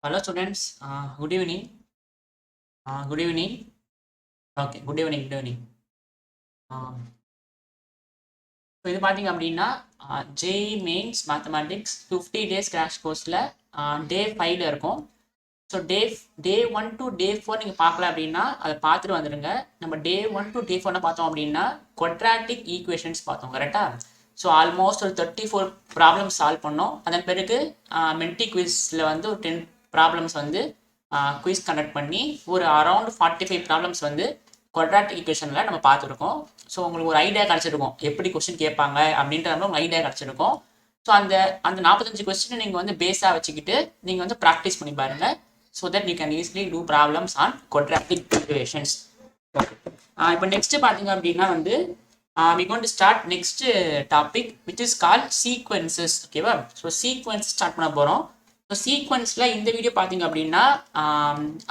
Hello students, good evening. Good evening. Okay, good evening, good evening. So இது பார்த்தீங்க அப்படின்னா JE mains mathematics 50 days crash கோர்ஸில் டே 5ல இருக்கும். So day 1 to டே 4 நீங்கள் பார்க்கல அப்படின்னா அதை பார்த்துட்டு வந்துடுங்க. நம்ம டே 1 to டே 4 பார்த்தோம் அப்படின்னா quadratic ஈக்குவேஷன்ஸ் பார்த்தோம் கரெக்டாக. ஸோ ஆல்மோஸ்ட் ஒரு 34 ப்ராப்ளம்ஸ் சால்வ் பண்ணோம். அதன் பிறகு மென்டி குவிஸில் வந்து ஒரு 10 ப்ராப்ளம்ஸ் வந்து குவிஸ் கண்டக்ட் பண்ணி ஒரு அரௌண்ட் 45 ப்ராப்ளம்ஸ் வந்து quadratic ஈக்குவேஷனில் நம்ம பார்த்துருக்கோம். ஸோ உங்களுக்கு ஒரு ஐடியா கிடச்சிருக்கும் எப்படி கொஸ்டின் கேட்பாங்க அப்படின்ற உங்களுக்கு ஐடியா கிடச்சிருக்கும். ஸோ அந்த 45 கொஸ்டின் நீங்கள் வந்து பேஸாக வச்சுக்கிட்டு நீங்கள் வந்து ப்ராக்டிஸ் பண்ணி பாருங்கள். So that you can easily do problems on quadratic equations. Okay, இப்போ நெக்ஸ்ட் பார்த்தீங்க அப்படின்னா வந்து we going to start next topic which is called sequences. ஓகேவா? ஸோ சீக்வன்ஸ் ஸ்டார்ட் பண்ண போகிறோம். ஸோ சீக்வன்ஸில் இந்த வீடியோ பார்த்தீங்க அப்படின்னா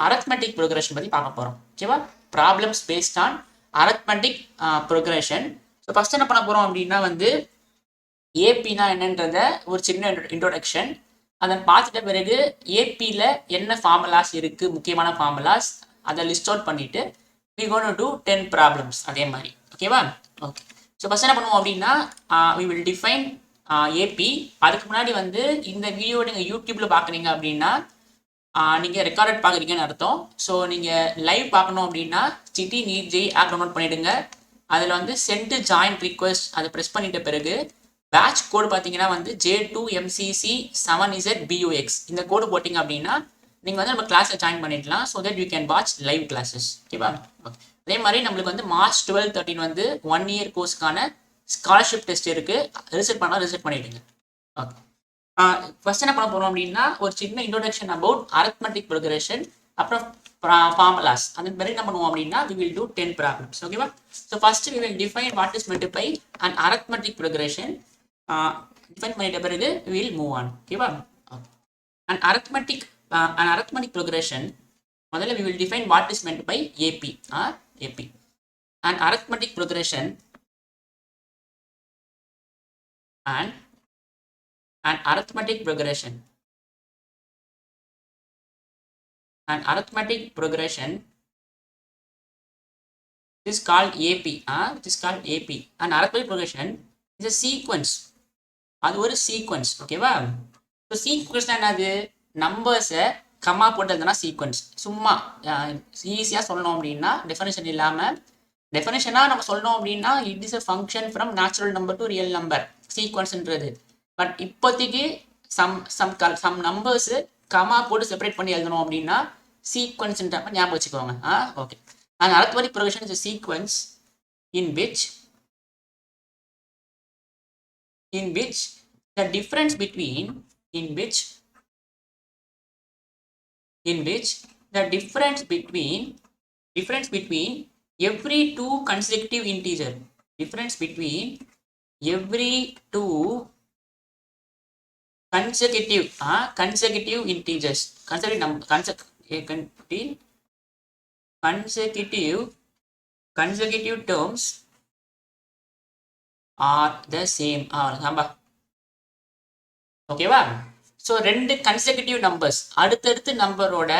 arithmetic progression பற்றி பார்க்க போகிறோம். ஓகேவா? Problems based on arithmetic progression. So first என்ன பண்ண போகிறோம் அப்படின்னா வந்து ஏபினா என்னன்றத ஒரு சின்ன இன்ட்ரோடக்ஷன், அதை பார்த்துட்ட பிறகு ஏபியில் என்ன ஃபார்முலாஸ் இருக்குது, முக்கியமான ஃபார்முலாஸ் அதை லிஸ்ட் அவுட் பண்ணிவிட்டு we going to do 10 problems அதே மாதிரி. ஓகேவா? ஓகே, ஸோ ஃபஸ்ட் என்ன பண்ணுவோம் அப்படின்னா we will define ஏபி. அதுக்கு முன்னாடி வந்து இந்த வீடியோ நீங்கள் யூடியூப்பில் பார்க்குறீங்க அப்படின்னா நீங்கள் ரெக்கார்டட் பார்க்குறீங்கன்னு அர்த்தம். ஸோ நீங்கள் லைவ் பார்க்கணும் அப்படின்னா சிட்டி நீட் ஜெய் ஆப் டவுன்லோட் பண்ணிவிடுங்க. அதில் வந்து சென்ட் ஜாயின் ரிக்வெஸ்ட் அதை ப்ரெஸ் பண்ணிட்ட பிறகு பேட்ச் கோடு பார்த்தீங்கன்னா வந்து J2MCC7ZBUX இந்த கோடு போட்டிங்க அப்படின்னா நீங்கள் வந்து நம்ம கிளாஸில் ஜாயின் பண்ணிடலாம். So that you can watch live classes. ஓகேவா? ஓகே, அதே மாதிரி நம்மளுக்கு வந்து மார்ச் 12, 13 வந்து 1 year கோர்ஸ்க்கான ஸ்காலர்ஷிப் டெஸ்ட் இருக்குது. ரிசல்ட் பண்ணால் ரிசல்ட் பண்ணிவிடுங்க. ஓகே, ஃபர்ஸ்ட் என்ன பண்ண போகிறோம் அப்படின்னா ஒரு சின்ன இன்ட்ரோடக்ஷன் அபவுட் arithmetic progression, அப்புறம் ஃபார்முலாஸ். அதன் பிறகு என்ன பண்ணுவோம் அப்படின்னா we will do 10 problems. ஓகேவா? So first we will define what is meant by an arithmetic progression. Define பண்ணிட்ட பிறகு we will move on. ஓகேவா? an arithmetic progression முதல்ல we will define what is meant by AP. AP an arithmetic progression and an arithmetic progression is called AP. It is called AP. An arithmetic progression is a sequence. அது ஒரு sequence. ஓகேவா? So சீக்வன்ஸ்னா என்னது? நம்பர்ஸை கம்மா போட்டு எழுதுனா sequence. சும்மா ஈஸியாக சொல்லணும் அப்படின்னா டெஃபினேஷன் இல்லாமல் டெஃபினேஷனாக நம்ம சொல்லணும் அப்படின்னா it is a function from natural number to real number சீக்வன்ஸ்ன்றது. பட் இப்போதைக்கு சம் நம்பர்ஸு கமா போட்டு செப்பரேட் பண்ணி எழுதணும் அப்படின்னா சீக்வன்ஸ்ன்ற ஞாபகம் வச்சுக்கோங்க. ஓகே, அந்த arithmetic progression is a sequence in which the difference between every two consecutive integer consecutive integers, consecutive terms are the same. ஓகேவா? ஸோ ரெண்டு கன்செக்யூட்டிவ் நம்பர்ஸ் அடுத்தடுத்து நம்பரோட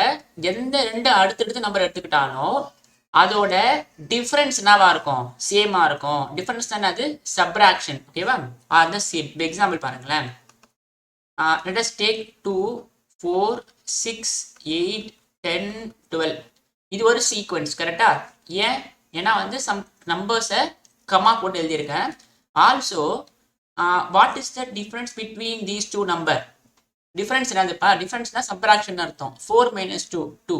எந்த ரெண்டு அடுத்தடுத்து நம்பர் எடுத்துக்கிட்டாலும் அதோட டிஃப்ரென்ஸ் என்னவா இருக்கும்? சேமாக இருக்கும். டிஃப்ரென்ஸ் தானே அது சப்ராக்ஷன். ஓகேவா? அது சேம். எக்ஸாம்பிள் பாருங்களேன். let us take 2, 4, 6, 8, 10, 12. இது ஒரு சீக்வன்ஸ். கரெக்டா? ஏன்னா வந்து சம் நம்பர்ஸை கமா போட்டு எழுதியிருக்கேன். Also what is the difference between these two number? Difference என்னதுப்பா? டிஃபரன்ஸ்னா சப்ராக்ஷன் அர்த்தம். 4 minus 2 2.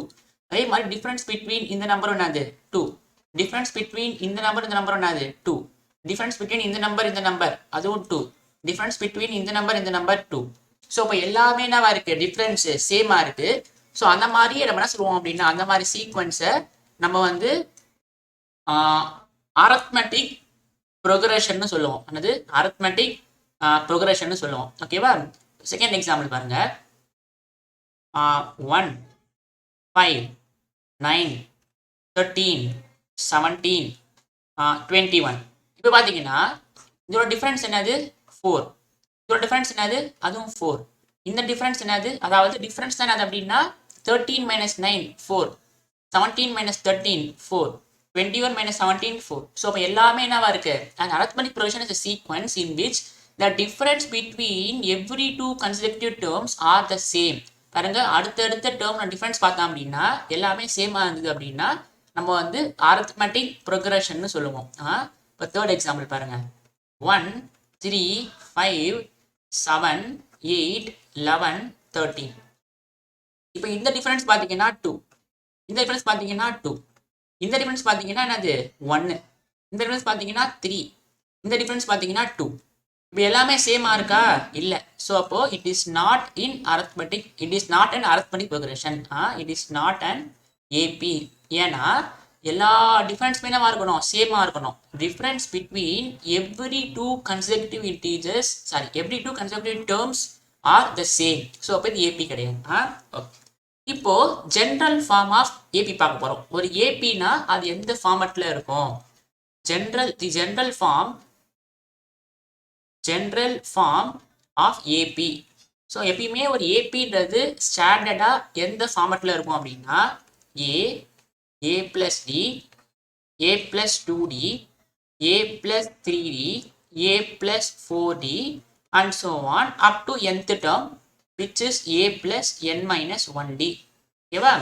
அதே மாதிரி டிஃபரன்ஸ் பிட்வீன் இந்த நம்பரும் என்னது? 2. டிஃபரன்ஸ் பிட்வீன் இந்த நம்பர் இந்த நம்பரும் என்னது? 2. டிஃபரன்ஸ் பிட்வீன் இந்த நம்பர் அதுவும் 2. டிஃபரன்ஸ் பிட்வீன் இந்த நம்பர் 2. ஸோ இப்போ எல்லாமே என்னவா இருக்கு? டிஃப்ரென்ஸ் சேமாக இருக்கு. ஸோ அந்த மாதிரியே நம்ம என்ன சொல்லுவோம் அப்படின்னா அந்த மாதிரி சீக்வன்ஸை நம்ம வந்து arithmetic progression சொல்லுவோம். என்னது? arithmetic progression சொல்லுவோம். ஓகேவா? செகண்ட் எக்ஸாம்பிள் பாருங்க. 1, 5, 9, 13, 17, 21. இப்போ பார்த்தீங்கன்னா இதோட டிஃபரன்ஸ் என்னது? 4. இதோட டிஃபரன்ஸ் என்னது? அதுவும் 4. இந்த டிஃபரன்ஸ் என்னது, அதாவது டிஃபரன்ஸ் தான் அது அப்படின்னா 13 minus 9 4, 17 minus 13 4, 21 minus 17 4. ஸோ அப்போ எல்லாமே என்னவா இருக்கு, an arithmetic progression is a sequence in which the difference between every two consecutive terms are the same. பாருங்க, அடுத்தடுத்த டேர்ம்ல டிஃபரன்ஸ் பார்த்தோம் அப்படின்னா எல்லாமே சேமா இருந்தது அப்படின்னா நம்ம வந்து arithmetic progression சொல்லுவோம். இப்போ தேர்ட் எக்ஸாம்பிள் பாருங்க, 1 3 5 7 8 11 13. இப்போ இந்த டிஃபரன்ஸ் பார்த்தீங்கன்னா 2, இந்த டிஃபரன்ஸ் பார்த்தீங்கன்னா 2, இந்த டிஃபரன்ஸ் பார்த்தீங்கன்னா என்னது 1, இந்த டிஃபரன்ஸ் பார்த்தீங்கன்னா 3, இந்த டிஃபரன்ஸ் பார்த்தீங்கன்னா 2. இப்போ எல்லாமே சேமா இருக்கா, இல்லை. ஸோ அப்போ it is not in arithmetic, it is not an arithmetic progression, it is not an AP. ஏன்னா எல்லா டிஃபரன்ஸுமே என்னவா இருக்கணும், சேமா இருக்கணும். Difference between every two consecutive integers, sorry every two consecutive terms are the same. So அப்போ இது AB கிடையாது. ஓகே, இப்போ ஜென்ரல் ஃபார்ம் ஆஃப் ஏபி பார்க்க போறோம். ஒரு ஏபினா அது எந்த ஃபார்மட்ல இருக்கும், general form of AP. So எப்பயுமே ஒரு ஏபின்றது ஸ்டாண்டர்டா எந்த ஃபார்மட்ல இருக்கும் அப்படின்னா a plus d, a plus 2d, a plus 3d, a plus 4d and so on up to nth term, which is a plus n minus 1d. ஓகேவா,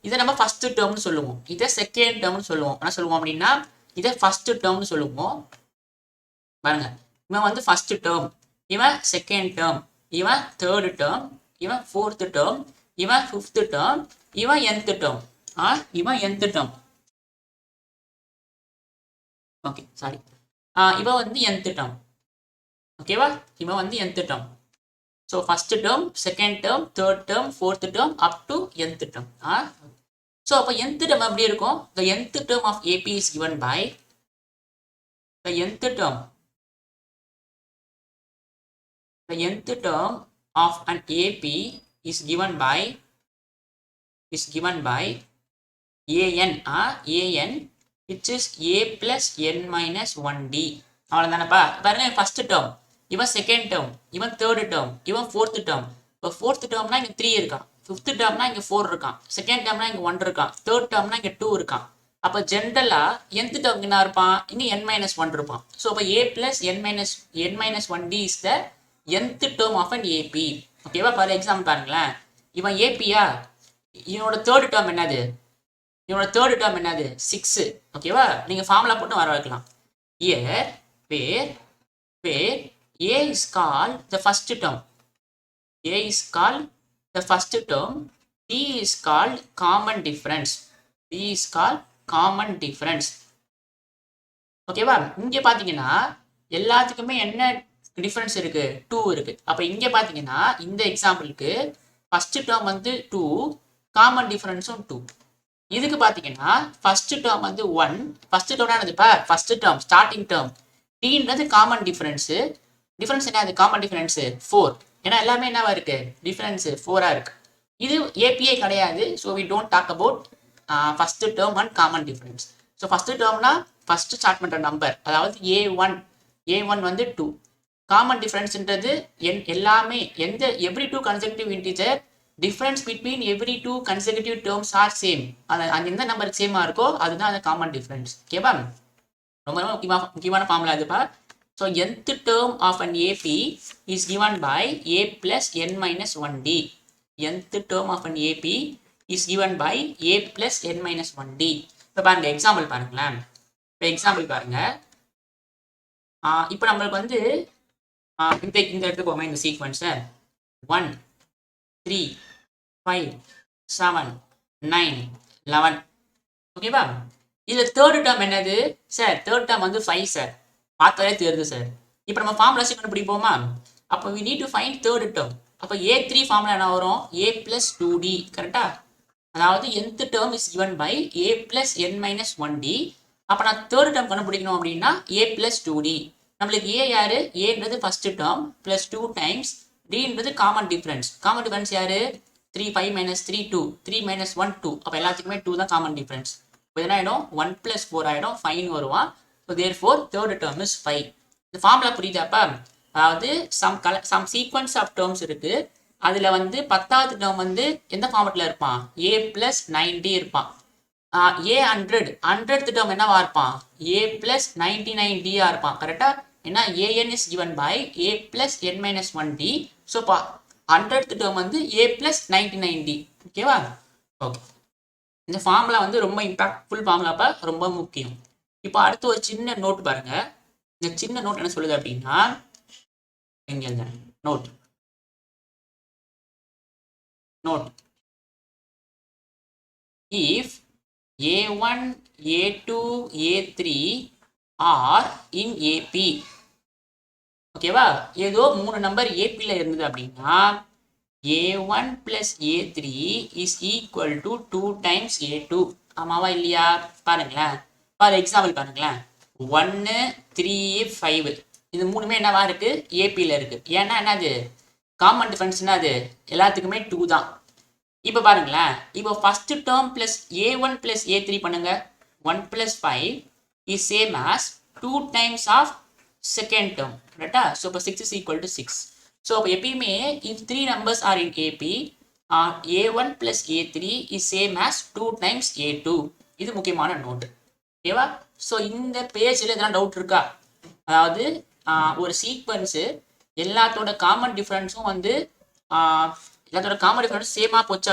இதை நம்ம first டேர்ம்னு சொல்லுவோம், இதை செகண்ட் டேர்ம்னு சொல்லுவோம். என்ன சொல்லுவோம் அப்படின்னா இதை ஃபர்ஸ்ட் டேர்ம்னு சொல்லுவோம். பாருங்க, இவன் வந்து ஃபர்ஸ்ட் டேர்ம், இவன் செகண்ட் டேர்ம், இவன் தேர்ட் டேர்ம், இவன் ஃபோர்த் டேர்ம், இவன் ஃபிஃப்த் டேர்ம், இவன் nth டேர்ம். இவன் nth டேர்ம். ஓகே, சாரி, இவன் வந்து nth டேர்ம். ஓகேவா, இவன் வந்து nth term. So first term, second term, third term, fourth term up to nth term. So அப்போ nth டேர்ம் எப்படி இருக்கும், the nth term of AP is given by the nth term of an AP is given by an which is a plus n minus 1d. அவ்வளோதானப்பா. பாருங்க, first term, இவன் second term, இவன் third term, இவன் fourth term. இப்போ fourth டேர்ம்னா இங்கே 3 இருக்கான், fifth டேர்ம்னா இங்கே 4 இருக்கான், second டேர்ம்னா இங்கே 1 இருக்கான், தேர்ட் டேர்ம்னா இங்கே 2 இருக்கான். அப்போ ஜென்ரலா nth டேர்ம் என்ன இருப்பான், இங்கே n minus 1 இருப்பான். ஸோ அப்போ a plus n minus 1d is the nth term of an AP. ஓகேவா, ஃபார் எக்ஸாம்பிள் பாருங்களேன், இவன் ஏபியா, இவனோட தேர்ட் டேர்ம் என்னது, 6. ஓகேவா, நீங்க ஃபார்முலா போட்டு வர வைக்கலாம். Here where a is called the first term, d is called common difference. ஓகேவா, இங்க பாத்தீங்கன்னா எல்லாத்துக்குமே என்ன டிஃபரன்ஸ் இருக்கு, 2 இருக்கு. அப்ப இங்க பாத்தீங்கன்னா இந்த எக்ஸாம்பிளுக்கு ஃபர்ஸ்ட் டேர்ம் வந்து 2, காமன் டிஃபரன்ஸும் 2. இதுக்கு பாத்தீங்கன்னா ஃபர்ஸ்ட் டேர்ம் வந்து 1, ஃபர்ஸ்ட் டேர்ம் என்னதுப்பா, ஃபர்ஸ்ட் டேர்ம் ஸ்டார்டிங் டேர்ம், டீன்றது காமன் டிஃபரன்ஸ் என்னது, காமன் டிஃபரன்ஸ் 4. ஏன்னா எல்லாமே என்னவா இருக்கு, டிஃபரன்ஸ் 4ஆ இருக்கு. இது ஏபிஏ கிடையாது. So we don't talk about first term and common difference. So first டேர்ம்னா ஃபர்ஸ்ட் ஸ்டார்ட் பண்ற நம்பர், அதாவது a1 வந்து 2. காமன் டிஃபரன்ஸ்ன்றது எல்லாமே every two consecutive integer, difference between every two consecutive terms are same. அது எந்த நம்பருக்கு சேமா இருக்கோ அதுதான் அந்த காமன் டிஃபரன்ஸ். ஓகேவா, ரொம்ப முக்கியமான ஃபார்முலா இதுப்பா. So nth term of an AP is given by a plus n minus 1d. nth term of an AP is given by a plus n minus 1d. இப்போ பாருங்க, எக்ஸாம்பிள் பாருங்களேன். இப்போ example பாருங்க, இப்போ நம்மளுக்கு வந்து இந்த இடத்துக்கு போவோமே, இந்த சீக்வன்ஸை 1 3 5 7 9 11. ஓகேவா, இதில் தேர்ட் டேர்ம் என்னது சார், தேர்ட் டேர்ம் வந்து 5 சார், பார்த்தாலே தெரியுது சார். இப்போ நம்ம ஃபார்முலா கண்டுபிடிப்போமா, அப்போ we need to find third term. அப்போ a3 ஃபார்முலா என்ன வரும், a plus 2d. கரெக்டா, அதாவது nth term is given by a plus n minus 1d. அப்போ நான் தேர்ட் டேர்ம் கண்டுபிடிக்கணும் அப்படின்னா a plus 2d. நம்மளுக்கு a யாரு, aன்றது ஃபர்ஸ்ட் டேர்ம் plus 2 டைம்ஸ் dன்றது காமன் டிஃபரன்ஸ். காமன் டிஃபரன்ஸ் யாரு, 3 5 minus 3 2, 3 minus 1 2. அப்போ எல்லாத்துக்குமே 2 தான் காமன் டிஃபரன்ஸ். இப்போ என்ன ஆகிடும், 1 plus 4 ஆகிடும், 5 வருவான். So therefore third term is 5. இந்த ஃபார்முலா புரியுதாப்பா, அதாவது some sequence of terms இருக்கு, அதில் வந்து 10வது டேர்ம் வந்து எந்த ஃபார்மெட்டில் இருப்பான்? a + 90 இருப்பான். a 100 100th டேர்ம் என்னவா இருப்பான்? a + 99d இருப்பான். கரெக்டா? ஏன்னா an is given by a + n - 1d. So 100th term வந்து a + 99d. ஓகேவா? ஓகே. இந்த ஃபார்முலா வந்து ரொம்ப இம்பாக்ட்ஃபுல் ஃபார்முலாப்பா, ரொம்ப முக்கியம். இப்போ அடுத்து ஒரு சின்ன நோட் பாருங்க. இந்த சின்ன நோட் என்ன சொல்லுது அப்படின்னா, எங்க note note if a1 a2 a3 are in AP. ஓகேவா? ஏதோ 3 நம்பர் ஏபியில் இருந்தது அப்படின்னா a1 + a3 is equal to 2 times a2. ஆமாவா இல்லையா? பாருங்களேன். எக்ஸாம்பிள் பாருங்களேன். 1 3 5 இது மூணுமே என்னவா இருக்கு? ஏபியில் இருக்கு. ஏன்னா என்னது? காமன் டிஃபரன்ஸ் என்னது? எல்லாத்துக்குமே 2 தான். இப்போ பாருங்களேன். இப்போ first term plus a1 + a3 பண்ணுங்க. 1 + 5 is same as 2 times of second term. கரெக்டா? ஸோ இப்போ 6 is equal to 6. ஸோ அப்போ எப்பயுமே if 3 numbers are in AP, a1 + a3 is same as 2 times a2. இது முக்கியமான நோட். ஓகேவா? ஸோ இந்த பேஜில் எதனா டவுட் இருக்கா? அதாவது ஒரு சீக்வன்ஸு எல்லாத்தோட காமன் டிஃபரன்ஸும் வந்து எல்லாத்தோட காமன் டிஃபரன்ஸ் சேமாக போச்சு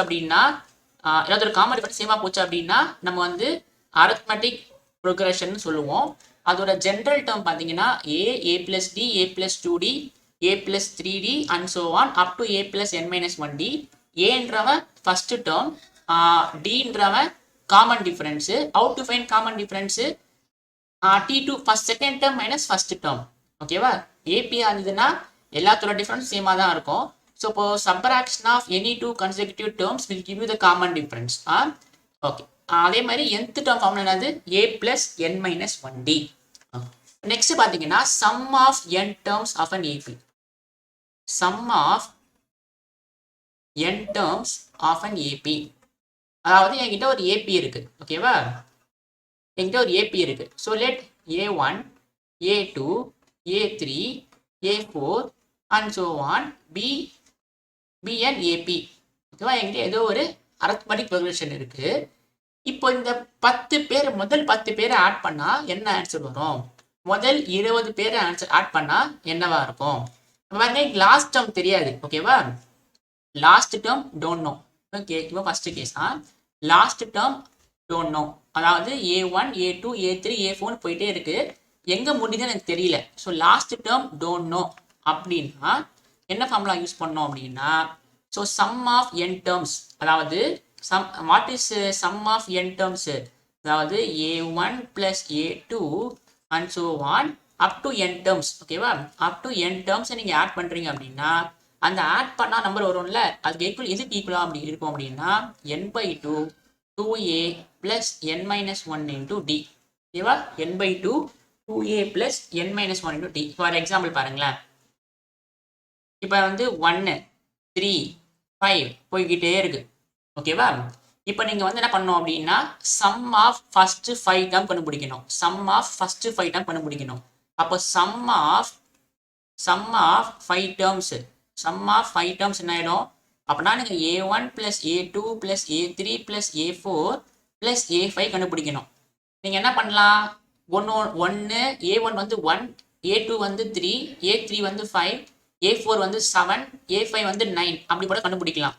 அப்படின்னா நம்ம வந்து அரித்மெட்டிக் ப்ரோக்ரஷன் சொல்லுவோம். அதோட ஜென்ரல் டேர்ம் பார்த்தீங்கன்னா a + d, a + 2d, a + 3d and so on up to a + n - 1d. ஏன்றவன் ஃபர்ஸ்ட் டேர்ம், dன்றவன் common difference. How to find common difference? t2 first second term minus first term. ஓகேவா? AP இருந்ததுன்னா எல்லாத்தோட difference சேமாக தான் இருக்கும். So இப்போ subtraction of any 2 consecutive terms will give you the common difference. Okay. அதே மாதிரி nth டேர்ம் ஃபார்முலா என்னது? a + n - 1d. நெக்ஸ்ட் பார்த்தீங்கன்னா sum of n terms of an AP. sum of n terms of an AP. அதாவது என்கிட்ட ஒரு AP இருக்கு. ஓகேவா? என்கிட்ட ஒரு AP இருக்கு. So let a1 a2 a3 a4 and so on be an AP. ஓகேவா? என்கிட்ட ஏதோ ஒரு அரித்மெட்டிக் ப்ரோக்ரஷன் இருக்கு. இப்போ இந்த 10 பேர், முதல் 10 பேரை ஆட் பண்ணா என்ன ஆன்சர் வரும்? முதல் 20 பேரை ஆன்சர் ஆட் பண்ணா என்னவா இருக்கும்? லாஸ்ட் டேர்ம் தெரியாது. ஓகேவா? Last term don't know. Okay. இப்போ first case last term don't know. அதாவது a1 a2 a3 a4 போயிட்டே இருக்கு. எங்க முடியுதுன்னு எனக்கு தெரியல. So last term don't know அப்படின்னா என்ன ஃபார்முலா யூஸ் பண்ணோம் அப்படின்னா, so sum of n terms, அதாவது what is sum of n terms? அதாவது a1 + a2 and so on up to n terms. ஓகேவா? அப் டு n டேர்ம்ஸ் நீங்க add பண்றீங்க அப்படின்னா அந்த ஆட் பண்ணா நம்பர் வரும்ல, அதுக்கு எதுக்கு ஈக்குவலா அப்படி இருக்கும் அப்படின்னா n/2 2a + n - 1 × d. ஓகேவா? n/2 2a + n - 1 × d. For example பாருங்களேன். இப்போ வந்து 1 3 5 போய்கிட்டே இருக்கு. ஓகேவா? இப்போ நீங்க வந்து என்ன பண்ணணும் அப்படின்னா சம் ஆஃப் ஃபர்ஸ்ட் 5 டேர்ம் கண்டுபிடிக்கணும். அப்போ சம் ஆஃப் 5 டேர்ம்ஸ் என்ன ஆயிடும் அப்படின்னா நீங்க a1 + a2 + a3 + a4 + a5 கண்டுபிடிக்கணும். நீங்க என்ன பண்ணலாம்? ஒன்று a1 வந்து 1, a2 வந்து 3, a3 வந்து 5, a4 வந்து 7, a5 வந்து 9 அப்படி கூட கண்டுபிடிக்கலாம்.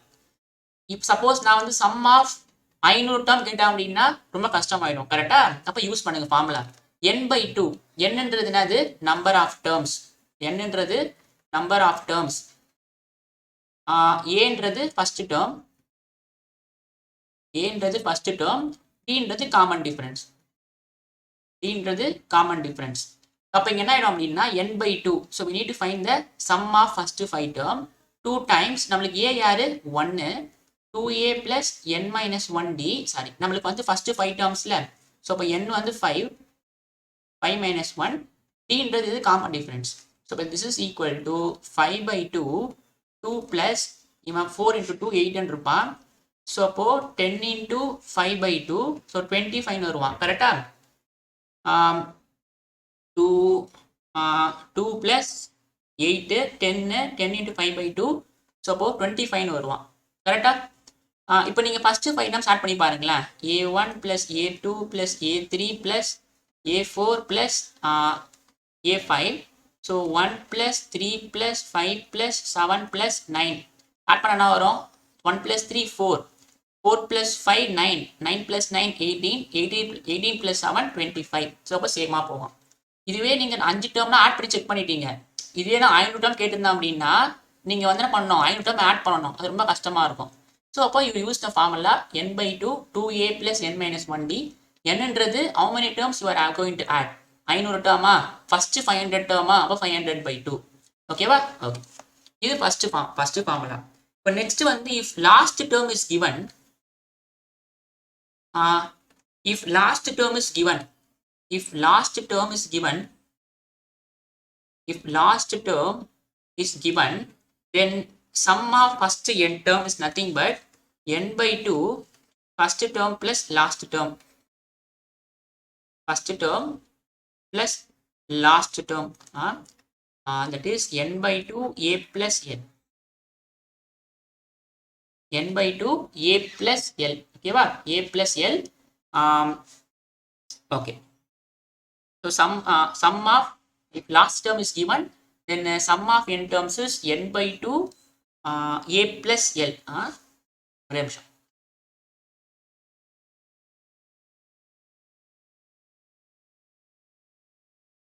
இப்போ சப்போஸ் நான் வந்து சம் ஆஃப் 500 டேர்ம் கேட்டேன் அப்படின்னா ரொம்ப கஷ்டமாயிடும். கரெக்டா? அப்போ யூஸ் பண்ணுங்க ஃபார்முலா n/2. என்னன்றது என்னது? Number of terms. ஏன்றது ஃபர்ஸ்ட் டேர்ம், dன்றது காமன் டிஃபரன்ஸ். அப்போ இங்க என்ன ஆயிடும் அப்படின்னா n/2. So we need to find the sum of first 5 term. 2 times நம்மளுக்கு a யாரு? 1, 2a + n - 1d. சாரி, நம்மளுக்கு வந்து ஃபர்ஸ்ட் 5 டேர்ம்ஸ்ல. ஸோ அப்போ n வந்து 5 - 1, dன்றது இது காமன் டிஃபரன்ஸ். ஸோ இப்போ this is equal to 5/2 2 plus இவன் 4 × 2 8 இருப்பான். ஸோ அப்போ 10 × 5/2 ஸோ 25 வருவான். கரெக்டா? 2 plus 8 10 × 5/2 ஸோ அப்போ 25 வருவான். கரெக்டா? இப்போ நீங்கள் ஃபஸ்ட்டு 5 டேர்ம் ஸ்டார்ட் பண்ணி பாருங்களேன். A1 + A2 + A3 + A4 + A5. So 1 + 3 + 5 + 7 + 9 add பண்ண என்ன வரும்? 1 + 3 4, 4 + 5 9, 9 + 9 18, 18 + 7 25. ஸோ அப்போ சேமாக போகும். இதுவே நீங்கள் 5 டேர்ம்னா ஆட் பண்ணி செக் பண்ணிட்டீங்க. இதுவே நான் 500 டேர்ம் கேட்டிருந்தேன் அப்படின்னா நீங்கள் வந்து என்ன பண்ணணும்? 500 டேர்ம் ஆட் பண்ணணும். அது ரொம்ப கஷ்டமாக இருக்கும். ஸோ அப்போ you use the formula n/2 2a + n - 1d. என்னன்றது how many terms you are going to add? 500 டேர்மா? First 500 டேர்மா? அப்போ 500/2. ஓகேவா? ஓகே. இது ஃபர்ஸ்ட் ஃபார்முலா. இப்போ நெக்ஸ்ட் வந்து if last term is given, if last term is given, if last term is given, if last term is given, then sum of first n term is nothing but n/2 first term plus last term, first term plus last term, that is n/2 a plus n, n/2 a plus l. ஓகேவா? a plus l. Okay. So sum of, if last term is given, then sum of n terms is n/2 a plus l. ஒரே நிமிஷம்.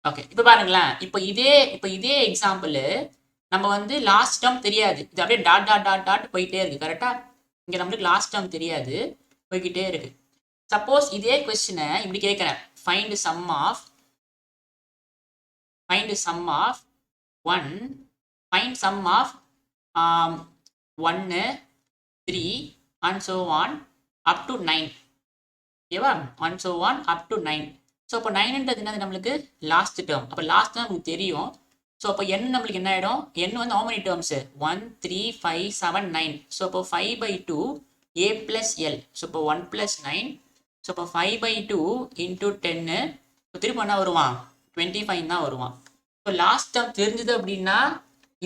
Okay. இப்போ பாருங்களேன். இப்போ இதே example நம்ம வந்து last term தெரியாது. இது அப்படியே டாட் டாட் டாட் டாட் போயிட்டே இருக்கு. கரெக்டா? இங்கே நம்மளுக்கு லாஸ்ட் டேர்ம் தெரியாது, போய்கிட்டே இருக்கு. சப்போஸ் இதே கொஸ்டினை இப்படி கேட்குறேன். Find sum of 1, find sum of 1, 3 and so on up to 9. ஓகேவா? and so on up to 9. So அப்போ 9ன்றது என்னது? நம்மளுக்கு லாஸ்ட் டேர்ம். அப்போ லாஸ்ட் டேர்ம் நமக்கு தெரியும். ஸோ அப்போ n நம்மளுக்கு என்ன ஆகிடும்? n வந்து how many terms? 1, 3, 5, 7, 9. ஸோ அப்போ 5/2 a plus l. ஸோ இப்போ 1 plus 9. ஸோ இப்போ 5/2 into 10. ஸோ திரும்ப என்ன வருவான்? 25 தான் வருவான். ஸோ லாஸ்ட் டேர்ம் தெரிஞ்சது அப்படின்னா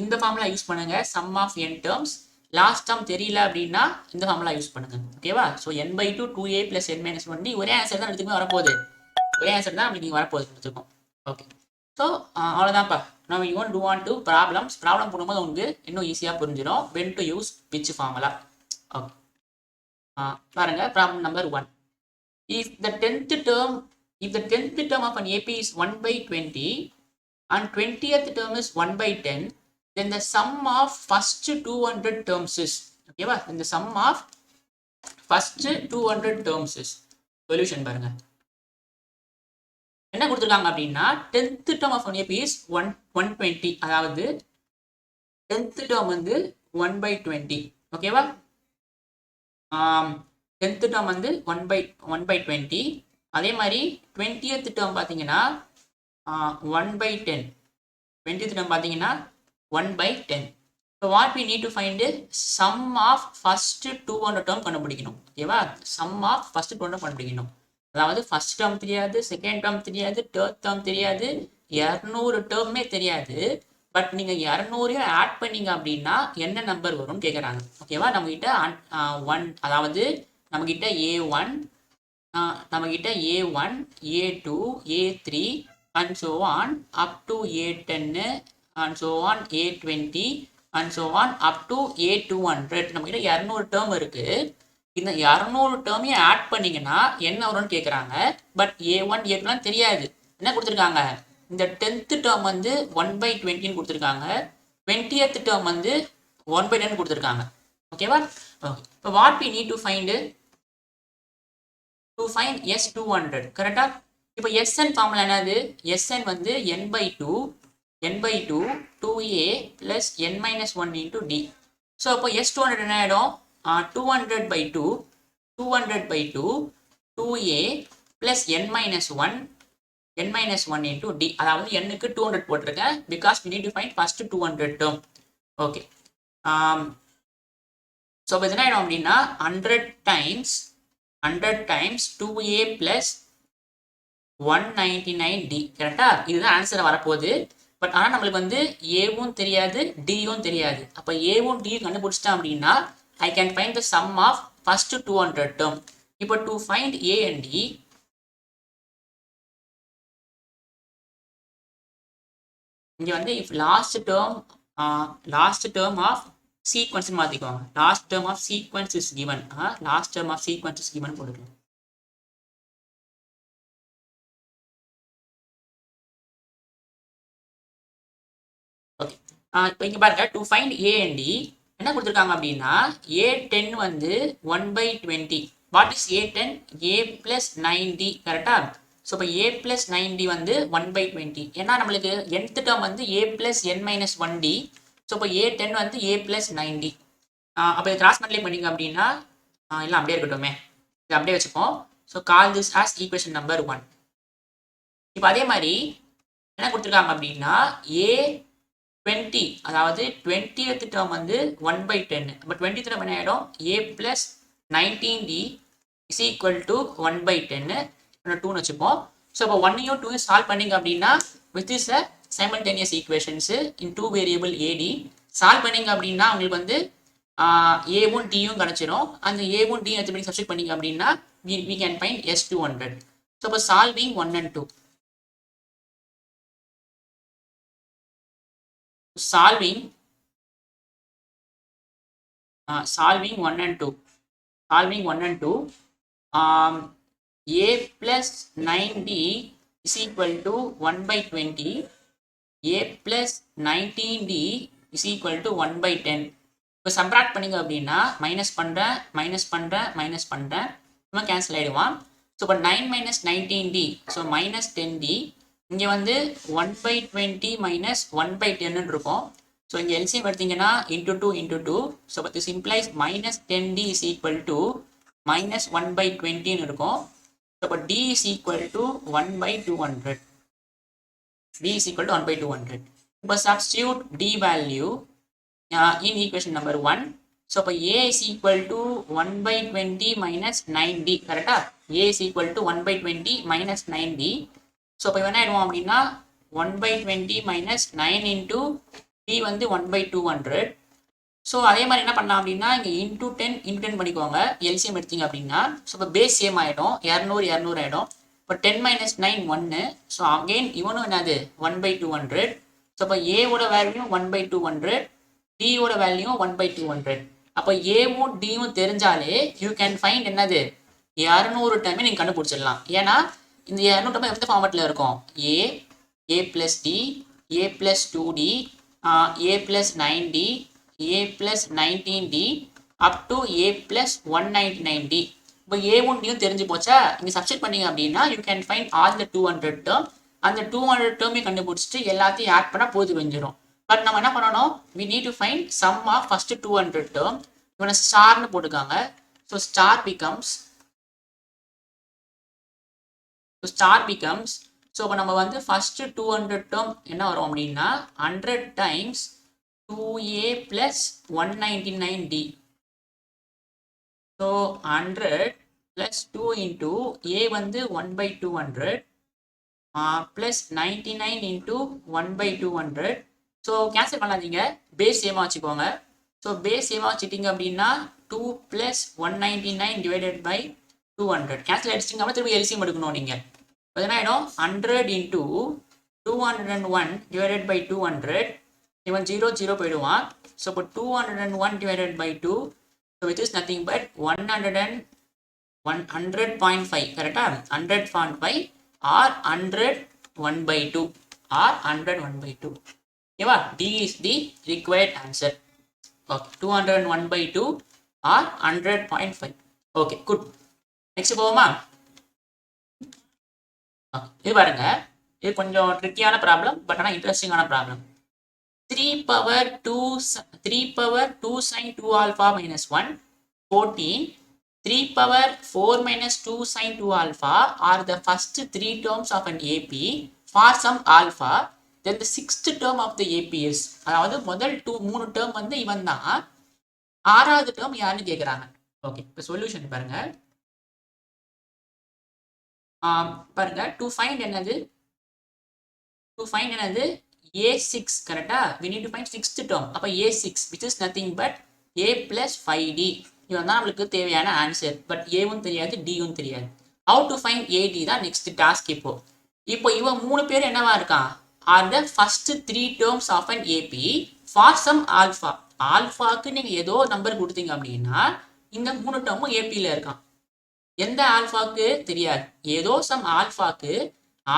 இந்த ஃபார்முலா யூஸ் பண்ணுங்க, sum of n terms. Last term தெரியல அப்படின்னா இந்த ஃபார்முலா யூஸ் பண்ணுங்க. ஓகேவா? So n/2 2a plus n - 1d. ஒரே ஆன்சர் தான் எடுத்துக்குமே வரப்போகுது. ஒரே ஆன்சர் தான் நம்மளுக்கு வரப்போகுது எடுத்துக்கும். ஓகே. ஸோ அவ்வளோதான்ப்பா. நம்ம you won't do on to problem போடும்போது உங்களுக்கு இன்னும் ஈஸியாக புரிஞ்சிடும் when to use which formula. Okay. பாருங்க, problem number 1. If the 10th term of an AP is 1/20 and 20th term is 1/10, then the sum of first 200 terms is, ஓகேவா? இந்த sum of first 200 terms is. Solution பாருங்க. என்ன கொடுத்துருக்காங்க அப்படின்னா 10th term of an AP is 120, அதாவது 10th term வந்து 1/20. ஓகேவா? 10th term வந்து 1/20. அதே மாதிரி 20th term பார்த்தீங்கன்னா 1/10. 20th term பார்த்தீங்கன்னா 1/10. So what we need to find is sum of first 200 term கண்டுபிடிக்கணும். ஓகேவா? sum of first 200 கண்டுபிடிக்கணும். அதாவது ஃபர்ஸ்ட் டேர்ம் தெரியாது, செகண்ட் டேர்ம் தெரியாது, தேர்ட் டேர்ம் தெரியாது, 200 டேர்மே தெரியாது. பட் நீங்கள் 200 ஆட் பண்ணீங்க அப்படின்னா என்ன நம்பர் வரும்னு கேட்குறாங்க. ஓகேவா? நம்மகிட்ட 1, அதாவது நம்மகிட்ட A1, A2, A3 and so on up to A10 and so on A20 and so on up to A200. நம்மகிட்ட 200 டேர்ம் இருக்கு. இந்த 200 டேர்மையும் ஆட் பண்ணீங்கன்னா என்ன வரும்னு கேட்குறாங்க. பட் A1 A2 தெரியாது. என்ன கொடுத்துருக்காங்க? இந்த 10th டேர்ம் வந்து 1/20 கொடுத்துருக்காங்க. 20th டேர்ம் வந்து 1/10 கொடுத்துருக்காங்க. ஓகேவா? ஓகே. இப்போ what we need to find S200. கரெக்டா? இப்போ SN ஃபார்முலா என்னது? SN வந்து n/2 2a plus n - 1 into d. So அப்போ S200 என்ன ஆகிடும்? 200/2 2a plus n - 1 into d. அதாவது n-க்கு 200 போட்டிருக்கேன் because we need to find first 200 term. Okay. So இப்போ என்ன ஆகிடும் அப்படின்னா 100 times 2a plus 199d. கரெக்டா? இதுதான் ஆன்சர் வரப்போகுது. பட் ஆனால் நம்மளுக்கு வந்து ஏவும் தெரியாது டியும் தெரியாது. அப்போ ஏவும் டியும் கண்டுபிடிச்சிட்டேன் அப்படின்னா I can find the sum of first 200 term. இப்போ to find a and d, இங்கே வந்து if last term of sequence மாற்றிக்குவாங்க. Last term of sequence is given. Last term of sequence is given போட்டுக்கலாம். ஓகே, இப்போ இங்கே பாருங்க to find a and d என்ன கொடுத்துருக்காங்க அப்படின்னா A10 வந்து 1/20. What is A10? A plus 9D கரெக்டா? ஸோ இப்போ A plus 9D வந்து 1/20. ஏன்னா நம்மளுக்கு nth டேர்ம் வந்து A plus n minus 1D. So இப்போ A10 வந்து A plus 9D. அப்போ இதை கிராஸ் மல்டிப்ளை பண்ணிங்க அப்படின்னா இல்லை அப்படியே இருக்கட்டுமே, இது அப்படியே வச்சுப்போம். So call this as equation number 1. இப்போ அதே மாதிரி என்ன கொடுத்துருக்காங்க அப்படின்னா A20, அதாவது 20th டேர்ம் வந்து 1/10. அப்போ 20th டேர்ம் என்ன ஆகிடும்? A plus 19D is equal to 1/10. 2ன்னு வச்சுப்போம். ஸோ இப்போ 1ஐயும் 2ஐயும் சால்வ் பண்ணிங்க அப்படின்னா with is a simultaneous equations in 2 variable AD solve பண்ணிங்க அப்படின்னா உங்களுக்கு வந்து ஏவும் டியும் கிடச்சிரும். அந்த ஏவும் டி எடுத்து பண்ணி சப்ஸ்டிட் பண்ணிங்க அப்படின்னா we can find S200. So இப்போ solving 1 and 2. Solving 1 and 2. Solving 1 and 2. A plus 9D is equal to 1/20. A plus 19D is equal to 1/10. இப்போ சப்ராக்ட் பண்ணிங்க அப்படின்னா மைனஸ் பண்ணுறேன் நம்ம கேன்சல் ஆகிடுவான். ஸோ இப்போ 9 minus 19D, so minus 10D. இங்கே வந்து 1/20 minus 1/10 இருக்கும். ஸோ இங்கே எல்சிஎம் எடுத்தீங்கன்னா into 2 into 2. So this implies minus 10D is equal to minus 1/20 இருக்கும். ஸோ இப்போ D is equal to 1/200. D is equal to 1/200. இப்போ substitute D value in equation number 1. So இப்போ A is equal to 1/20 minus 9D கரெக்டா? A is equal to 1/20 minus 9D. So இப்போ என்ன ஆயிடுவோம் அப்படின்னா 1/20 minus 9 into D வந்து 1/200. So அதே மாதிரி என்ன பண்ணலாம் அப்படின்னா இங்கே into 10 பண்ணிக்கோங்க எல்சிஎம் எடுத்தீங்க அப்படின்னா. ஸோ இப்போ பேஸ் சேம் ஆகிடும், 200 ஆகிடும். இப்போ 10 minus 9 1. ஸோ அகெயின் இவனும் என்னது 1/200. ஸோ இப்போ ஏவோட வேல்யூ 1/200, டியோட வேல்யூ 1/200. அப்போ ஏவும் டியும் தெரிஞ்சாலே யூ கேன் ஃபைண்ட் என்னது 200 டைமே நீங்கள் கண்டுபிடிச்சிடலாம். ஏன்னா இந்த 200 டைம் எந்த ஃபார்மேட்டில் இருக்கும்? A plus D, A plus 2D, A plus 9D, A plus 19D up to A plus 199D. இப்போ ஏவும் டியும் தெரிஞ்சு போச்சா? நீங்கள் சப்ஸ்டிட் பண்ணீங்க அப்படின்னா you can find all the 200 term. அந்த 200 டேர்மையும் கண்டுபிடிச்சிட்டு எல்லாத்தையும் ஆட் பண்ணால் போது வெஞ்சிடும். பட் நம்ம என்ன பண்ணணும்? we need to find sum of first 200 term. இவனை ஸ்டார்னு போட்டுக்காங்க. ஸோ ஸ்டார் becomes ஸோ இப்போ நம்ம வந்து ஃபர்ஸ்ட் 200 term என்ன வரும் அப்படின்னா 100 times 2A plus 199D. So 100 plus 2 into A வந்து 1/200 plus 99 into 1/200. ஸோ கேன்சல் பண்ணாதீங்க, பேஸ் சேமாக வச்சுக்கோங்க. ஸோ பேஸ் சேமாக வச்சுட்டிங்க அப்படின்னா 2 plus 199 divided by 200. கேன்சல் அடிச்சிட்டிங்க அப்படின்னா திரும்ப எல்சிஎம் எடுக்கணும் நீங்கள். அது என்ன ஆகிடும்? 100 into 201 divided by 200. இவன் 0 போயிடுவான். ஸோ இப்போ 201 divided by 2. So which is nothing but 100.5 கரெக்டா? 100.5 or 101/2 or 101/2. ஓகேவா? D is the required answer. Okay, 201/2 or 100.5. Okay, good. Next போவோமா? இது பாருங்க, இது கொஞ்சம் ட்ரிக்கியான ப்ராப்ளம், பட் ஆனால் இன்ட்ரெஸ்டிங்கான problem. 3 power 2 sin 2 alpha minus 1 14. 3 power 4 minus 2 sin 2 alpha are the first 3 terms of an AP for some alpha. Then the 6th term of the AP is, அதாவது முதல் 3 term வந்து இவன் தான், 6வது டேர்ம் யாருன்னு கேட்குறாங்க. ஓகே, இப்போ சொல்யூஷன் பாருங்க. பாருங்க டு ஃபைண்ட் என்னது A6 correct? We need to find sixth term. அப்ப A6 which is nothing but A plus 5D. இவன் தான் நம்மளுக்கு தேவையான ஆன்சர். பட் ஏவும் தெரியாது டியும் தெரியாது. How to find AD தான் நெக்ஸ்ட் டாஸ்க் இப்போ. இப்போ இவன் மூணு பேர் என்னவா இருக்கான்? Are the first three terms of an AP for some alpha. ஆல்ஃபாக்கு நீங்க ஏதோ நம்பர் கொடுத்தீங்க அப்படின்னா இந்த மூணு டேர்மும் ஏபியில் இருக்கான். எந்த ஆல்ஃபாக்கு தெரியாது. ஏதோ சம்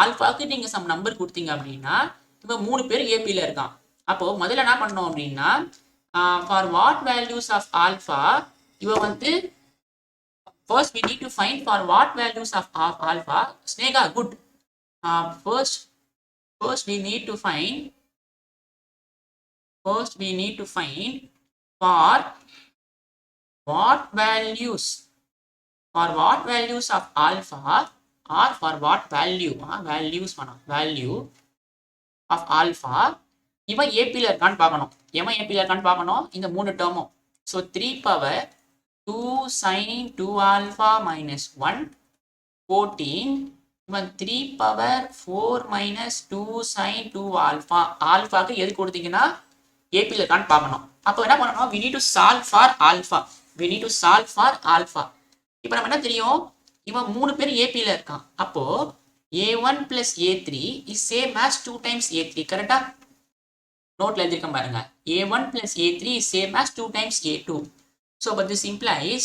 ஆல்ஃபாக்கு நீங்க சம் நம்பர் கொடுத்தீங்க அப்படின்னா இப்போ மூணு பேர் ஏபியில் இருக்கான். அப்போ முதல்ல என்ன பண்ணோம் அப்படின்னா for what values of alpha இவ வந்து first we need to find for what values of alpha. Snega good. First we need to find for what values of alpha or for what value of alpha இவன் ஏபியில் இருக்கான்னு பார்க்கணும். இந்த மூணு டேர்மும். So 3 power 2 sin 2 alpha minus 1 14 இவன் 3 power 4 minus 2 sin 2 alpha. ஆல்ஃபாக்கு எது கொடுத்தீங்கன்னா ஏபியில் இருக்கான்னு பார்க்கணும். அப்போ என்ன பண்ணணும்? we need to solve for alpha. இப்போ நம்ம என்ன தெரியும்? இவன் மூணு பேர் ஏபியில் இருக்கான். அப்போ a1 plus a3 is same as 2 times a3. கரெக்டா? நோட்ல எழுதிருக்கேன் பாருங்க. a1 plus a3 is same as 2 times a2. So but this implies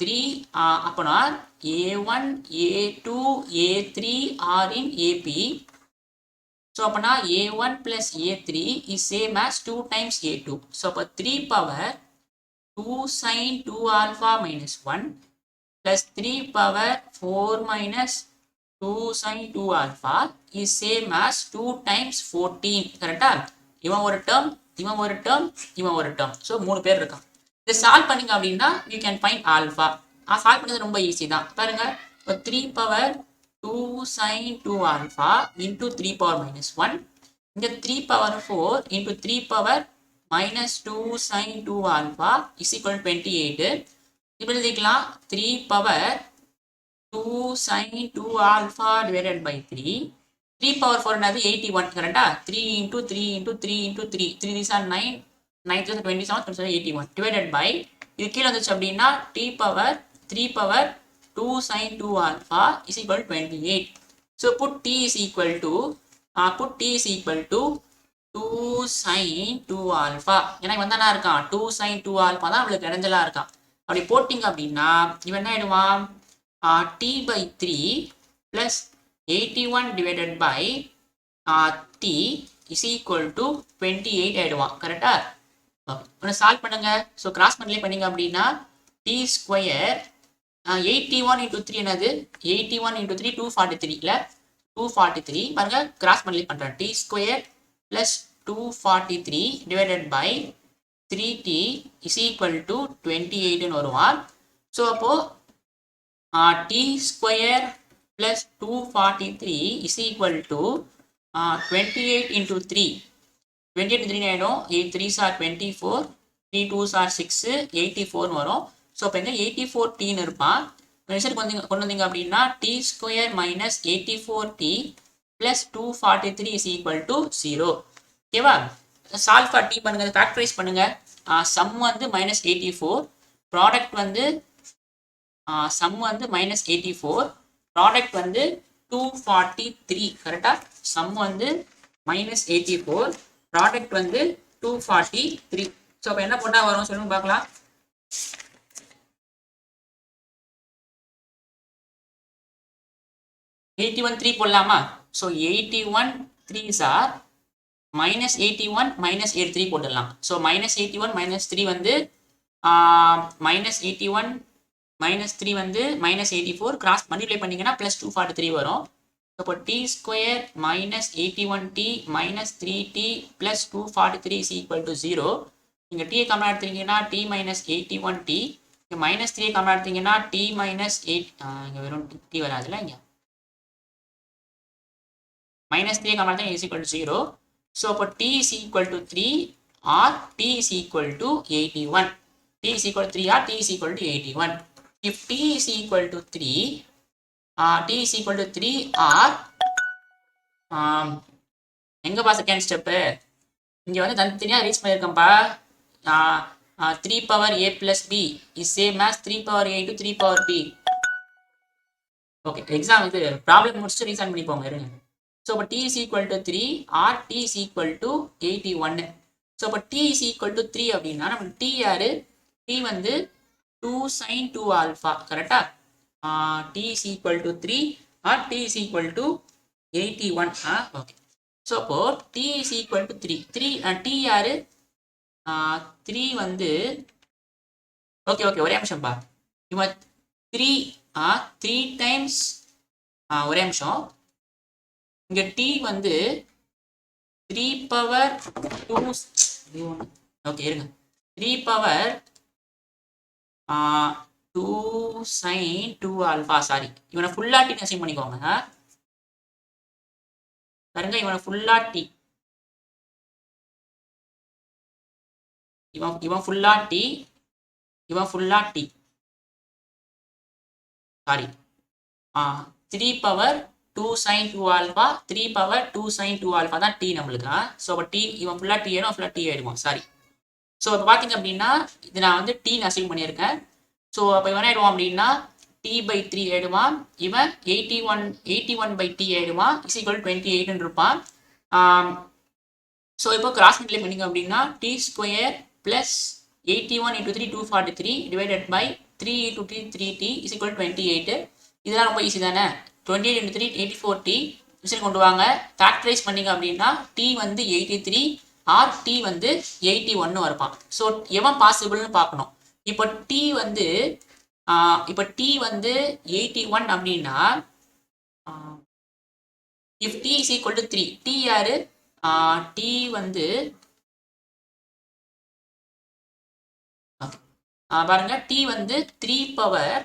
3 அப்பனா a1 a2 a3 are in AP. So அப்பனா a1 plus a3 is same as 2 times a2. So அப்ப 3 power 2 sin 2 alpha minus 1 plus 3 power 4 minus 2 sin 2 alpha is same as 2 times 14. கரெக்டா? இவன் ஒரு term. So மூணு பேர் இருக்கான். இதை solve பண்ணிங்க அப்படின்னா you can find alpha. Solve பண்ணது ரொம்ப ஈஸி தான். பாருங்க, இப்போ 3 power 2 sin 2 alpha into 3 power minus 1. இங்கே 3 power 4 into 3 power minus 2 sin 2 alpha is equal to 28. இப்போ எழுதிக்கலாம் 3 power 2 sin 2 alpha divided by 3. 3 power 4 என்னது 81. கரெக்டா? 3 into 3 into 3 into 3. 3 these are 9. 9 to 27, 81 divided by இது கீழே வந்துச்சு அப்படின்னா t power 3 power 2 sin 2 alpha is equal to 28. So put t is equal to 2 sin 2 alpha. ஏன்னா இவன் தானே இருக்கான் 2 sin 2 alpha தான் அவளுக்கு இடைஞ்சலா இருக்கான். அப்படி போட்டிங்க அப்படின்னா இவன் என்ன ஆயிடுவான் t by 3 plus 81 divided by t is equal to 28 ஆயிடுவான். கரெக்டா? சால்வ் பண்ணுங்க. ஸோ கிராஸ் மல்டிப்ளை பண்ணீங்க அப்படின்னா டி ஸ்கொயர் 81 into 3 என்னது 81 into 3 243 இல்ல 243. பாருங்க கிராஸ் மல்டிப்ளை பண்றேன். T square plus 243 divided by 3t is equal to 28 வருவான். ஸோ அப்போ t square plus 243 is equal to 28 into 3. 28 3 ஆயிடும். 8 3s are 24, 3 2s are 6, 84 வரும். ஸோ இப்போ இந்த 84t இருப்பான். ரிசல்ட் கொண்டு வந்தீங்க அப்படின்னா t square minus 84t plus 243 is equal to 0. ஓகேவா? சால்வ் ஃபார் டி பண்ணுங்க, ஃபேக்டரைஸ் பண்ணுங்க. சம் வந்து மைனஸ் 84, ப்ராடக்ட் வந்து சம் வந்து மைனஸ் 84, ப்ராடக்ட் வந்து 243. கரெக்டா? சம் வந்து மைனஸ் 84, ப்ராடக்ட் வந்து 243. ஸோ அப்போ என்ன பண்ணா வரும் சொல்லுங்க பார்க்கலாம். (81 3) போடலாமா? So 81 3s are minus 81 minus 83 போட்டுடலாம். ஸோ minus 81 minus 3 வந்து minus 81 minus 3 வந்து minus 84. கிராஸ் மல்டிப்ளை பண்ணிங்கன்னா plus 243 வரும். அப்போ t square minus 81t minus 3t plus 243 is equal to 0. நீங்கள் t கம்மியாக எடுத்தீங்கன்னா t மைனஸ் 81t, இங்கே மைனஸ் 3 கம்மியாக எடுத்தீங்கன்னா t மைனஸ் 8. இங்கே வெறும் t வராதுல்ல, இங்கே மைனஸ் 3 கம்மியாக எடுத்தீங்க இஸ் ஈக்குவல் டு 0. ஸோ அப்போ t is equal to 3 or t is equal to 81. t is equal to 3 or t is equal to 81. If t is equal to 3, t is equal to 3 or எங்கப்பா second step? இங்க வந்து தனித்தனியா reach பண்ணியிருக்கேன்ப்பா. 3 power a plus b is same as 3 power a to 3 power b. Okay, exam இது problem முடிச்சுட்டு ரீசான் பண்ணிப்போங்க இருங்க. So இப்போ t is equal to 3 or t is equal to 81. So இப்போ t is equal to 3 அப்படின்னா நம்ம t யாரு? t வந்து 2 sin 2 alpha கரெக்டா? t is equal to 3 or t is equal to 81. Okay, so அப்போ t is equal to 3 t யாரு? 3 வந்து okay okay ஒரே நிமிஷம்பா. இவன் 3 டைம்ஸ் ஒரே நிமிஷம். இங்க t வந்து 3 பவர் 2 ஓகே இருங்க. 3 பவர் 2 sin 2 ஆல்பா. சாரி, இவனை ஃபுல்லா டி அசைன் பண்ணிக்கோங்க பாருங்க. இவனை ஃபுல்லா டி, இவன் ஃபுல்லா டி, இவன் ஃபுல்லா t. Sorry, 3 power 2 sin 2 alpha, 3 power 2 sin 2 alpha தான் டி நம்மளுக்கு. ஸோ அப்போ டி இவன் ஃபுல்லா டி ஆயிடும், ஃபுல்லா டி ஆயிடுமா. சாரி. ஸோ இப்போ பார்த்தீங்க அப்படின்னா இது நான் வந்து டி அசைன் பண்ணியிருக்கேன். ஸோ அப்போ இவன் ஆயிடுவான் அப்படின்னா டி பை 3 ஆயிடுவான். இவன் 81 பை டி ஆயிடுவான். இஸ் ஈக்குவல் 28 இருப்பான். ஸோ இப்போ கிராஸ் மல்டிப்ளை பண்ணிங்க அப்படின்னா t square plus 81 into 3 243 divided by 3 into 3t is equal 28. இதெல்லாம் ரொம்ப ஈஸி தானே. 28 into 3 84t மிஷின் கொண்டு வாங்க. ஃபேக்டரைஸ் பண்ணிங்க அப்படின்னா t வந்து 83 ஆர் t வந்து 81 இருப்பான். ஸோ எவன் பாசிபிள்னு பார்க்கணும். இப்போ t வந்து 81 அப்படின்னா if t is equal to 3, t யாரு? t வந்து பாருங்க, t வந்து 3 power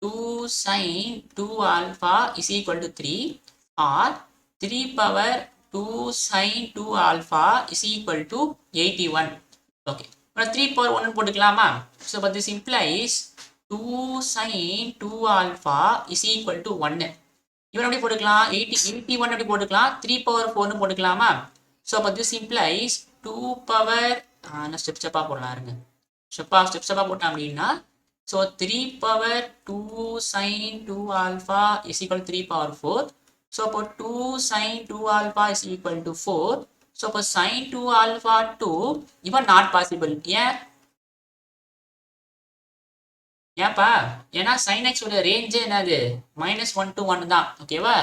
2 sin 2 alpha is equal to 3 or 3 power 2 sin 2 alpha is equal to 81. Okay, 3 power 1 போட்டுக்கலாமா? ஸோ இப்போ this implies 2 sin 2 alpha is equal to 1. இவன் எப்படி போட்டுக்கலாம்? 81 எப்படி போட்டுக்கலாம்? 3 பவர் 4 போட்டுக்கலாமா? ஸோ அப்போ this implies 2 பவர் ஸ்டெப்பா போடலாம் இருங்க. ஸ்டெப்பா போட்டோம் அப்படின்னா so 3 power 2 sin 2 alpha is equal to 3 power 4. So அப்போ 2 sin 2 alpha is equal to 4. So அப்போ sin 2 alpha 2 இவன் நாட் பாசிபிள். ஏன்ப்பா? ஏன்னா sin x ஓட ரேஞ்ச் என்னது? -1 to 1 தான். ஓகேவா?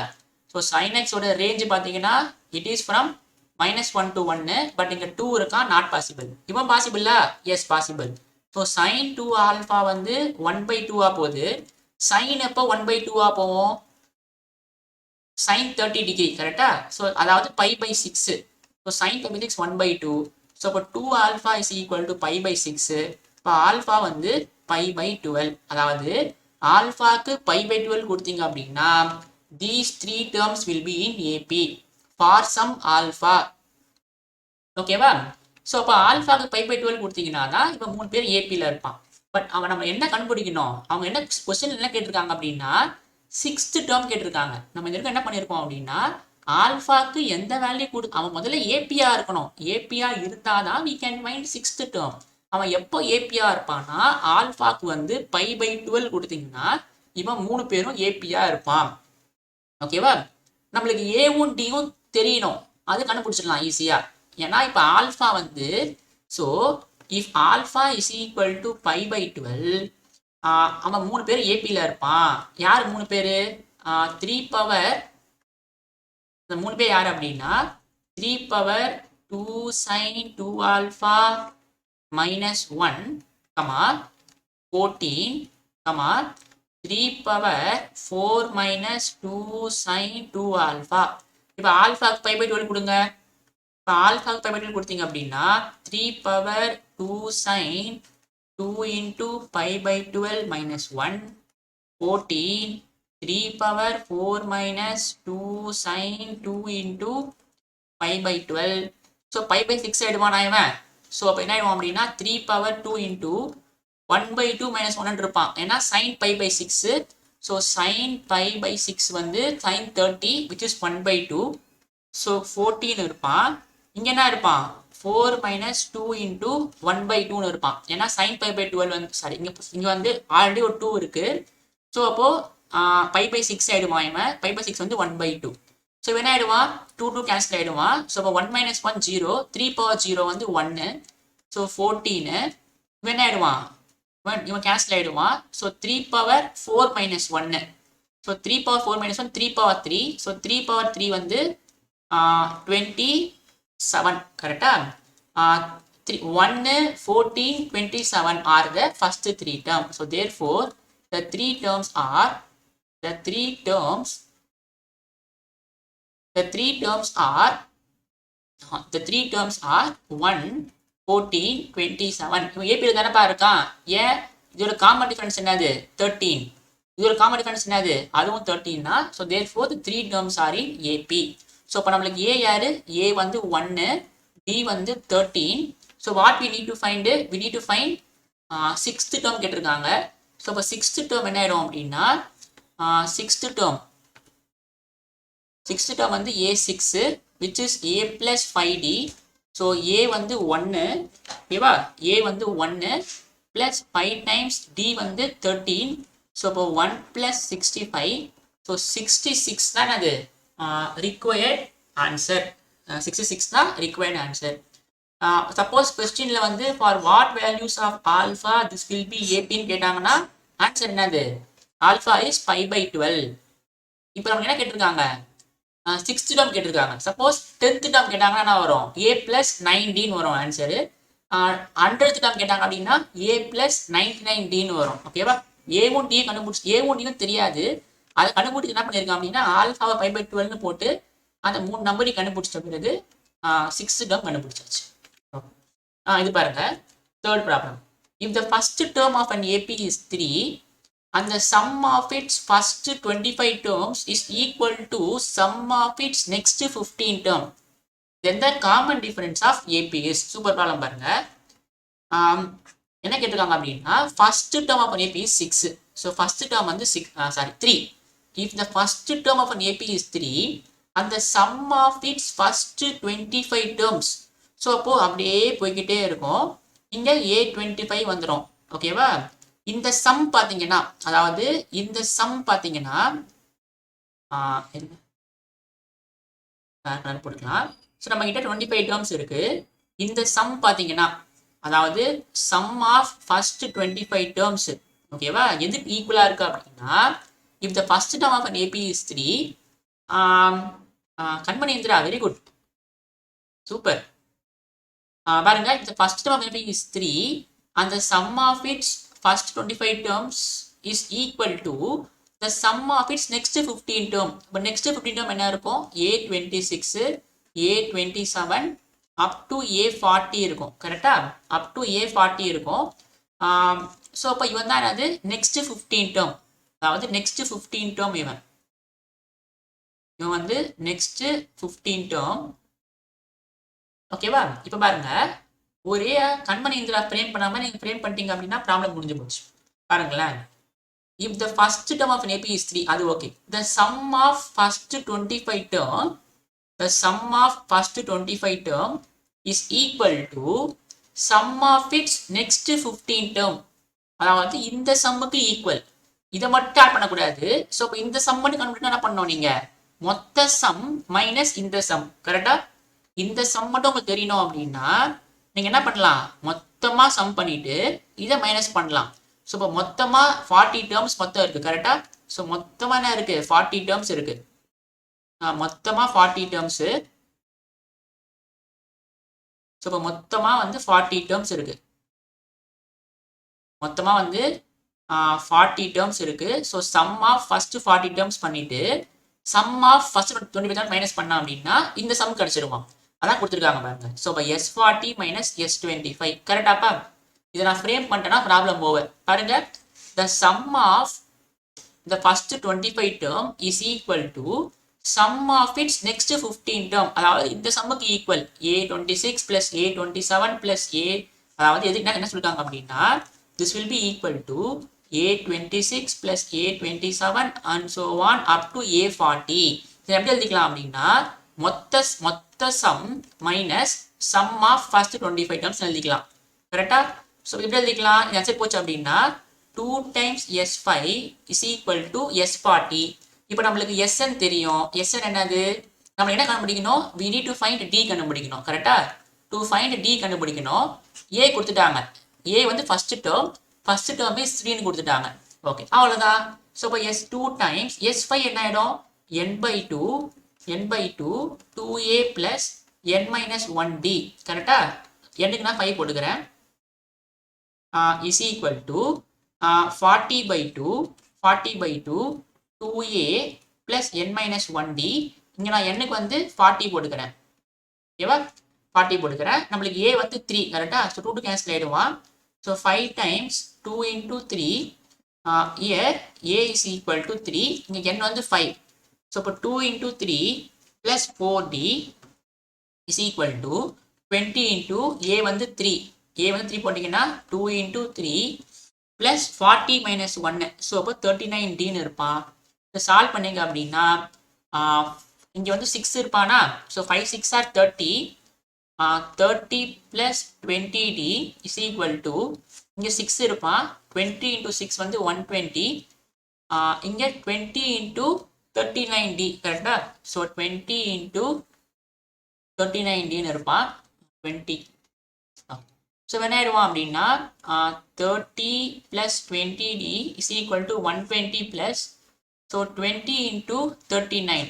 ஸோ sin x ஓட ரேஞ்ச் பார்த்தீங்கன்னா it is from -1 to 1. But இங்க 2 இருக்கான், நாட் பாசிபிள். இவன் பாசிபிளா? Yes possible. So sin 2 alpha வந்து 1/2 போகுது. sin எப்போ 1/2 போவோம்? sin 30 டிகிரி கரெக்டா? ஸோ அதாவது π/6. So sin 36 1/2. ஸோ அப்போ 2 ஆல்ஃபா இஸ் ஈக்குவல் டு π/6. இப்போ ஆல்ஃபா வந்து π/12. அதாவது ஆல்ஃபாக்கு π/12 கொடுத்தீங்க அப்படின்னா these 3 terms will be in AP for some alpha. ஓகேவா? ஸோ அப்போ ஆல்ஃபாக்கு π/12 கொடுத்தீங்கன்னா தான் இப்போ 3 பேர் ஏபியில் இருப்பான். பட் அவன் நம்ம என்ன கண்டுபிடிக்கணும்? அவங்க என்ன கொஸ்டின் என்ன கேட்டிருக்காங்க அப்படின்னா 6th டேர்ம் கேட்டிருக்காங்க. நம்ம இந்த என்ன பண்ணியிருக்கோம் அப்படின்னா ஆல்ஃபாக்கு எந்த வேல்யூ அவன் முதல்ல ஏபியா இருக்கணும். ஏபியா இருந்தாதான் we can find 6th term. அவன் எப்போ ஏபியா இருப்பான்னா ஆல்ஃபாக்கு வந்து π/12 கொடுத்தீங்கன்னா இவன் 3 பேரும் ஏபியா இருப்பான். ஓகேவா? நம்மளுக்கு ஏவும் டியும் தெரியணும், அது கண்டுபிடிச்சிடலாம் ஈஸியா. ஏன்னா இப்போ ஆல்ஃபா வந்து so if alpha is equal to π/12 அவன் 3 பேர் ஏபியில் இருப்பான். யார் 3 பேர்? 3 பவர் இந்த 3 பேர் யார் அப்படின்னா 3 power 2 sin 2 alpha -1, 14, 3 power 4 2 sin 2 alpha. இப்போ ஆல்ஃபாக்கு π/12 கொடுங்க. இப்போ ஆல்ஃபாக்கு π/12 கொடுத்தீங்க அப்படின்னா 3 power 2 sin 2 into π/12 -1, 14, 3 power 4 2 sin 2 into π/12. So π/6 ஆயிடுவான் இவன். ஸோ அப்போ என்ன ஆயிடுவான் அப்படின்னா 3 பவர் 2 into 1/2 -1 இருப்பான். ஏன்னா sin π/6. ஸோ sin π/6 வந்து sin 30 which is 1/2. ஸோ 14 இருப்பான். இங்கே என்ன இருப்பான் 4 மைனஸ் 2 இன்டூ 1/2 இருப்பான். ஏன்னா சைன் பை பை 12 வந்து சாரி இங்கே வந்து ஆல்ரெடி ஒரு 2 இருக்கு. ஸோ அப்போ π/6 ஆயிடுவான். இவன் π/6 வந்து 1/2. ஸோ இவன் என்ன ஆயிடுவான் 2 2 கேன்சல் ஆயிடுவான். ஸோ அப்போ 1 மைனஸ் 1 0, 3/0 வந்து 1. ஸோ 14. இவன் என்ன ஆயிடுவான் இவன் கேன்சல் ஆயிடுவான். So 3/4 minus 1. So 3/4 minus 1 3/3. So 3/3 வந்து 27. கரெக்டா? 1, 14, 27 are the first 3 terms. So therefore the three terms are 1, 14, 27. இவன் ஏபியில் தானப்பா இருக்கான். ஏன் இதோட காமன் டிஃபரன்ஸ் என்னது 13. இதோட காமன் டிஃபரன்ஸ் என்னது அதுவும் 13 தான். So therefore the three terms are in AP. So இப்போ நம்மளுக்கு ஏ யாரு ஏ வந்து 1, டி வந்து 13. So what we need to find sixth term கேட்டிருக்காங்க. ஸோ இப்போ சிக்ஸ்த் டேர்ம் என்ன ஆயிடும் அப்படின்னா சிக்ஸ்த் டேர்ம் வந்து A6 which is A plus 5D. So A வந்து 1 ஓகேவா. A வந்து 1 plus 5 times D வந்து 13. ஸோ இப்போ 1 plus 65. ஸோ 66 தான் அது required answer. 66 தான் required answer. Suppose questionல வந்து for what values of alpha this will be AP ன்னு கேட்டாங்கன்னா ஆன்சர் என்னது alpha is π/12. இப்போ நமக்கு என்ன கேட்டிருக்காங்க சிக்ஸ்த் டேர்ம் கேட்டிருக்காங்க. சப்போஸ் 10th டேர்ம் கேட்டாங்கன்னா என்ன வரும் A plus 9Dன்னு வரும் ஆன்சரு. 100th டேர்ம் கேட்டாங்க அப்படின்னா A plus 99Dன்னு வரும். ஓகேவா. ஏவும் டியும் கண்டுபிடிச்சி ஏவும் டியும் தெரியாது. அதை கண்டுபிடிச்சி என்ன பண்ணியிருக்காங்க அப்படின்னா ஆல்ஃபாவை π/12ன்னு போட்டு அந்த 3 நம்பரையும் கண்டுபிடிச்சிட்ட பிறகு சிக்ஸ்த் டேர்ம் கண்டுபிடிச்சாச்சு. இது பாருங்க third problem. If the first term of an AP is 3 and the sum of its first 25 terms is equal to sum of its next 15 term, then the common difference of AP is. Super problem பாருங்க. என்ன கேட்டிருக்காங்க அப்படின்னா first term of an AP is 6. So first term வந்து 3. If the first term of an AP is 3 and the sum of its first 25 terms, so அப்போ அப்படியே போய்கிட்டே இருக்கும். இங்க A25 வந்துடும். ஓகேவா. இந்த சம் பார்த்தீங்கன்னா அதாவது இந்த சம் பார்த்தீங்கன்னா போட்டுக்கலாம். ஸோ நம்ம கிட்ட 25 டேர்ம்ஸ் இருக்கு. இந்த சம் பார்த்தீங்கன்னா அதாவது சம் ஆஃப் ஃபர்ஸ்ட் 25 டேர்ம்ஸ் ஓகேவா எதுக்கு ஈக்குவலா இருக்கு அப்படின்னா if the first term of an AP is 3 Kanmani Indira very good super. பாருங்க if the first term of an AP is 3 and the sum of its first 25 terms is equal to the sum of its next 15 term. இப்போ next 15 term என்ன இருக்கும் A26, A27 up to A40 இருக்கும். கரெக்டா. up to A40 இருக்கும். So அப்போ இவன் தான் என்னது நெக்ஸ்ட் 15 டேர்ம் அதாவது நெக்ஸ்ட் 15 டேர்ம் இவன் வந்து நெக்ஸ்ட் 15 டேர்ம். ஓகேவா. இப்போ பாருங்க ஒரே கண்மணி இந்திரா ஃப்ரேம் பண்ணாம நீங்க ஃப்ரேம் பண்ணிட்டீங்க அப்படின்னா ப்ராப்ளம் முடிஞ்சு போச்சு. பாருங்களேன். If the first term of an AP is 3 அது okay. The sum of first 25 term is equal to sum of its next 15 term. அதாவது இந்த சம்முக்கு ஈக்குவல். இதை மட்டும் ஆட் பண்ணக்கூடாது. ஸோ இப்போ இந்த சம் மட்டும் கண்டுபிடிச்சா என்ன பண்ணணும் நீங்க மொத்த சம் மைனஸ் இந்த சம். கரெக்டா. இந்த சம் மட்டும் உங்களுக்கு தெரியணும் அப்படின்னா நீங்க என்ன பண்ணலாம் மொத்தமா சம் பண்ணிட்டு இதை மைனஸ் பண்ணலாம். ஸோ இப்போ மொத்தமா 40 டேர்ம்ஸ் மொத்தம் இருக்கு. கரெக்டா. ஸோ மொத்தமா என்ன இருக்கு 40 டேர்ம்ஸ் இருக்கு. மொத்தமா 40 டேர்ம்ஸ். ஸோ இப்போ மொத்தமா வந்து 40 டேர்ம்ஸ் இருக்கு. மொத்தமா வந்து 40 டேர்ம்ஸ் இருக்கு. So sum of first 40 terms பண்ணிட்டு sum of first 25 term minus பண்ணா அப்படின்னா இந்த சம் கிடைச்சிருமா அதான் கொடுத்துருக்காங்க பாருங்க. ஸோ இப்போ S40 மைனஸ் S25 கரெக்டாப்பா. இதை நான் ஃப்ரேம் பண்ணிட்டேன்னா ப்ராப்ளம் ஓவர். பாருங்க the sum of the first 25 term is equal to sum of its next 15 term. அதாவது இந்த சம்முக்கு equal A26 plus A27 plus A அதாவது எதுக்கு என்ன சொல்லிருக்காங்க அப்படின்னா this will be equal to A26 plus A27 and so on up to A40. இதை எப்படி எழுதிக்கலாம் அப்படின்னா மொத்த sum minus sum of first 25 terms எழுதிக்கலாம். கரெக்டா? ஸோ எப்படி எழுதிக்கலாம்? இந்த ஆன்சர் போச்சு அப்படின்னா 2 times S5 is equal to S40. இப்போ நம்மளுக்கு SN தெரியும். SN என்னது? நம்ம என்ன கண்டுபிடிக்கணும்? we need to find D கண்டுபிடிக்கணும். கரெக்டா? to find D கண்டுபிடிக்கணும். A கொடுத்துட்டாங்க. A வந்து ஃபர்ஸ்ட் டேர்ம் இஸ் 3 கொடுத்துட்டாங்க. ஓகே, அவ்வளோதான். ஸோ இப்போ S2 டைம்ஸ் S5 என்ன ஆகிடும்? n by 2 2A plus n minus 1D. கரெக்டா? என்னுக்கு நான் 5 போட்டுக்கிறேன். Is equal to 40 by 2 2A plus n minus 1D. இங்கே நான் என்னுக்கு வந்து 40 போட்டுக்கிறேன். ஓகேவா? 40 போட்டுக்கிறேன். நம்மளுக்கு A வந்து 3. கரெக்டா? ஸோ 2 கேன்சல் ஆகிடுவான். So 5 times 2 into 3. Here A is equal to 3. இங்கே n வந்து 5. ஸோ இப்போ 2 into 3 plus 4D is equal to 20 into A வந்து 3. A வந்து 3 போட்டிங்கன்னா 2 into 3 plus 40 minus 1. ஸோ அப்போ 39Dன்னு இருப்பான். இதை சால்வ் பண்ணிங்க அப்படின்னா இங்கே வந்து 6 இருப்பானா? So 5 6 are 30. 30 plus 20D is equal to இங்கே 6 இருப்பான். 20 into 6 வந்து 120. இங்கே 20 into 39D. கரெக்டா? ஸோ 20 into 39Dன்னு இருப்பான். 20. ஸோ என்ன ஆயிடுவான் அப்படின்னா 30 plus 20D is equal to 120 plus. So 20 into 39.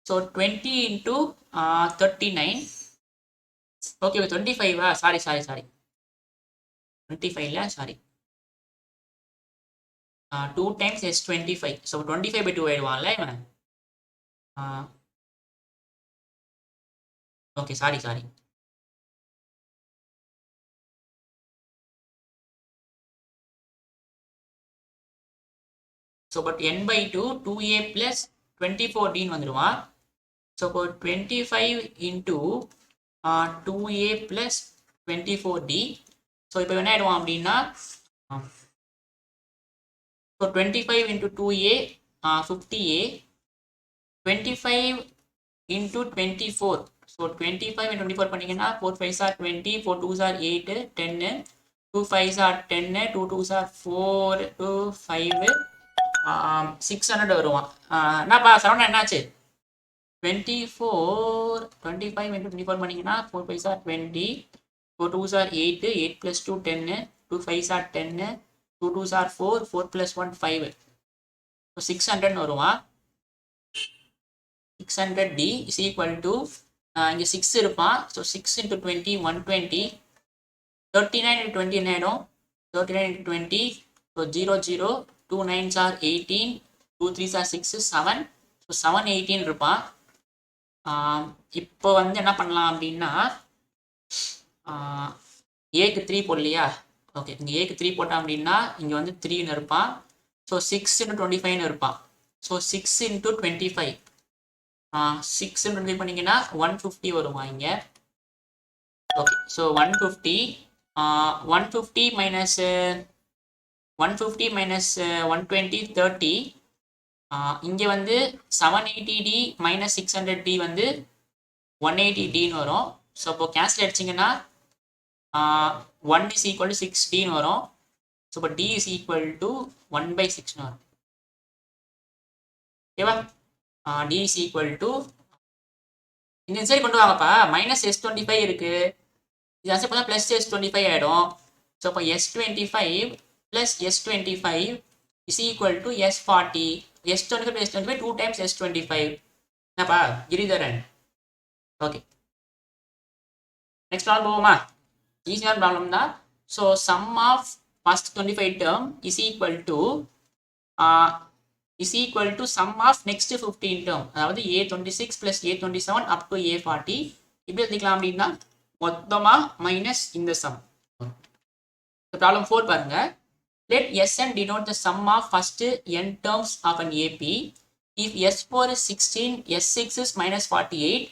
So 20 into 39. Okay, 25. Sorry 25 sorry 2 times S25. So 25 by 2 ஆயிடுவான்ல இவன். Okay, sorry so but n by 2 2A plus 24Dன்னு வந்துடுவான். So இப்போ 25 into 2A plus 24D. So இப்போ என்ன ஆயிடுவான் அப்படின்னா so 25 into 2A 50A. 25 into 24. So 25 into 24 பண்ணிங்கன்னா 4 5s are 20, 4 2s are 8, 10, 2 5s are 10, 2 2s are 4, 2 5, 600 வருவான். என்னப்பா சரவணா என்னாச்சு? 25 into 24 பண்ணிங்கன்னா 4 5s are 20, 4 2s are 8, 8 plus 2 10, 2 5s are 10, 2 2s are 4, 4 plus 1 5. So 600 வருவான். 600D is equal to இங்கே 6 இருப்பான். So 6 into 20 120. 39 into 20 என்ன ஆகிடும்? 39 into 20. So 0 0 2 9s are 18, 2 3s are 6, 7. So 718 இருப்பான். இப்போ வந்து என்ன பண்ணலாம் அப்படின்னா ஏக்கு 3 போடலையா? ஓகே, இங்கே ஏக்கு 3 போட்டான் அப்படின்னா இங்கே வந்து 3ன்னு இருப்பான். ஸோ 6 into 25ன்னு இருப்பான். So 6 into 25. 6 into 25 பண்ணிங்கன்னா 150 வருமா இங்கே. Okay, so 150 150 minus 120 30. இங்கே வந்து 780D minus 600D வந்து 180Dன்னு வரும். ஸோ இப்போ கேன்சல் அடிச்சிங்கன்னா 1 is equal to 6Dன்னு வரும். ஸோ இப்போ D is equal to 1 by 6ன்னு வரும். ஓகேவா? D is equal to இந்த சைடு கொண்டு வாங்கப்பா. மைனஸ் S25 இருக்கு. இது ஆன்சர் பண்ணால் ப்ளஸ் S25 ஆகிடும். ஸோ இப்போ S25 plus S25 is equal to S40. S25 plus S25 2 times S25. என்னப்பா கிரிதரன்? ஓகே, நெக்ஸ்ட் ப்ராப்ளம் போவோமா? ஈஸியான ப்ராப்ளம் தான். So sum of first 25 term is equal to sum of next 15 term. அதாவது A26 plus A27 up to A40. இப்படி எழுதிக்கலாம் அப்படின்னா மொத்தமாக minus இந்த சம். ப்ராப்ளம் 4 பாருங்க. Let Sn denote the sum of first n terms of an AP. If S4 is 16, S6 is minus 48,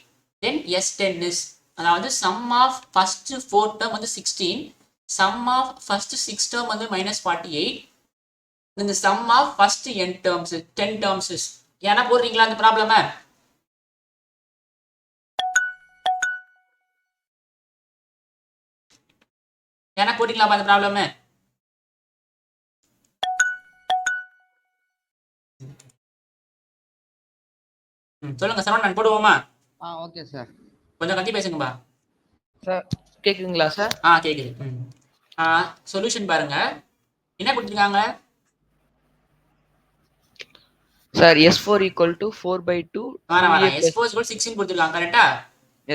then S10 is. அதாவது sum of first 4 term வந்து 16, sum of first 6 term வந்து minus 48, இந்த sum of first n terms 10 terms is. ஏன்னா போடுறீங்களா அந்த ப்ராப்ளம? ஏன்னா போட்டிங்களா அந்த ப்ராப்ளம்? சொல்லுங்க சரவணன், போடுவோமா? Okay sir. கொஞ்சம் கத்தி பேசுங்கப்பா. சார் கேக்குதுங்களா சார்? கேக்குது. சொல்யூஷன் பாருங்க. என்ன கொடுத்துருக்காங்க sir? S4 equal to 4/2 2a plus. S4 16 கொடுத்துருக்காங்க கரெக்டா?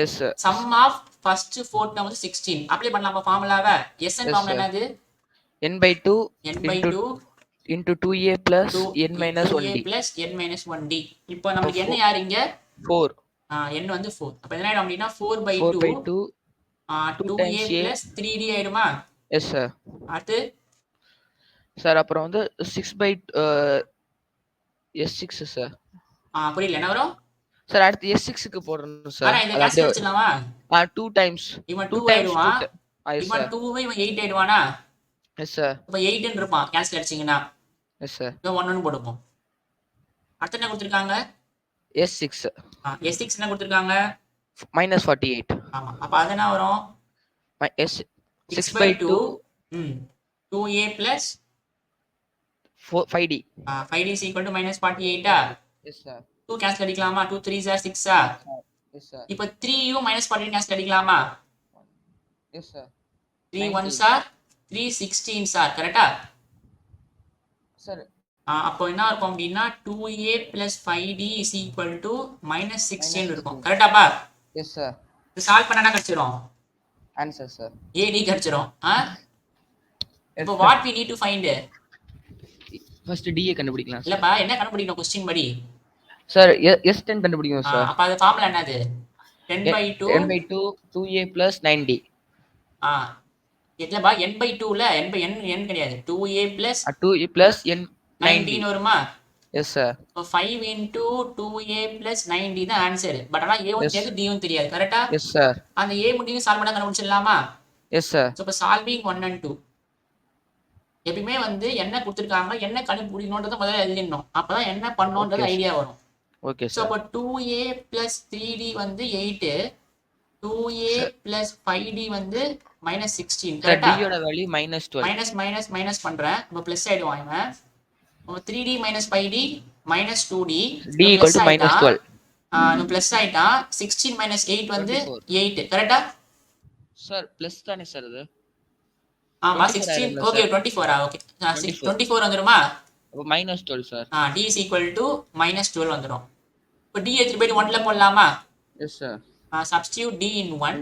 Yes sir. Sum of first 4 term வந்து 16. அப்ளை பண்ணலாமா ஃபார்முலாவை? Sn ஃபார்முலா என்னது? n/2 n/2 into 2a plus n minus 2a 1d. plus n minus 1d. இப்போ நமக்கு என்ன யார் இங்க? 4. n வந்து 4. அப்ப என்ன ஆயிடும் அப்படின்னா 4/2 4/2 2 2a times a. plus 3d ஆயிடுமா? Yes sir. அடுத்து சார் அப்புறம் வந்து 6 S6 சார். புரியல என்ன வரும் சார்? அடுத்து S6 க்கு போடணும் சார். இந்த அது கேன்சல் அப்படியே அடிச்சிடலாமா? 2 times இவன் 2 2 times 2. ஆயிடுவான். எஸ் இவன் சார். 2 இவன் 8 ஆயிடுவானா? Yes sir. அப்ப 8 ன்னு இருப்பான் கேன்சல் அடிச்சீங்கன்னா. Yes sir. இவன் 1 ன்னு போடுவோம். அடுத்து என்ன கொடுத்திருக்காங்க? S6 S6 என்ன கொடுத்திருக்காங்க? -48. ஆமா. அப்ப அது என்ன வரும்? S 6/2 6/2 2a plus 5d. 5d is equal to -48 ஆ? Yes sir. 2 கேன்சல் அடிக்கலாமா? 2 3s are 6 ஆ? Yes sir. இப்போ 3யும் -48 கேன்சல் அடிக்கலாமா? Yes sir. 3 1s are 3 16s are கரெக்டா? சார் அப்போ என்ன இருக்கும் அப்படின்னா 2a plus 5d is equal to -16 இருக்கும் கரெக்டாப்பா? Yes sir. இது சால்வ் பண்ணா கிடைச்சிரும். Answer sir. AD கிடைச்சிரும். இப்போ what we need to find? First D கண்டுபிடிக்கலாம் சார். இல்லப்பா என்ன கண்டுபிடிக்கணும் கொஸ்டின் படி? சார் S10 கண்டுபிடிக்கணும் சார். அப்ப அது ஃபார்முலா என்னது? 10/2 n/2 2a plus 9d. இல்லப்பா n/2ல n கிடையாது. 2a plus 2a plus n 19 வருமா? S sir. இப்போ 5 into 2a plus 9d தான் ஆன்சர். பட் ஆனா a1 தெரியாது d1 தெரியாது கரெக்டா? Yes sir. அந்த a மட்டும் சால்வ் பண்ணா கண்டுபிடிச்சிடலாமா? Yes sir. சோ இப்போ சால்விங் 1 and 2 எப்பவுமே வந்து என்ன கொடுத்திருக்காங்க என்ன கண்டுபிடிக்கணும்ன்றத முதல்ல எழுதிடணும். அப்பதான் என்ன பண்ணணும்ன்றது ஐடியா வரும். ஓகே சோ அப்போ 2a plus 3d வந்து 8, 2a plus 5d வந்து -16 கரெக்ட்டா? d யோட வேல்யூ -12. மைனஸ் பண்றேன். இப்போ பிளஸ் ஆயிடுவான் இவன். 3d minus 5d minus 2d d equal to -12. இன்னும் பிளஸ் ஆயிட்டா 16 minus 8 வந்து 8 கரெக்ட்டா? சார் பிளஸ் தானே சார் இது? 16 ஓகே 24 ஓகே 24 வந்துருமா? அப்ப -12 sir. d is equal to -12 வந்துரும். இப்போ d எடுத்து போய் 1ல போடலாமா? Yes sir. substitute d in 1.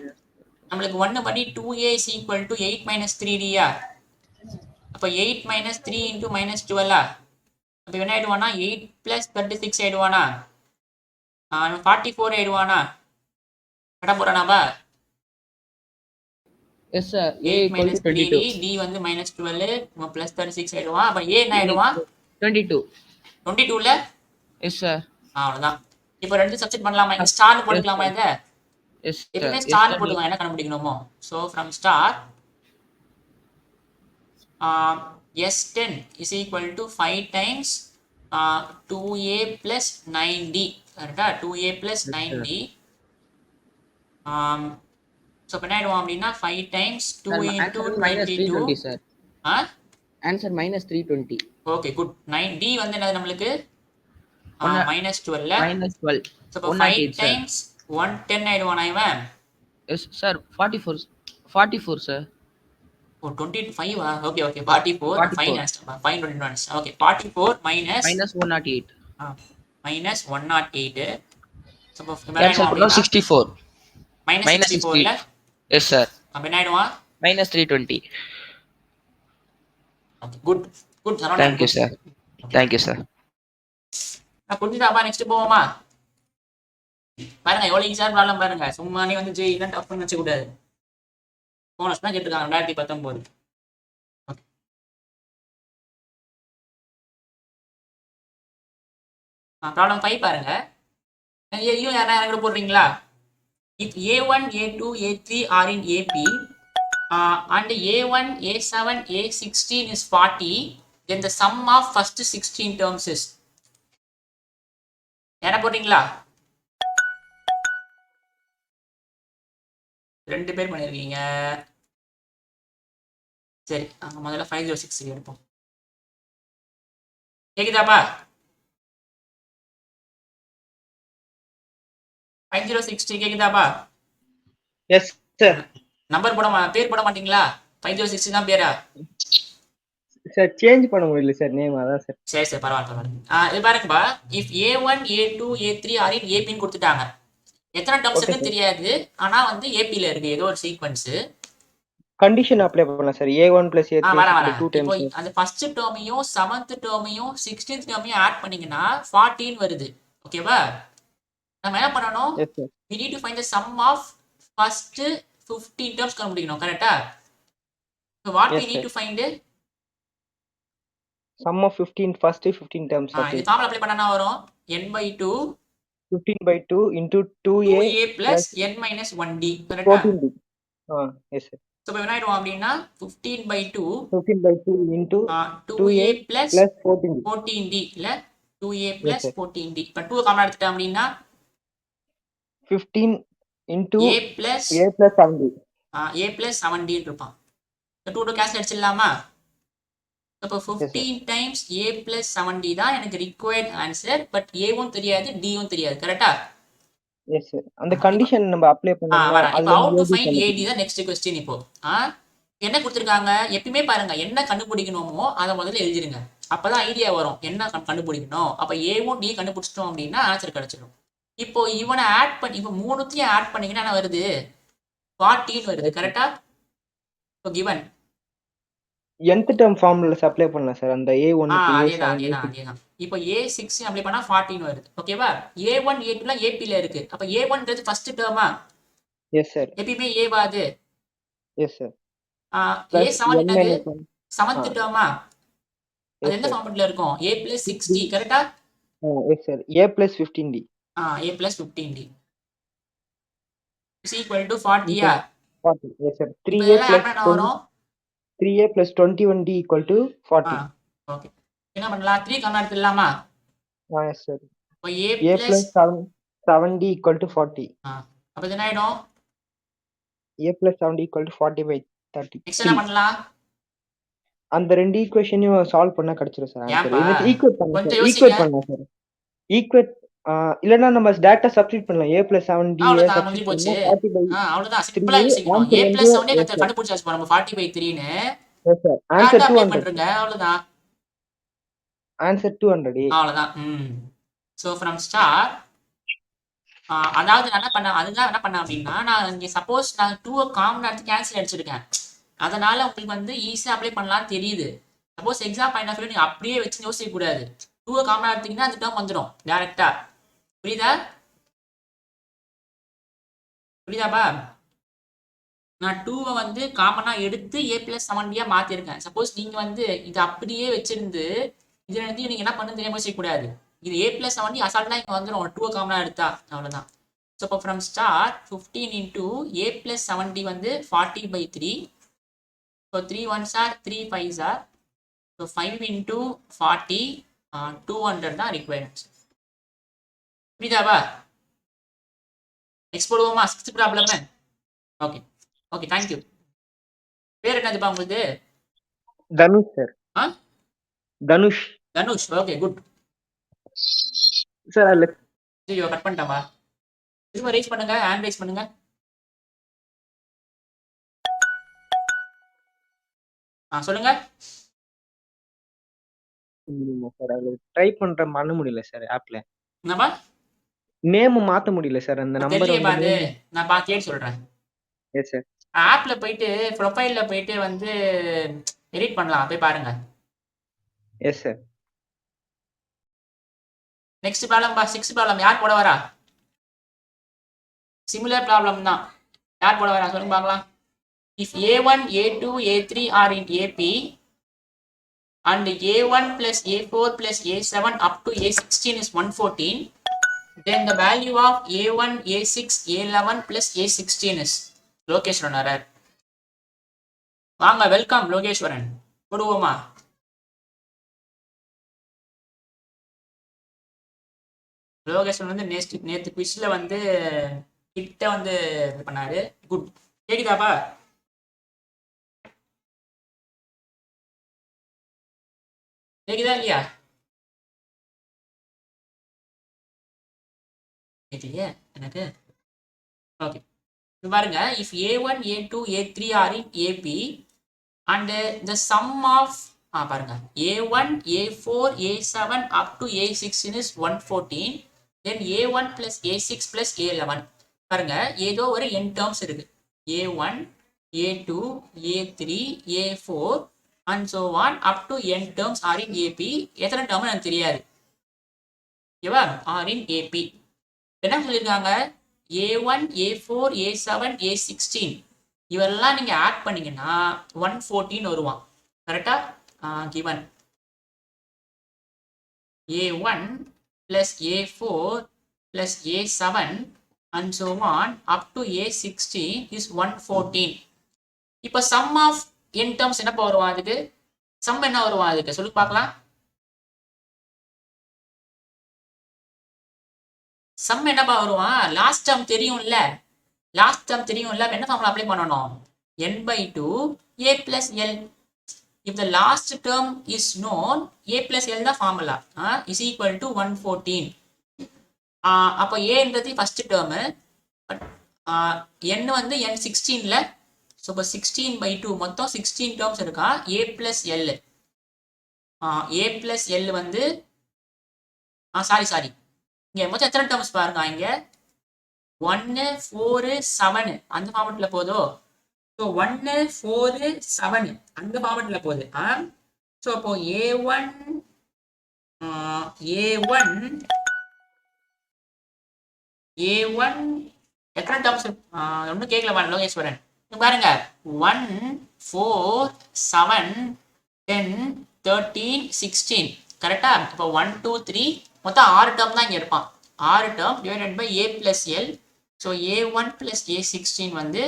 நமக்கு 1 பண்ணி 2a is equal to 8 minus 3d ஆ? அப்ப 8 minus 3 into -12 ஆ? அப்ப என்ன ஆயிடுவானா 8 plus 36 ஆயிடுவானா? 44 ஆயிடுவானா? கரெக்டா போறானாப்பா? Yes sir. a 8 equal minus to 22. 3d d வந்து -12 plus 36 ஆயிடுவான். அப்ப a என்ன ஆயிடுவான்? 22. 22ல எஸ் சார். அவ்வளவுதான். இப்போ ரெண்டு சப்ஸ்டிட் பண்ணலாமா? இங்க ஸ்டார் போட்டுக்கலாமா இத? எஸ் எப்பவுமே சார். ஸ்டார் போடுங்க என்ன கண்டுபிடிக்கணுமோ. So from star S10 is equal to 5 times 2a plus 9d கரெக்டா? 2a plus 9d சோ என்ன ஆயிடும் அப்படின்னா 5 times 2 into 22 sir. Answer -320. Okay good. 9d வந்து என்னது நம்மளுக்கு -12 -12. சோ 5 times 110 ஆயிடுவானா இவன்? Yes sir. 44 sir. 25 okay 44 5 next 5 21 okay 44 -108. -108 so இப்போ cancel பண்ணா 64. -64ல எஸ் சார். அப்ப என்ன ஆயிடுவான்? -320. Okay good Saravanan. Thank you sir. Thank you sir. நான் புரிஞ்சுதாப்பா? நெக்ஸ்ட் போவோமா? பாருங்க எவ்வளவு ஈஸியான ப்ராப்ளம் பாருங்க. சும்மானே வந்து ஜெய் தான் டஃப் பண்ண வச்ச கூடாது. போனஸ் தான் கேட்டிருக்காங்க 2019. ப்ராப்ளம் 5 பாருங்க. ஐயோ யாரா கூட போடுறீங்களா? If A1, A2, A3 are in AP and A1, A7, A16 is 40, then the sum of first 16 terms is என்ன போடுறீங்களா? 2 பேர் பண்ணிருக்கீங்க. சரி முதல்ல 506 எடுப்போம். கேக்குதாப்பா? 5063 கேக்குதாப்பா? Yes sir. நம்பர் பேர் போட மாட்டீங்களா? 5063 தான் பேரா? சார் சேஞ்ச் பண்ண முடியல சார் நேம், அதான் சார். சரி சரி பரவாயில்ல. இது பாருங்கப்பா, if A1 A2 A3 are இன் ஏபின்னு கொடுத்துட்டாங்க. எத்தனை டேர்ம்ஸ் இருக்குன்னு தெரியாது, ஆனா வந்து ஏபில இருக்கு ஏதோ ஒரு சீக்வன்ஸ். கண்டிஷன் அப்ளை பண்ணலாம் சார். A1 + A3 வரேன். 2 இப்போ டைம்ஸ். அந்த ஃபர்ஸ்ட் டேர்மையும் 7th டேர்மையும் 16th டேர்மையும் ஆட் பண்ணீங்கன்னா 14 வருது. ஓகேவா? நம்ம என்ன பண்ணணும்? Yes sir. we need to find the sum of first 15 terms கண்டுபிடிக்கணும். கரெக்ட்டா? so what we yes need sir. to find? sum of 15 first 15 terms. இது ஃபார்முலா அப்ளை பண்ணா வரும் n/2 15/2 into 2a 2a plus n minus 1d. கரெக்ட்டா? 14d. S sir. So இப்போ என்ன ஆயிடும் அப்படின்னா 15/2 15/2 into 2a plus 14d. 14d இல்ல 2a Yes, plus sir. 14d. இப்போ 2 காமனா எடுத்துட்டோம் அப்படின்னா 15 into a plus a plus 7d. a plus 7d இருப்பான். 2 கேன்சல் அடிச்சிடலாமா? அப்போ Yes, sir. 15 times a plus 7d தான் எனக்கு required answer. பட் a-வும் தெரியாது d-வும் தெரியாது. கரெக்ட்டா? Yes sir. அந்த கண்டிஷன் நம்ம அப்ளை பண்ணோம்னா வரேன். இப்போ அதுல how to AD find கண்டுபிடிக்கணும். AD தான் நெக்ஸ்ட் क्वेश्चन. இப்போ என்ன கொடுத்துருக்காங்க? எப்பயுமே பாருங்க, என்ன கண்டுபிடிக்கணுமோ அதை முதல்ல எழுதிருங்க. அப்பதான் ஐடியா வரும் என்ன கண்டுபிடிக்கணும். அப்ப ஏவும் டி கண்டுபிடிச்சிட்டோம் அப்படின்னா ஆன்சர் கிடைச்சிடும். இப்போ இவனை ஆட் பண்ணி இப்போ மூணுத்தையும் ஆட் பண்ணீங்கன்னா என்ன வருது? 14 வருது. கரெக்டா? இப்போ given nth term formula apply பண்ணலாம் சார். அந்த A1 க்கு அதேதான் A7 அதேதான். இப்போ A6 அப்ளை பண்ணா 14 வருது. ஓகேவா? A1 A2 லாம் AP ல இருக்கு. அப்ப A1ன்றது ஃபர்ஸ்ட் டேர்மா? Yes sir. எப்பயுமே A வாது. Yes sir. A7 என்னது? 7th ஆ டேர்மா? அது எஸ் எந்த சார். ஃபார்மட்ல இருக்கும்? A plus 6D. கரெக்டா? Yes sir. A plus 15d. A plus 15D is equal to 40. 40. S sir. இப்போ 3a இதெல்லாம் ஆட் plus பண்ண 20 வரும். 3a plus 21d equal to 40. Okay. என்ன பண்ணலாம்? 3 காமன் எடுத்துடலாமா? Yes sir. இப்போ a A plus plus 7d equal to 40. அப்ப இது என்ன ஆயிடும்? a plus 7d equal to 40/30. Next என்ன பண்ணலாம்? அந்த ரெண்டு ஈக்குவேஷனையும் சால்வ் பண்ணா கிடைச்சிரும் சார் ஆன்சர். ஏன்பா? இது ஈக்குவேட் பண்ணலாம் கொஞ்சம் சார். யோசிங்க. ஈக்குவேட் பண்ணலாம் சார். ஈக்குவேட் இல்லனா நம்ம டைரக்டா சப்ஸ்டிட்யூட் பண்ணலாம். a plus 7d அவ்வளவுதான், முடிஞ்சு சப்ஸ்டிட்யூட் போச்சு. பண்ணா 40/3. அவ்வளவுதான், சிம்பிளா யோசிக்கணும். A plus 7 கண்டுபிடிச்சாச்சு நம்ம 40/3ன்னு. Yes sir. Answer apply 200. பண்றீங்க. அவ்வளவுதான். ஆன்சர் 200. அவ்வளவுதான். சோ ஃப்ரம் ஸ்டார்ட் அதாவது நான் என்ன பண்ணேன், அதுதான் என்ன பண்ணேன் அப்படின்னா, நான் இங்க சப்போஸ் நான் 2 காமன் எடுத்து கேன்சல் அடிச்சிருக்கேன். அதனால உங்களுக்கு வந்து ஈஸியா அப்ளை பண்ணலாம்னு தெரியுது. Suppose exam point of view நீங்க அப்படியே வச்சு யோசிக்க கூடாது. 2 காமன் எடுத்தீங்கன்னா அந்த டேர்ம் வந்துடும் டைரக்டா. புரியுதாப்பா? நான் 2 வந்து காமனா எடுத்து a plus 7d மாத்திருக்கேன். சப்போஸ் நீங்க வந்து இது அப்படியே வச்சிருந்து இதுல இருந்து நீங்க என்ன பண்ணு தெரியாம செய்யக்கூடாது. இது a plus 7d அசால்ட்டா இங்க வந்துடும் 2 காமனா எடுத்தா. அவ்வளவுதான். ஸோ இப்போ from start 15 into a plus 7d வந்து 40/3. So 3 1s are 3 5s are. So 5 into 40 200 தான் ரிக்வயர்மெண்ட்ஸ். புரியுதாப்பா? நெக்ஸ்ட் போடுவோமா? 6th problem. Okay okay, thank you. பேர் என்னதுப்பா உங்களுக்கு? Dhanush sir. Dhanush. Dhanush. Okay good sir. அதுல ஐயோ கட் பண்ணிட்டேன்பா. திரும்ப ரைஸ் பண்ணுங்க, ஹேண்ட் ரைஸ் பண்ணுங்க. சொல்லுங்க. சார் அதுல ட்ரை பண்ண முடியல சார் ஆப்ல. என்னப்பா? நேம் மாத்த முடியல சார். அந்த நம்பர் தெரியலையே வந்து பாரு, நான் கேட்டு சொல்றேன். Yes sir. ஆப்ல போயிட்டு ப்ரொஃபைல்ல போயிட்டு வந்து எடிட் பண்ணலாம், போய் பாருங்க. Yes sir. நெக்ஸ்ட் ப்ராப்ளம் பா, 6th ப்ராப்ளம். யார் போட வரா? சிமிலர் ப்ராப்ளம் தான். யார் போட வரா சொல்லுங்க பார்க்கலாம். If A1 A2 A3 are in AP and A1 plus A4 plus A7 up to A16 is 114, then the value of A1 A6 A11 plus A16 is. Logeswaran. வாங்க, வெல்கம் லோகேஸ்வரன். போடுவோமா? லோகேஸ்வரன் வந்து நேற்று குவிஸ்ல வந்து கிட்ட வந்து இது பண்ணாரு. குட். கேக்குதாப்பா? கேக்குதா இல்லையா? கேட்கலையே எனக்கு. ஓகே, பாருங்க, if a1 a2 a3 are in AP and the sum of பாருங்க a1 a4 a7 up to a16 is 114, then a1 plus a6 plus a11. பாருங்க, ஏதோ ஒரு n terms இருக்கு. a1 a2 a3 a4 and so on up to n terms are in AP. எத்தனை term எனக்கு தெரியாது. ஓகேவா? are in AP. என்ன சொல்லியிருக்காங்க? a1 a4 a7 a16 இவெல்லாம் நீங்க ஆட் பண்ணீங்கன்னா 114 வருவான். கரெக்டா? given a1 plus a4 plus a7 and so on up to a16 is 114. இப்போ sum of n terms என்ன வருவான் அதுக்கு? sum என்ன வருவான் அதுக்கு சொல்லு பார்க்கலாம். sum என்னப்பா வருவான்? லாஸ்ட் டேர்ம் தெரியும்ல, லாஸ்ட் டேர்ம் தெரியும்ல, என்ன ஃபார்முலா அப்ளை பண்ணணும்? n by 2 a plus l. If the last term is known, a plus l the formula is equal to 114. அப்போ a-ன்றது first term, n வந்து n 16ல, ஸோ இப்போ 16 by 2 மொத்தம் 16 terms இருக்கா. a plus l, a plus l வந்து sorry இங்க மொத்தம் எத்தனை terms பாருங்க, இங்க 1 4 7 அந்த ஃபார்மட்ல போதோ. ஸோ 1 4 7 அந்த ஃபார்மட்ல போகுது. ஸோ அப்போ a1 எத்தனை டேர்ம்ஸ்? ஒன்றும் கேட்கல பாருங்க லோகேஸ்வரன். பாருங்க 1 4 7 10 13 16 கரெக்டா? இப்போ 1 2 3 மொத்தம் 6 டேர்ம் தான் இங்க இருப்பான். 6 term divided by a plus l. So a1 plus a16 வந்து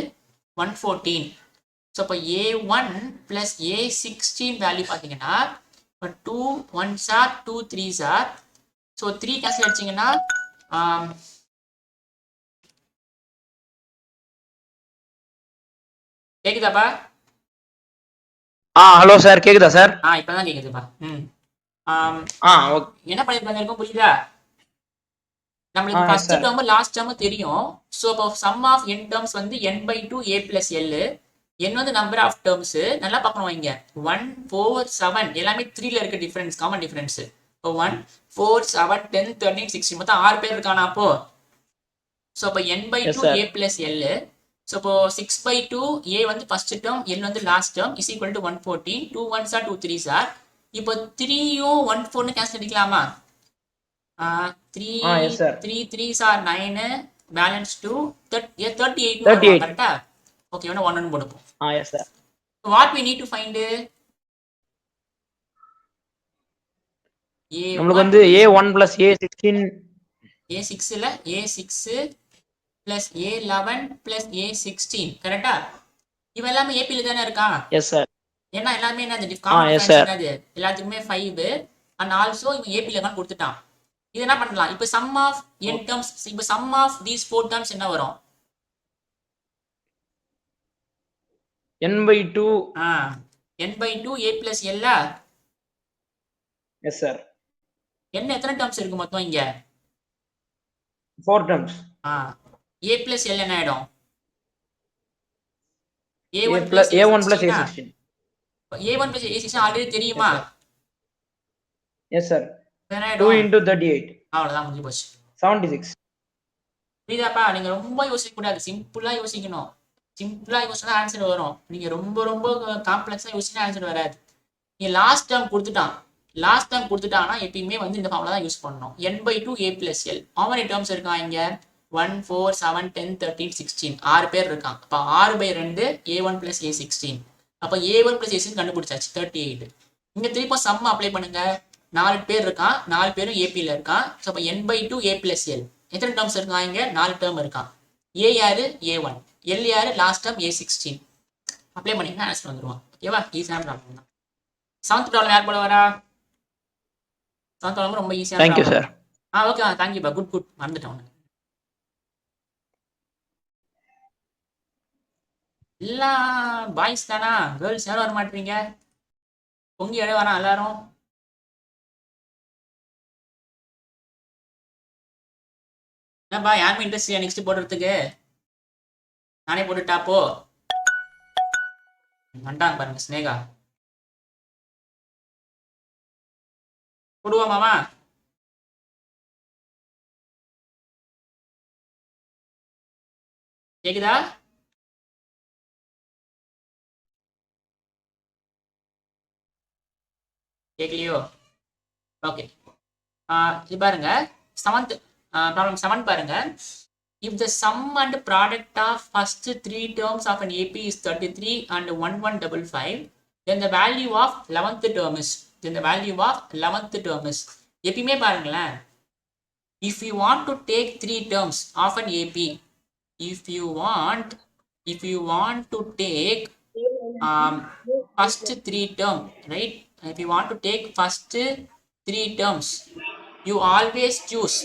114. ஸோ இப்போ a1 பிளஸ் a16 வேல்யூ பார்த்தீங்கன்னா 2 1s are 2 3s are. So 3 cancel அடிச்சிங்கன்னா கேக்குதாப்பா? ஹலோ சார், கேக்குதா சார்? இப்பதான் கேக்குதுப்பா. ஓகே. என்ன பண்ணிருக்காங்க இருக்கும் புரியுதா? நம்மளுக்கு ஃபர்ஸ்ட் டேர்ம் லாஸ்ட் டேர்ம் தெரியும். ஸோ அப்போ சம் ஆஃப் n டேர்ம்ஸ் வந்து n by 2 a plus l. n வந்து நம்பர் ஆஃப் டேர்ம்ஸ். நல்லா பார்க்கணும் இங்க 1 4 7 எல்லாமே 3ல இருக்க டிஃபரன்ஸ், காமன் டிஃபரன்ஸ். இப்போ 1 4 7 10 13 16 மொத்தம் 6 பேர் இருக்கானா அப்போ. ஸோ அப்போ n by 2 a plus l. So இப்போ 6 by 2 a வந்து ஃபர்ஸ்ட் டேர்ம், l வந்து last term is equal to 114. 2 1s are 2 3s are. இப்போ 3யும் 1 4 கேன்சல் அடிக்கலாமா? 3 3s are 9, balance 2 38 கரெக்டா? ஓகே, வேணா 1 போடுப்போம். Yes sir. What we need to find நமக்கு வந்து a1 plus a16 a6 இல்ல a6 plus a11 plus a16 கரெக்டா? இவன் எல்லாமே AP ல தானே இருக்கான். S sir. ஏன்னா எல்லாமே என்னது காமன் டிஃபரன்ஸ் என்னது, எல்லாத்துக்குமே 5 and also இவன் AP ல தான் கொடுத்துட்டான். இது என்ன பண்ணலாம்? இப்போ சம் ஆஃப் n டேர்ம்ஸ், இப்போ சம் ஆஃப் தீஸ் 4 டேர்ம்ஸ் என்ன வரும்? n by 2 n by 2 a plus l. Yes sir. n எத்தனை டேர்ம்ஸ் இருக்கு மொத்தம் இங்க? 4 டேர்ம்ஸ். a plus l என்ன ஆயிடும்? a1 plus a16. a1 plus a16 already தெரியுமா? Yes sir. 2 into 38. அவ்வளவுதான், முடிஞ்சு போச்சு. 76. புரியுதாப்பா? நீங்க ரொம்ப யோசிக்க கூடாது, சிம்பிளா யோசிக்கணும். சிம்பிளா யோசிச்சா ஆன்சர் வரும். நீங்க ரொம்ப ரொம்ப காம்ப்ளெக்ஸா யோசிச்சா ஆன்சர் வராது. நீ லாஸ்ட் டேர்ம் கொடுத்துட்டாங்கன்னா எப்பயுமே வந்து இந்த ஃபார்முலா தான் யூஸ் பண்ணணும். n by 2 a plus l. how many terms இருக்கான் இங்க? 1 4 7 10 13 16 6 பேர் இருக்கான். அப்ப 6 by 2 a1 plus a16. அப்ப a1 plus a16 கண்டுபிடிச்சாச்சு 38. இங்க திருப்பி சம் அப்ளை பண்ணுங்க. 4 பேர் இருக்கான், 4 பேரும் AP ல இருக்கான். ஸோ அப்போ n by 2 a plus l. எத்தனை டேர்ம்ஸ் இருக்கான் இங்க? 4 டேர்ம் இருக்கான். a யாரு? a1. l யாரு? Last term a16. அப்ளை பண்ணீங்கன்னா ஆன்சர் வந்துருவான். ஓகேவா? ஈஸியான ப்ராப்ளம் தான். 7th ப்ராப்ளம் யார் போல வரா? 7th ப்ராப்ளம் ரொம்ப ஈஸியான. Thank you sir. Okay, thank you பா. குட் மறந்துட்டேன். எல்லாம் பாய்ஸ் தானா? கேர்ள்ஸ் யாரும் வர மாட்டீங்க? பொங்கி இடம் வரா எல்லாரும். என்னப்பா யாருமே இன்ட்ரெஸ்ட் நெக்ஸ்ட் போடுறதுக்கு? நானே போட்டுட்டாப்போ வந்துட்டாங்க பாருங்க ஸ்னேகா. போடுவோமாமா? கேக்குதா? கேட்கலையோ? ஓகே. இது பாருங்க செவன்த் ப்ராப்ளம் 7 பாருங்க. If the sum and product of first three terms of an AP is 33 and 1155, then the value of 11th term is எப்பயுமே பாருங்களேன், if you want to take three terms of an AP, if you want to take first three term, right? If you want to take first three terms, you always choose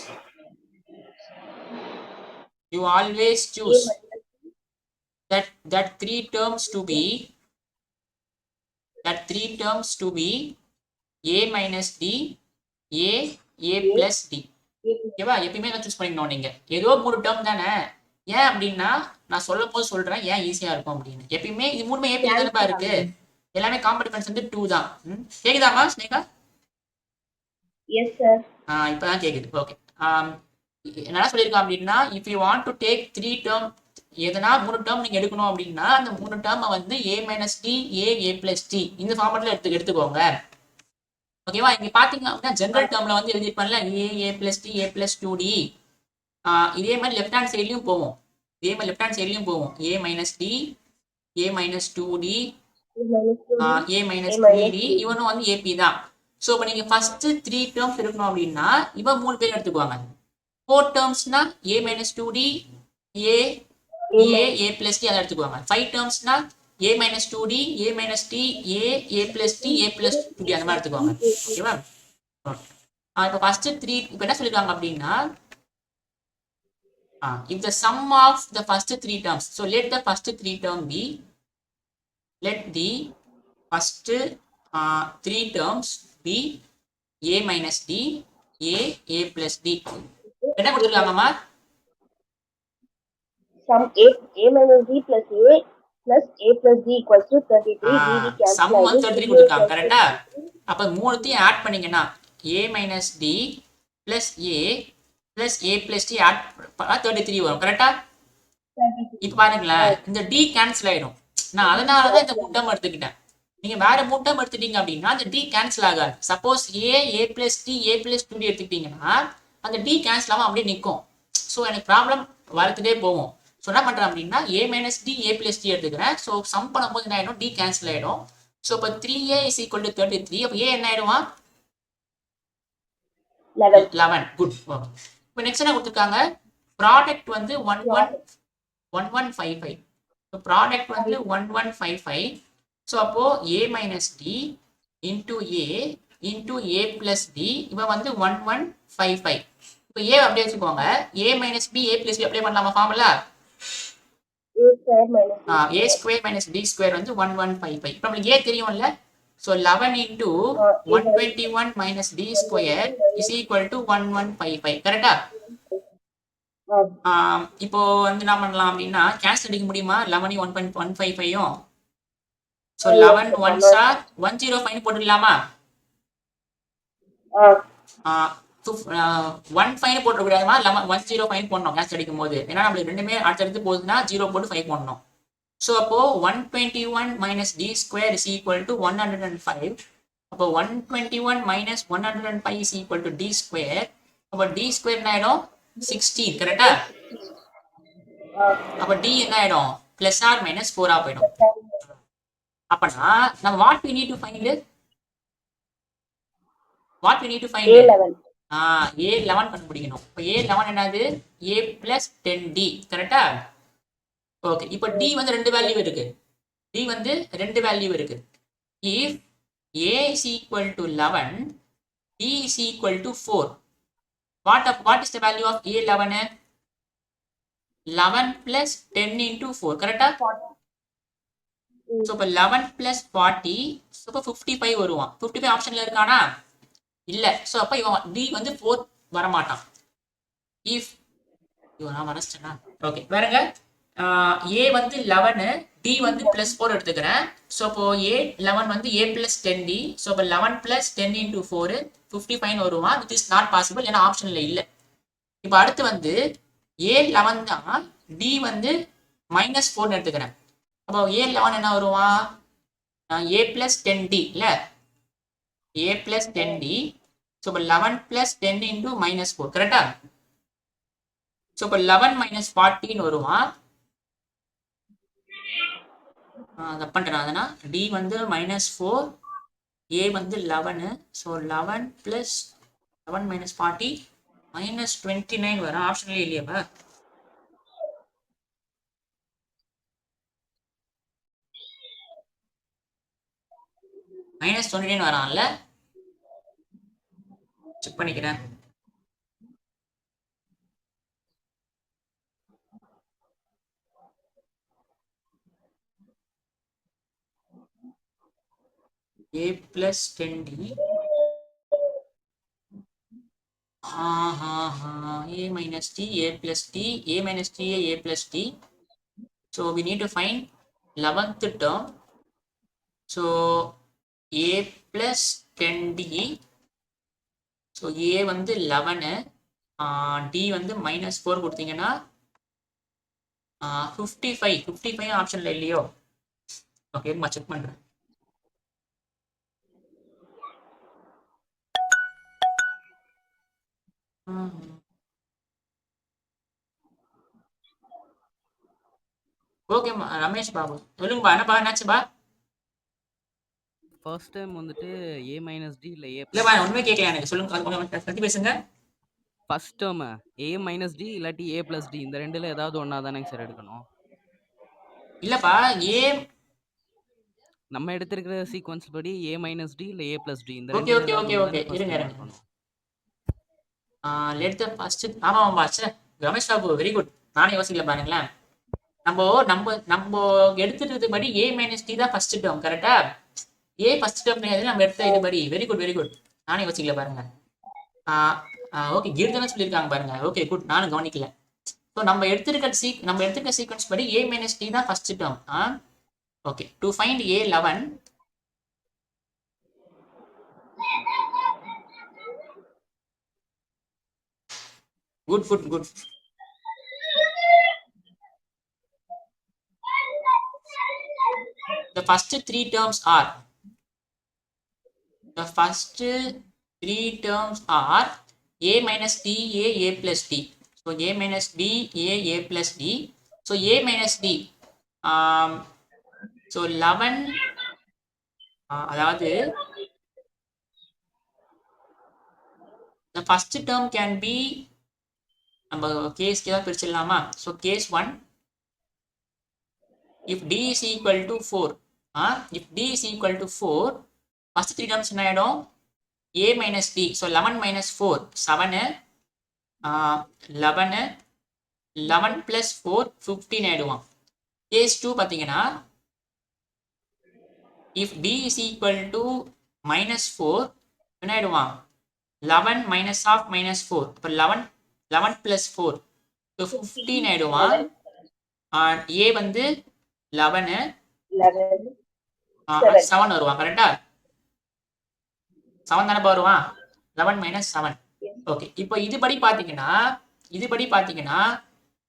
that three terms to be a minus d, a plus d. ஓகேவா? எப்பயுமே தான் choose பண்ணிக்கணும் நீங்க. ஏதோ 3 term தானே. ஏன் அப்படின்னா நான் சொல்லும் போது சொல்றேன் ஏன் ஈஸியா இருக்கும் அப்படின்னு. எப்பயுமே இது மூணுமே ஏபி தானப்பா இருக்கு. எல்லாமே காமன் டிஃபரன்ஸ் வந்து 2 தான். கேக்குதாமா ஸ்னேகா? Yes sir. இப்பதான் கேக்குது. ஓகே. என்ன சொல்லியிருக்கோம் அப்படின்னா, if you want to take 3 term, எதனா 3 டேர்ம் நீங்க எடுக்கணும் அப்படின்னா அந்த 3 டேர்மை வந்து a minus d, a plus d இந்த ஃபார்மட்ல எடுத்துக்கோங்க. ஓகேவா? இங்க பாத்தீங்க அப்படின்னா ஜெனரல் டேர்ம்ல வந்து எழுதிருப்பாங்கல a plus d, a plus 2d. இதே மாதிரி லெஃப்ட் ஹேண்ட் சைட்லயும் போவோம். a minus d, a minus 2d, a minus 3d. இவனும் வந்து AP தான். ஸோ இப்போ நீங்க ஃபர்ஸ்ட் 3 டேர்ம்ஸ் எடுக்கணும் அப்படின்னா இவன் 3 பேர் எடுத்துக்குவாங்க. 4 டேர்ம்ஸ்னா a minus 2d, a plus d அதை எடுத்துக்குவாங்க. 5 டேர்ம்ஸ்னா a minus 2d, a minus d, a plus d, a plus 2d அந்த மாதிரி எடுத்துக்குவாங்க. ஓகேவா? இப்போ ஃபர்ஸ்ட் 3 இப்போ என்ன சொல்லிருக்காங்க அப்படின்னா, if the sum of the first 3 terms, so let the first 3 term be, let the first 3 terms be a minus d, a plus d. என்ன கொடுத்துருக்காங்கம்மா? Sum a minus d plus a plus d equals to 33. sum வந்து 33 கொடுத்துருக்காங்க. கரெக்டா? அப்ப மூணுத்தையும் add பண்ணீங்கன்னா a minus d plus a plus a plus d add பண்ணா 33 வரும். கரெக்டா? இப்ப பாருங்களேன், இந்த d கேன்சல் ஆயிடும். நான் அதனாலதான் இந்த 3 டேர்ம் எடுத்துக்கிட்டேன். நீங்க வேற 3 டேர்ம் எடுத்துட்டீங்க அப்படின்னா அந்த d கேன்சல் ஆகாது. Suppose a plus d, a plus 2d எடுத்துக்கிட்டீங்கன்னா அந்த d கேன்சல் ஆகாம அப்படியே நிற்கும். ஸோ எனக்கு ப்ராப்ளம் வளர்த்துட்டே போவோம். ஸோ என்ன பண்றேன் அப்படின்னா a minus d, a plus d எடுத்துக்கிறேன். ஸோ சம் பண்ணும்போது என்ன ஆயிடும்? d கேன்சல் ஆயிடும். ஸோ இப்போ 3a is equal to 33. அப்போ a என்ன ஆயிடுவான்? 11. குட். இப்போ நெக்ஸ்ட் என்ன கொடுத்துருக்காங்க? ப்ராடக்ட் வந்து 1155. ஸோ ப்ராடக்ட் வந்து 1155. ஸோ அப்போ a minus d into a plus d இவன் வந்து 1155. இப்போ a அப்படியே வச்சுக்கோங்க. a minus b, a plus b apply பண்ணலாமா formula? a square minus d square வந்து 1155. இப்போ நமக்கு a தெரியும்ல. So 11 into 121 minus d square is equal to 1155. கரெக்டா? இப்போ வந்து என்ன பண்ணலாம் அப்படின்னா கேன்சல் அடிக்க முடியுமா? 11 1.155. So 11 1s are 105 போட்டுடலாமா? 15 போட்டு கூடாதுமா, 105 போடணும் கேன்சல் அடிக்கும் போது. ஏன்னா நம்மளுக்கு ரெண்டுமே அடுத்தடுத்து போகுதுன்னா 0 போட்டு 5 போடணும். ஸோ அப்போ 121 minus d square is equal to 105. அப்போ 121 minus 105 is equal to d square. அப்போ d square என்ன ஆயிடும்? 16. கரெக்டா? அப்போ d என்ன ஆயிடும்? பிளஸ் ஆர் மைனஸ் 4 போயிடும். அப்பனா நம்ம what we need to find? A11 கண்டுபிடிக்கணும். இப்போ A11 என்னது? a plus 10d. கரெக்டா? ஓகே. இப்போ d வந்து ரெண்டு வேல்யூ இருக்கு. If a is equal to 11, d is equal to 4. What is the value of A11? 11 plus 10 into 4. கரெக்டா? ஸோ இப்போ 11 plus 40, ஸோ இப்போ 55 வருவான். 55 ஆப்ஷன்ல இருக்கானா? இல்ல. ஸோ அப்போ இவன் d வந்து 4 வரமாட்டான். If ஐயோ நான் மறைச்சிட்டேனா? ஓகே பாருங்க. ஏ வந்து 11, டி வந்து +4 எடுத்துக்கிறேன். ஸோ இப்போ ஏ 11 வந்து ஏ +10d. ஸோ இப்போ 11 + 10 × 4 55 வருமா? விச் இஸ் நாட் பாசிபிள், ஏன்னா ஆப்ஷன்ல இல்லை. இப்போ அடுத்து வந்து ஏ 11 தான், டி வந்து -4 எடுத்துக்கிறேன். அப்போ ஏ 11 என்ன வருவான்? ஏ +10d இல்ல, ஏ +10d. ஸோ இப்போ 11 + 10 × -4 கரெக்டா? ஸோ இப்போ 11 - 40 வருவான். தப்பு பண்ணிட்டேன். அதனா டி வந்து -4, ஏ வந்து 11. ஸோ 11 + 11 - 40 -29 வரும். ஆப்ஷன்லேயே இல்லையாப்பா? -29 வரான்ல, செக் பண்ணிக்கிறேன். ஏ +10d. A - t, a + t, a - t, a + t. So we need to find 11th term. So a +10d. So a வந்து 11, டி வந்து -4 கொடுத்தீங்கன்னா 55 ஆப்ஷன்ல இல்லையோ? ஓகே நான் செக் பண்றேன். ஓகே ரமேஷ் பாபு சொல்லுங்கப்பா, என்னப்பா என்னாச்சுப்பா? ஃபர்ஸ்ட் டைம் வந்துட்டு a - d இல்ல a இல்லப்பா + ஒண்ணுமே கேட்கல எனக்கு, சொல்லுங்க. அது கொஞ்சம் கத்தி பேசுங்க. ஃபர்ஸ்ட் டேர்ம் a - d இல்லாட்டி a + d இந்த ரெண்டுல ஏதாவது ஒண்ணா தானேங்க சார் எடுக்கணும். இல்லப்பா ஏ நம்ம எடுத்திருக்கிற சீக்வன்ஸ் படி a - d இல்ல a + d இந்த ஓகே ரெண்டுல ஓகே ஏதாவது ஓகே ஒண்ணு ஓகே தானே ஃபர்ஸ்ட் இருங்க டைம் இருங்க. எடுக்கணும். Let the first. ஆமாம்பா sir, Ramesh Babu very good. நானே யோசிக்கல பாருங்களேன். நம்ம நம்ம நம்ம எடுத்துட்டு படி a - t தான் ஃபர்ஸ்ட் டேர்ம் கரெக்டா? ஏ ஃபர்ஸ்ட் டேர்ம் கிடையாது, நம்ம எடுத்த இது படி. Very good very good. நானே யோசிக்கல பாருங்க. ஓகே கீர்த்தனா சொல்லியிருக்காங்க பாருங்க. ஓகே குட், நானும் கவனிக்கல. ஸோ நம்ம எடுத்திருக்க சீக்வன்ஸ் படி a - t தான் ஃபர்ஸ்ட் term. Okay, to find a 11. Good good good. The first three terms are a - t, a plus t. So a - d, a plus d. So a - d. So 11. அதாவது the first term can be, நம்ம கேஸ்க்கு ஏதாவது பிரிச்சிடலாமா? So case 1, if d is equal to 4. if d is equal to 4, first three terms என்ன ஆயிடும்? a minus d. so 11 minus 4 7, 11 11 plus 4 15 ஆயிடுவான். Case 2 பார்த்தீங்கன்னா if d is equal to -4 என்ன ஆயிடுவான்? 11 minus of -4. இப்போ 11 plus 4 so 15 ஆயிடுவான். a வந்து 11, 7 வருவான் கரெக்டா? 7 தானப்பா வருவான். 11 minus 7. ஓகே, இப்போ இதுபடி பார்த்தீங்கன்னா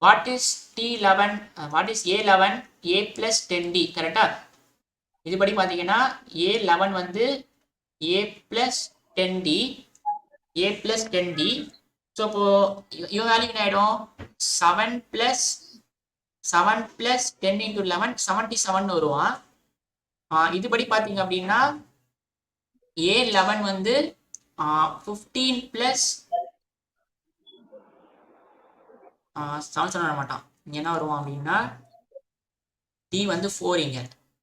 what is t11, what is a11, a plus 10d கரெக்டா? இதுபடி பார்த்தீங்கன்னா a11 வந்து a plus 10d, a plus 10d. So இப்போ இவன் வேல்யூ என்ன ஆயிடும்? 7 plus 10 into 11 77 வருவான். இதுபடி பார்த்தீங்க அப்படின்னா a11 வந்து 15 plus 7 சொல்ல மாட்டான். இங்க என்ன வருவான் அப்படின்னா d வந்து 4 இங்க.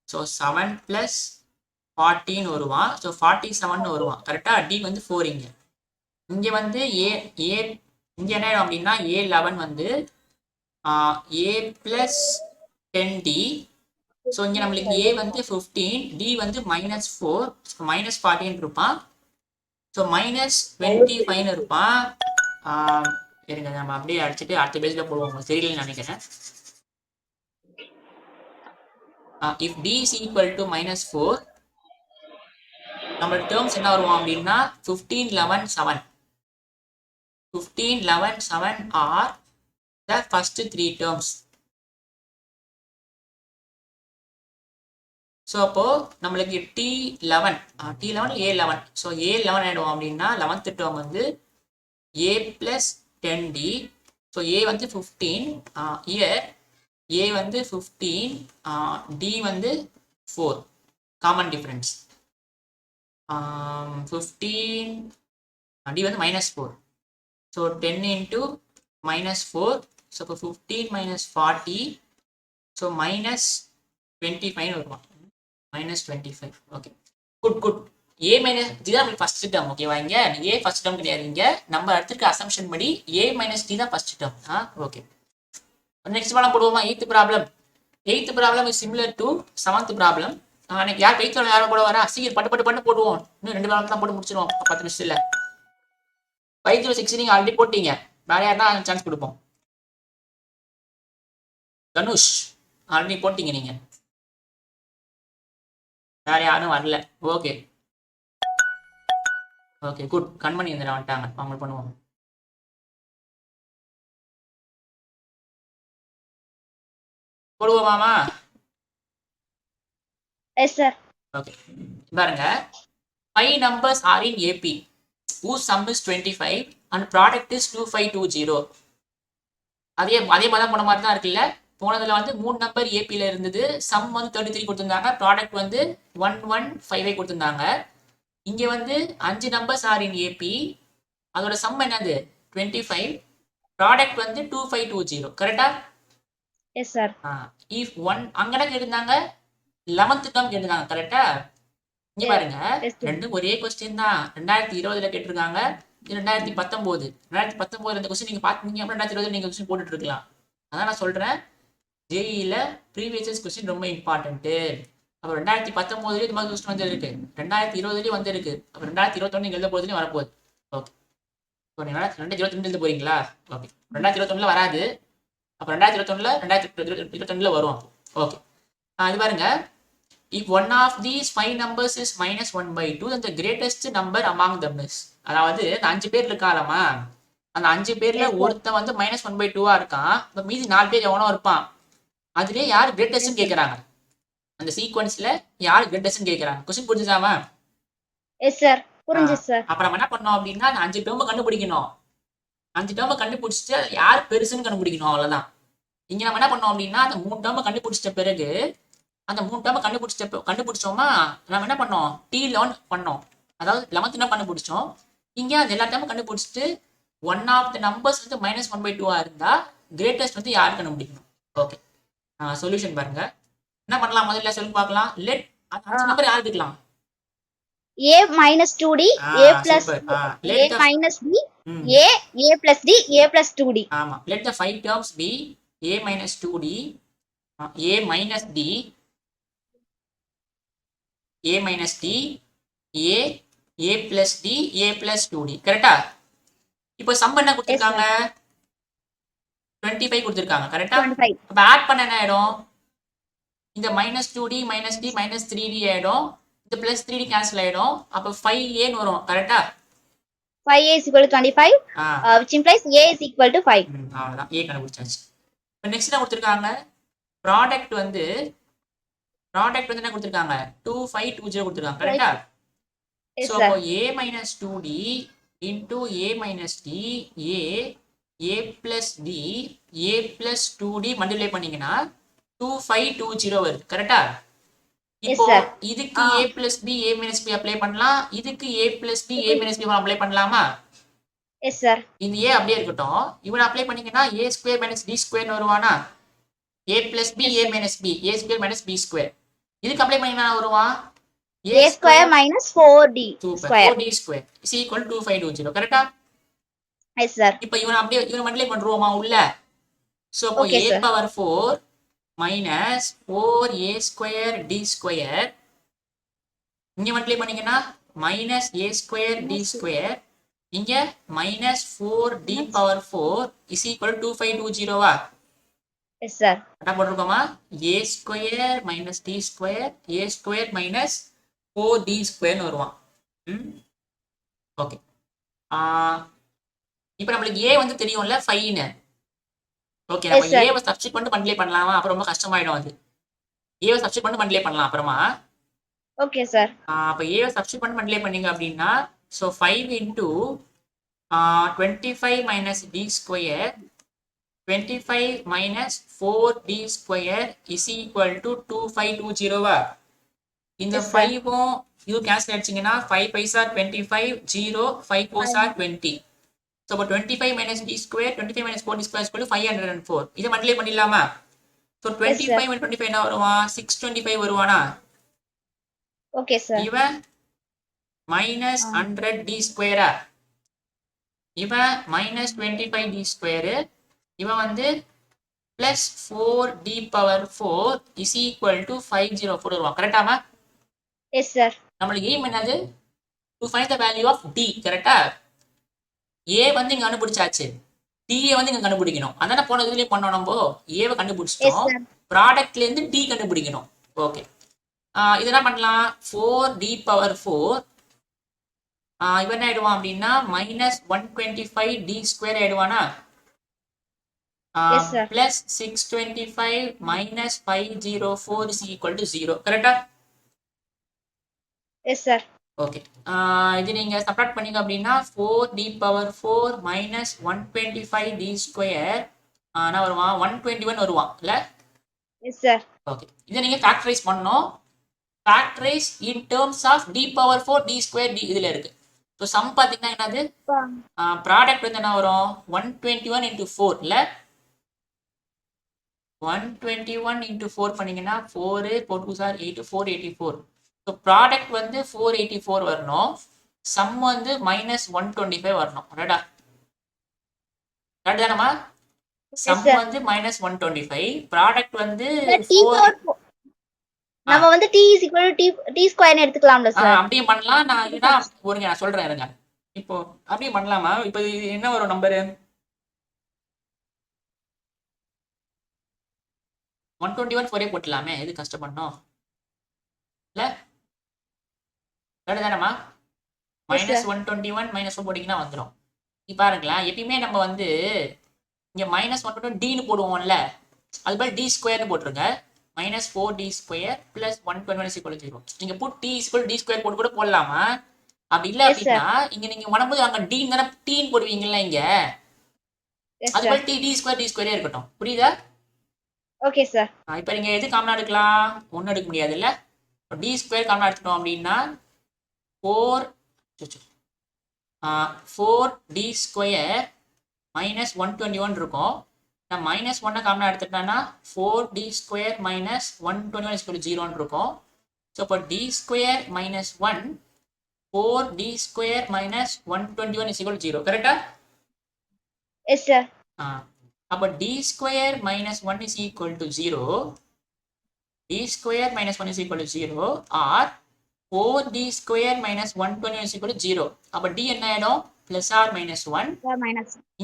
ஸோ 7 plus 14 வருவான். ஸோ 47 வருவான் கரெக்டா? d வந்து 4 இங்க. இங்க வந்து இங்க என்ன ஆயிடும் அப்படின்னா a11 வந்து a plus 10d. ஸோ இங்க நம்மளுக்கு a வந்து 15, d வந்து -4, -14 இருப்பான். ஸோ -25 இருப்பான். இருங்க நம்ம அப்படியே அடிச்சுட்டு அடுத்த பேஜ்ல போடுவோம். உங்களுக்கு தெரியலன்னு நினைக்கிறேன். if d is equal to -4 நம்மளோட டேர்ம்ஸ் என்ன வருவோம் அப்படின்னா 15 11 7 15 11 7 are the first 3 terms. So அப்போ நம்மளுக்கு T11 T11 A11 so A11 ஆயிடும் அப்படின்னா 11th டேர்ம் வந்து A plus 10D. So A வந்து 15 இயர் A வந்து 15 D வந்து 4 காமன் டிஃபரன்ஸ் 15 D வந்து -4 ஸோ 10 into -4 ஸோ இப்போ 15 minus 40 ஸோ -25 வருமா -25 okay good good A minus D தான் நம்மளுக்கு ஃபர்ஸ்ட் டேர்ம் ஓகேவா இங்க A ஃபர்ஸ்ட் டேர்ம் கிடையாது இங்க நம்ம அடுத்துக்க அசம்ஷன் படி A minus D தான் ஃபர்ஸ்ட் டேர்ம் ஓகே நெக்ஸ்ட் ப்ராப்ளம் போடுவோமா 8th problem 8th problem is similar to 7th problem எனக்கு யார் 8th யாரும் போட வரா சீக்கிரம் பட்டு பட்டு பட்டு போடுவோம் இன்னும் 2 ப்ராப்ளம் தான் போட்டு முடிச்சிருவோம் 10 நிமிஷத்துல 506 நீங்க ஆல்ரெடி போட்டீங்க வேற யாருன்னா சான்ஸ் கொடுப்போம் தனுஷ் ஆல்ரெடி போட்டீங்க நீங்க வேற யாரும் வரல ஓகே ஓகே குட் கண்மணி இந்த வந்துட்டாங்க அவங்க பண்ணுவோம் போடுவோமாமா எஸ் சார் ஓகே பாருங்க 5 numbers are in AP whose sum is 25 and product is 2520 அதே மாதிரி போன மாதிரி தான் இருக்குல்ல போனதுல வந்து 3 நம்பர் ஏபில இருந்தது சம் வந்து 33 கொடுத்திருந்தாங்க ப்ராடக்ட் வந்து 115 கொடுத்திருந்தாங்க இங்க வந்து 5 நம்பர்ஸ் ஆர் இன் ஏபி அதோட சம் என்னது 25 ப்ராடக்ட் வந்து 2520 கரெக்டா எஸ் சார் if 1 அங்கட கேட்டிருந்தாங்க 11th டேர்ம் கேட்டிருந்தாங்க கரெக்டா இங்க பாருங்க ரெண்டும் ஒரே क्वेश्चन தான் 2020ல கேட்டிருக்காங்க இது 2019 இந்த क्वेश्चन நீங்க பாத்தீங்க அப்படினா 2020 நீங்க क्वेश्चन போட்டுட்டு இருக்கலாம் அதான் நான் சொல்றேன் ஜேஇல ப்ரீவியஸ் क्वेश्चन ரொம்ப இம்பார்ட்டன்ட் அப்ப 2019ல இந்த மாதிரி क्वेश्चन வந்து இருக்கு 2020ல வந்து இருக்கு அப்ப 2021 நீங்க எழுத போறதுலயும் வர போகுது ஓகே சோ நீங்க 2022 எழுத போறீங்களா ஓகே 2021ல வராது அப்ப 2021ல வரும் ஓகே இது பாருங்க if one of these 5 numbers is -1/2 then the greatest number among them is அதாவது அந்த 5 பேர் இருக்காலமா அந்த 5 பேர்ல ஒருத்தன் வந்து -1/2 இருக்கான் இப்ப மீதி 4 பேர் எவனோ இருப்பான் அதுலயே யார் கிரேட்டஸ்ட்னு கேக்குறாங்க அந்த சீக்வென்ஸ்ல யார் கிரேட்டஸ்ட்னு கேக்குறாங்க क्वेश्चन புரிஞ்சுதாமா எஸ் சார் புரிஞ்சு சார் அப்ப நம்ம என்ன பண்ணோம் அப்படின்னா அந்த 5 டேர்ம் கண்டுபிடிக்கணும் 5 டேர்ம் கண்டுபிடிச்சிட்டு யார் பெருசுன்னு கண்டுபிடிக்கணும் அவ்வளவுதான் இங்க நம்ம என்ன பண்ணோம் அப்படின்னா அந்த 3 டேர்ம் கண்டுபிடிச்சிட்ட பிறகு அந்த 3 டேர்ம் கண்டுபிடிச்சோமா நம்ம என்ன பண்ணோம் T11 பண்ணோம் அதாவது 11th டேர்ம் கண்டுபிடிச்சோம் இங்க அந்த எல்லா டேர்மும் கண்டுபிடிச்சிட்டு ஒன் ஆஃப் தி நம்பர்ஸ் வந்து -1/2 இருந்தா கிரேட்டஸ்ட் வந்து யார் கண்டுபிடிக்கணும் ஓகே சொல்யூஷன் பாருங்க என்ன பண்ணலாம் முதல்ல சொல்லி பார்க்கலாம் லெட் அந்த நம்பர் யார் எடுக்கலாம் a minus 2d a plus a minus d a plus d a plus 2d ஆமா let the 5 terms be a minus 2d a minus d a minus d a plus d a plus 2d கரெக்ட்டா இப்போ some என்ன கொடுத்திருக்காங்க 25 கொடுத்திருக்காங்க கரெக்ட்டா அப்ப add பண்ண என்ன ஆயிடும் இந்த -2d -d -3d ஆயிடும் இந்த +3d கேன்சல் ஆயிடும் அப்ப 5a ன்னு வரும் கரெக்ட்டா 5a is equal to 25 which implies a is equal to 5 அவ்வளவுதான் a கண்டுபிடிச்சாச்சு இப்போ நெக்ஸ்ட் என்ன கொடுத்திருக்காங்க ப்ராடக்ட் வந்து என்ன கொடுத்திருக்காங்க 2520 கொடுத்திருக்காங்க கரெக்ட்டா சோ அப்போ a - 2d into a - d a plus d a plus 2d multiply பண்ணீங்கன்னா 2520 வருது கரெக்ட்டா இப்போ இதுக்கு a plus b a minus b apply பண்ணலாம் இதுக்கு a plus b a minus b apply பண்ணலாமா எஸ் சார் இந்த a அப்படியே இருக்கட்டும் இவனை அப்ளை பண்ணீங்கன்னா a square minus d square வருவானா a plus b a minus b a square minus b square இதுக்கு அப்ளை பண்ணீங்கன்னா வருவான் a square minus 4d square 4d square is equal to 2520 கரெக்ட்டா எஸ் சார் இப்போ இவனை மல்டிப்ளை பண்றோமா உள்ள சோ அப்போ a power 4 minus 4a square d square இங்க மல்டிப்ளை பண்ணீங்கன்னா minus a square d square இங்க -4d பவர் 4 இஸ் ஈக்குவல் 2520வா? Yes sir. என்ன போட்டிருக்கோமா? a square minus d square a square minus 4d ஸ்கொயர்னு வருவான். ஓகே. இப்போ நம்மளுக்கு a வந்து தெரியும்ல 5ன்னு. ஓகே, நம்ம a வை சப்ஸ்டிட் பண்ணிட்டு மல்டிப்ளை பண்ணலாமா? அப்புறம் ரொம்ப கஷ்டமாயிடும் அது. a வை சப்ஸ்டிட் பண்ணிட்டு மல்டிப்ளை பண்ணலாம் அப்புறமா. Okay sir. அப்போ a வை சப்ஸ்டிட் பண்ணிட்டு மல்டிப்ளை பண்ணீங்க அப்படின்னா so 5 into 25 minus d square 25 minus 4d square is equal to 2520வா? இந்த 5ம் இது கேன்சல் ஆயிடுச்சுங்கன்னா 5 5s are 25, 0, 5 4s are 20. So, about 25 minus d square, 25 minus 4d square is equal to 504. இதை மல்டிப்ளை பண்ணிடலாமா? So, 25 minus 25 என்ன வருவான்? 625 வருவானா? Okay sir. இவன் minus 100d square. இவன் minus 25d square. இவன் வந்து plus 4d power 4 is equal to 504 வருவான். கரெக்டாமா? Yes sir. நம்மளுக்கு aim என்னது? To find the value of d. கரெக்டா? a வந்து இங்க கண்டுபிடிச்சாச்சு. d வந்து இங்க கண்டுபிடிக்கணும். அதானே போன இதுலயே பண்ணோம் நம்ம. a வை கண்டுபிடிச்சிட்டோம். ப்ராடக்ட்ல இருந்து d கண்டுபிடிக்கணும். ஓகே. இது என்ன பண்ணலாம்? 4d power 4 இவன் என்ன ஆயிடுவான் அப்படின்னா -125d ஸ்கொயர் ஆயிடுவானா? plus 625 minus 504 is equal to 0. கரெக்டா? Yes sir. ஓகே. இது நீங்க சப்ராக்ட் பண்ணீங்க அப்படின்னா 4d power 4 minus 125d square என்ன வருவான்? 121 வருவான் இல்ல? Yes sir. ஓகே. இதை நீங்க ஃபேக்டரைஸ் பண்ணணும். Factorize in terms of d power 4 d square d இதுல இருக்கு. ஸோ சம் பார்த்தீங்கன்னா என்னது? ப்ராடக்ட் வந்து என்ன வரும்? 121 into 4 இல்ல? 121 into 4 பண்ணீங்கன்னா 4 4 2s are 8 484. ஸோ ப்ராடக்ட் வந்து 484 வரணும். சம் வந்து -125 வரணும். ரைட்டா? கரெக்ட் தானமா? சம் வந்து -125, ப்ராடக்ட் வந்து 4. நம்ம வந்து t is equal to t ஸ்கொயர்னு எடுத்துக்கலாம்ல சார்? அப்படியே பண்ணலாம். நான் இதுதான் ஒருங்க நான் சொல்றேன் இருங்க. இப்போ அப்படியே பண்ணலாமா? இப்போ இது என்ன வரும் நம்பரு? 121 4 போட்டுலாமே. எது கஷ்டப்படணும் இல்ல? கரெக்ட் தானமா? -121 -4 போட்டீங்கன்னா வந்துடும். இப்போ பாருங்களேன், எப்பயுமே நம்ம வந்து இங்க -121 dன்னு போடுவோம்ல, அது போல d ஸ்கொயர்னு போட்டுருங்க. -4d square plus 121 is equal to 0. நீங்க put t is equal to d square போட்டு கூட போடலாமா? அப்படி இல்ல அப்படின்னா இங்க நீங்க வரும்போது அங்க d தானே t போடுவீங்கல்ல இங்க, அது போல d ஸ்கொயரே இருக்கட்டும். புரியுதா? Okay sir. இப்போ நீங்க எது காமனா எடுக்கலாம்? ஒன்னும் எடுக்க முடியாது இல்ல? d ஸ்கொயர் காமனா எடுத்துட்டோம் அப்படின்னா 4d ஸ்கொயர் -121 இருக்கும். நான் -1 காமனா எடுத்துட்டேன்னா 4d square -121 is equal to 0 இருக்கும். ஸோ இப்போ d square -1 4d square -121 is equal to 0. கரெக்டா? Yes sir. அப்போ d square -1 is equal to 0. d square -1 is equal to 0 or 4d square -121 is equal to 0. அப்போ d என்ன ஆயிடும்? plus or minus 1.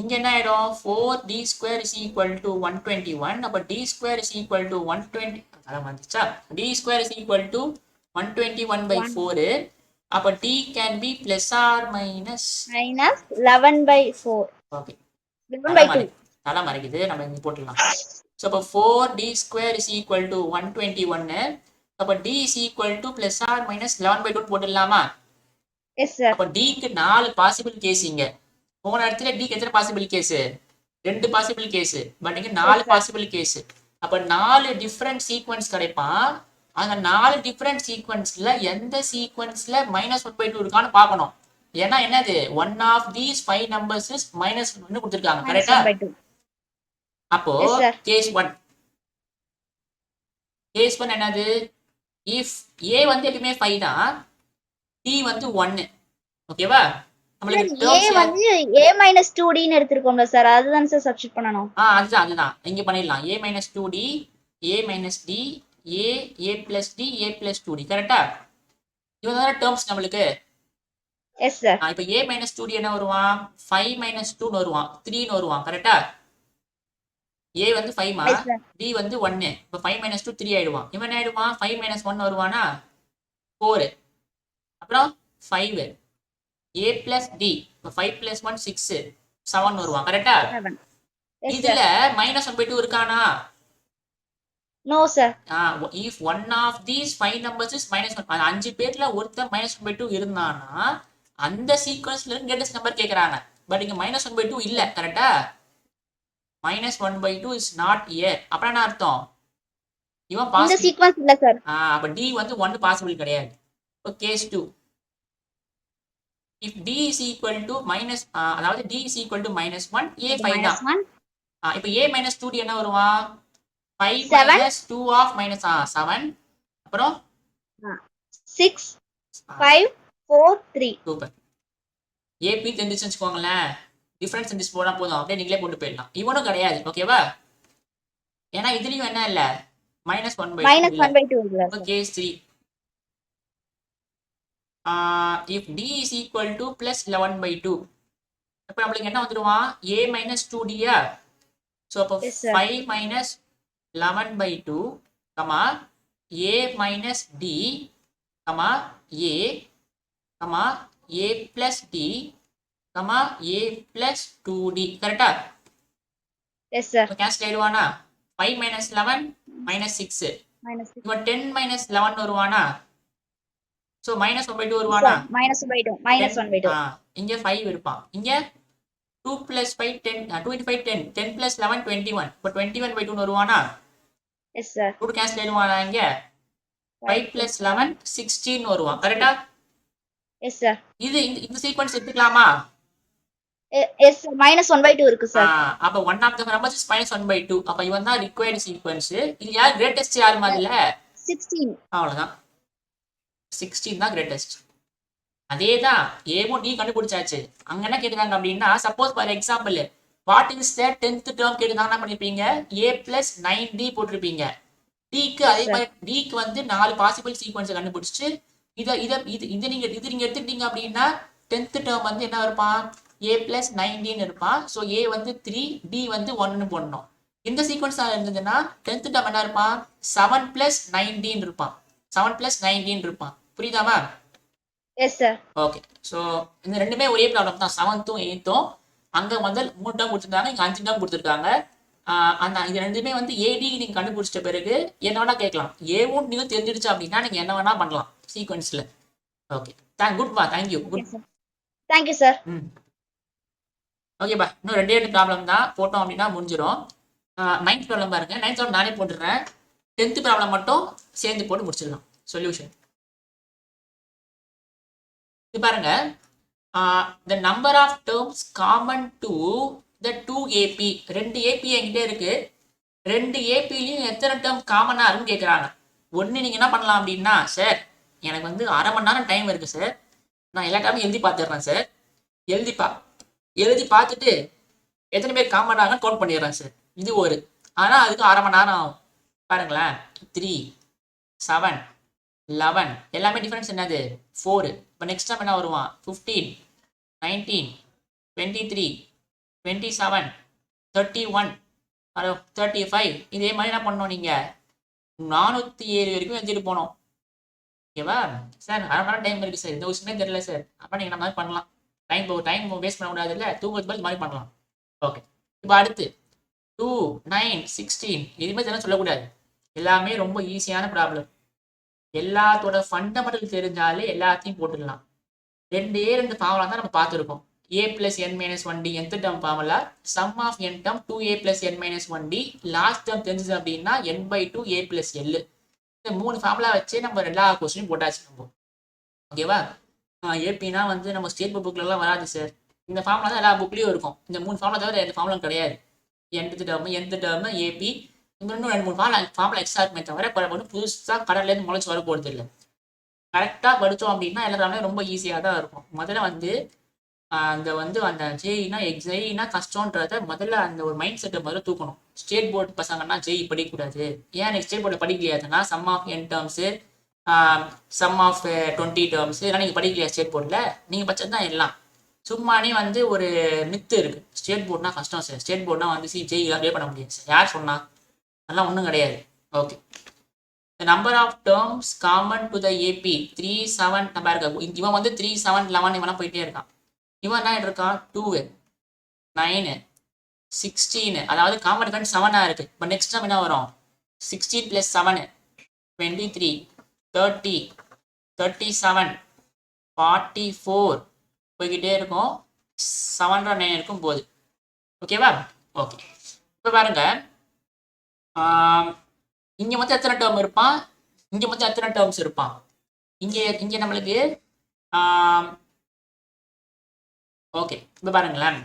இங்க என்ன ஆயிடும்? 4d square is equal to 121. அப்ப d square is equal to 120. அதான் வந்துச்சா? d square is equal to 121 by 4. அப்ப d can be plus or minus 11 by 4. Okay. 11 by 2. தலை மறைக்குது, நம்ம இங்க போட்டுடலாம். So அப்ப 4d square is equal to 121. அப்ப d is equal to plus or minus 11 by 2 போட்டுடலாமா? Yes sir. அப்ப d க்கு 4 possible case. இங்க போன இடத்துல d க்கு எத்தனை possible case? 2 possible case. But இங்க 4 பாசிபிள் கேஸ். அப்ப 4 டிஃபரண்ட் சீக்வென்ஸ் கிடைப்பான். அந்த 4 டிஃபரண்ட் சீக்வென்ஸ்ல எந்த சீக்வென்ஸ்ல -1/2 இருக்கான்னு பார்க்கணும். ஏன்னா என்னது? One of these 5 numbers is -1 கொடுத்திருக்காங்க. கரெக்ட்டா? அப்போ கேஸ் 1. கேஸ் 1 என்னது? if a வந்து எப்பவுமே 5 தான், t வந்து 1. ஓகேவா? நம்மளுக்கு a வந்து a 2d ன்னு எடுத்துக்கோங்க சார். அதுதான் சார் சப்ஸ்டிட் பண்ணனும். அதுதான் இங்க பண்ணிடலாம். a 2d a d a plus d a plus 2d. கரெக்ட்டா? இவங்க தான் டேர்ம்ஸ் நம்மளுக்கு. S sir. இப்போ a மைனஸ் 2d என்ன வருவான் 5 மைனஸ் 2ன்னு வருவான் 3ன்னு வருவான் கரெக்டா? a வந்து 5மா எஸ் சார். d வந்து 1. இப்போ 5 மைனஸ் 2 3 ஆயிடுவான். இவன் என்ன ஆயிடுவான் 5 மைனஸ் 1 வருவானா 4. அப்புறம் 5 a பிளஸ் d. இப்போ 5 பிளஸ் 1 6 7 வருவான் கரெக்டா? 7. எஸ் இதுல சார். மைனஸ் 1/2 இருக்கானா? No sir. if one of these 5 numbers is minus 1, அந்த 5 பேர்ல ஒருத்தன் minus 1/2 இருந்தானா அந்த சீக்வன்ஸ்ல இருந்து greatest number கேக்குறாங்க. பட் இங்க minus 1/2 இல்ல கரெக்டா? minus 1/2 is not here. அப்ப என்ன அர்த்தம்? இவன் இந்த பாசிபிள். சீக்வென்ஸ் இல்ல சார். அப்ப d வந்து 1 பாசிபிள் கிடையாது. இப்போ case 2 if d is equal to minus அதாவது d is equal to minus 1 a 5 தான். இப்போ a minus 2d என்ன வருவான் 5 minus 2 of minus 7 அப்புறம் 6 5 4 3. சூப்பர். ஏபி தெரிஞ்சிச்சு வச்சுக்கோங்களேன், டிஃபரன்ஸ் தெரிஞ்சு போனா போதும், அப்படியே நீங்களே போட்டு போயிடலாம். இவனும் கிடையாது ஓகேவா? ஏன்னா இதுலயும் என்ன இல்ல minus 1/2 இல்ல. Case 3 if d is equal to plus 11/2 அப்ப நம்மளுக்கு என்ன வந்துருவான் a minus 2d yeah? So அப்ப 5 minus 11/2 comma a minus d comma a comma a plus d comma a plus 2d கரெக்டா? Yes sir. Cancel ஆயிடுவானா? 5 minus 11 minus 6 இவன் 10 minus 11 வருவானா? So minus 1/2 வருவானா? -1/2 இங்க 5 இருப்பான். இங்க 2 plus 5 10 25 10 10 plus 11 21. இப்போ 21/2 வருவானா? S sir. 2 கேன்சல் ஆயிடுவானா? இங்க 5 plus 11 16 வருவான் கரெக்டா? Yes sir. இது இந்த சீக்வென்ஸ் எடுத்துக்கலாமா? எஸ் -1/2 இருக்கு சார். அப்ப one of the numbers is -1/2. அப்ப இவன் தான் required sequence. இது யார் greatest யார் மாதிரில 16. அவ்வளவுதான் 16 தான் greatest. அதேதான் ஏவும் டி கண்டுபிடிச்சாச்சு. அங்க என்ன கேக்குறாங்க அப்படின்னா suppose for example what is the 10th term கேட்டுதான் என்ன பண்ணிருப்பீங்க a plus 9d போட்டிருப்பீங்க. டிக்கு அதே மாதிரி டிக்கு வந்து 4 பாசிபிள் சீக்வன்ஸ் கண்டுபிடிச்சு இது நீங்க எடுத்துக்கிட்டீங்க அப்படின்னா 10th டேர்ம் வந்து என்ன இருப்பான் a plus 9d இருப்பான். ஸோ a வந்து 3 d வந்து 1ன்னு போடணும். இந்த சீக்வன்ஸ் இருந்ததுன்னா 10th டேர்ம் என்ன இருப்பான் 7 plus 9d இருப்பான். 7 plus 9d இருப்பான். புரியுதாமா? Yes sir. ஓகே. ஸோ இந்த ரெண்டுமே ஒரே ப்ராப்ளம் தான். 7th 8th அங்க வந்து 3 டேர்ம் கொடுத்துருக்காங்க, இங்க 5 டேர்ம் கொடுத்துருக்காங்க. அந்த இது ரெண்டுமே வந்து ஏடி நீங்க கண்டுபிடிச்சிட்ட பிறகு என்ன வேணா கேட்கலாம். ஏவும் நீங்க தெரிஞ்சிருச்சு அப்படின்னா நீங்க என்ன வேணா பண்ணலாம் சீக்வன்ஸ்ல. ஓகே குட்பா, தேங்க்யூ. Good, thank you sir. ஓகேப்பா. இன்னும் 2 ப்ராப்ளம் தான் போட்டோம் அப்படின்னா முடிஞ்சிடும். 9th ப்ராப்ளம் பாருங்க. 9th ப்ராப்ளம் நானே போட்டுடுறேன். 10th ப்ராப்ளம் மட்டும் சேர்ந்து போட்டு முடிச்சிடலாம். சொல்யூஷன் இது பாருங்க. the number of terms common to the 2 AP. 2 AP என்கிட்ட இருக்கு. 2 APலையும் எத்தனை டேர்ம் காமனா இருக்குன்னு கேட்குறாங்க. ஒன்று நீங்கள் என்ன பண்ணலாம் அப்படின்னா சார் எனக்கு வந்து 1/2 மணி நேரம் டைம் இருக்கு சார், நான் எல்லா டைமும் எழுதி பார்த்துடுறேன் சார். எழுதி பார்த்துட்டு எத்தனை பேர் காமன் ஆகுன்னு கவுண்ட் பண்ணிடுறேன் சார். இது ஒரு ஆனால் அதுக்கு 1/2 மணி நேரம் ஆகும். பாருங்களேன் 3 7 11 எல்லாமே டிஃபரன்ஸ் என்னது 4. இப்போ நெக்ஸ்ட் டைம் என்ன வருவான் 15 19 23 27 31 35. இதே மாதிரி என்ன பண்ணணும் நீங்கள் 407 வரைக்கும் எழுதிட்டு போனோம். ஓகேவா சார்? 1/2 மணி நேரம் டைம் இருக்கு சார், இந்த விஷயமே தெரியல சார். அப்போ நீங்கள் நம்ம மாதிரி பண்ணலாம். டைம் வேஸ்ட் பண்ண கூடாது இல்லை, தூங்குறது பதில் மாதிரி பண்ணலாம். ஓகே. இப்போ அடுத்து 2 9 16 இதுமாதிரி இதெல்லாம் சொல்லக்கூடாது. எல்லாமே ரொம்ப ஈஸியான ப்ராப்ளம். எல்லாத்தோட ஃபண்டமெண்டல் தெரிஞ்சாலே எல்லாத்தையும் போட்டுடலாம். 2 ஃபார்முலா தான் நம்ம பார்த்துருக்கோம். a plus n minus 1d nth term formula, sum of n term 2a plus n minus 1d, last term தெரிஞ்சது அப்படின்னா n/2 a plus l. இந்த 3 ஃபார்முலா வச்சு நம்ம எல்லா கொஸ்டினும் போட்டாச்சு நம்ம. ஓகேவா? ஏபினா வந்து நம்ம ஸ்டேட் புக்லலாம் வராது சார். இந்த ஃபார்முலா தான் எல்லா புக்லேயும் இருக்கும். இந்த 3 ஃபார்முலா தவிர எந்த ஃபார்முலாம் கிடையாது. nth டேர்ம் ஏபி இன்னும் 2-3 ஃபார்முலா எக்ஸ்ட்ரா இருக்குமே தவிர ஒன்றும் புதுசாக கடல்லேருந்து முளைச்சி வர போகிறது இல்லை. கரெக்டாக படித்தோம் அப்படின்னா எல்லாமே ரொம்ப ஈஸியாக தான் இருக்கும். முதல்ல வந்து அந்த ஜேஇனா ஜேஇனா கஷ்டன்றத முதல்ல அந்த ஒரு மைண்ட் செட்டை முதல்ல தூக்கணும். ஸ்டேட் போர்டு பசங்கன்னா ஜேஇ படிக்கக்கூடாது. ஏன் எனக்கு ஸ்டேட் போர்டில் படிக்கலையாதுன்னா sum of n terms sum of 20 terms இதெல்லாம் நீங்கள் படிக்கலையா ஸ்டேட் போர்டில்? நீங்கள் படிச்சது தான் எல்லாம். சும்மானே வந்து ஒரு மித்து இருக்கு, ஸ்டேட் போர்ட்னா கஷ்டம் சார், ஸ்டேட் போர்ட்னா வந்து ஜெய் கிளியர் பண்ண முடியாது சார். யார் சொன்னா? அதெல்லாம் ஒன்றும் கிடையாது. Okay, the number of terms common to the AP 3 7 நம்ம இருக்க இவன் வந்து 3 7 11 இவனா போயிட்டே இருக்கான். இவன் என்ன இருக்கான் 2 9 16, அதாவது காமன் டிஃபரன்ஸ் 7 இருக்கு. இப்போ நெக்ஸ்ட் டைம் என்ன வரும்? 16 + 7 23 30 37 44 போய்கிட்டே இருக்கும். 7 இருக்கும் போது. ஓகேவா? ஓகே, இப்போ பாருங்க, இங்க மொத்தம் எத்தனை டேர்ம் இருப்பான்? இங்க மொத்தம் எத்தனை டேர்ம்ஸ் இருப்பான்? இங்க நம்மளுக்கு ஓகே, இப்போ பாருங்களேன்,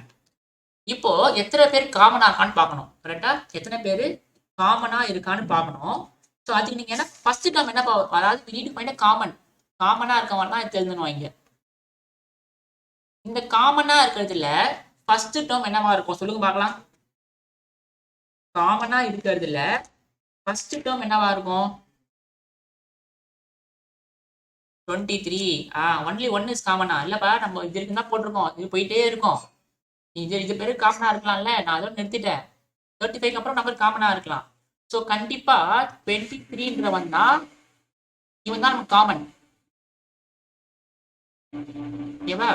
இப்போ எத்தனை பேர் காமனா இருக்கான்னு பார்க்கணும். கரெக்டா? எத்தனை பேர் காமனா இருக்கான்னு பார்க்கணும். ஸோ அதுக்கு நீங்க என்ன ஃபர்ஸ்ட் டேர்ம் என்ன அதாவது நீட் பாயிண்ட் காமனா இருக்கவன்லாம் தெரிஞ்சுக்கணும். இங்க இந்த காமனா இருக்கிறதுல ஃபர்ஸ்ட் டேர்ம் என்னவா இருக்கும் சொல்லுங்க பார்க்கலாம். காமனா இருக்கிறதுல ஃபர்ஸ்ட் டேர்ம் என்னவா இருக்கும்? 23. ஒன்லி ஒன் இஸ் காமனா? இல்லப்பா, நம்ம இது இருக்குன்னா போட்டிருக்கோம், இது போயிட்டே இருக்கும். இது பேரு காமனா இருக்கலாம்ல, நான் அதோட நிறுத்திட்டேன். 35 அப்புறம் நம்பர் காமனா இருக்கலாம். ஸோ கண்டிப்பா 23ன்றவன் தான், இவன் தான் நமக்கு காமன். ஓகேவா?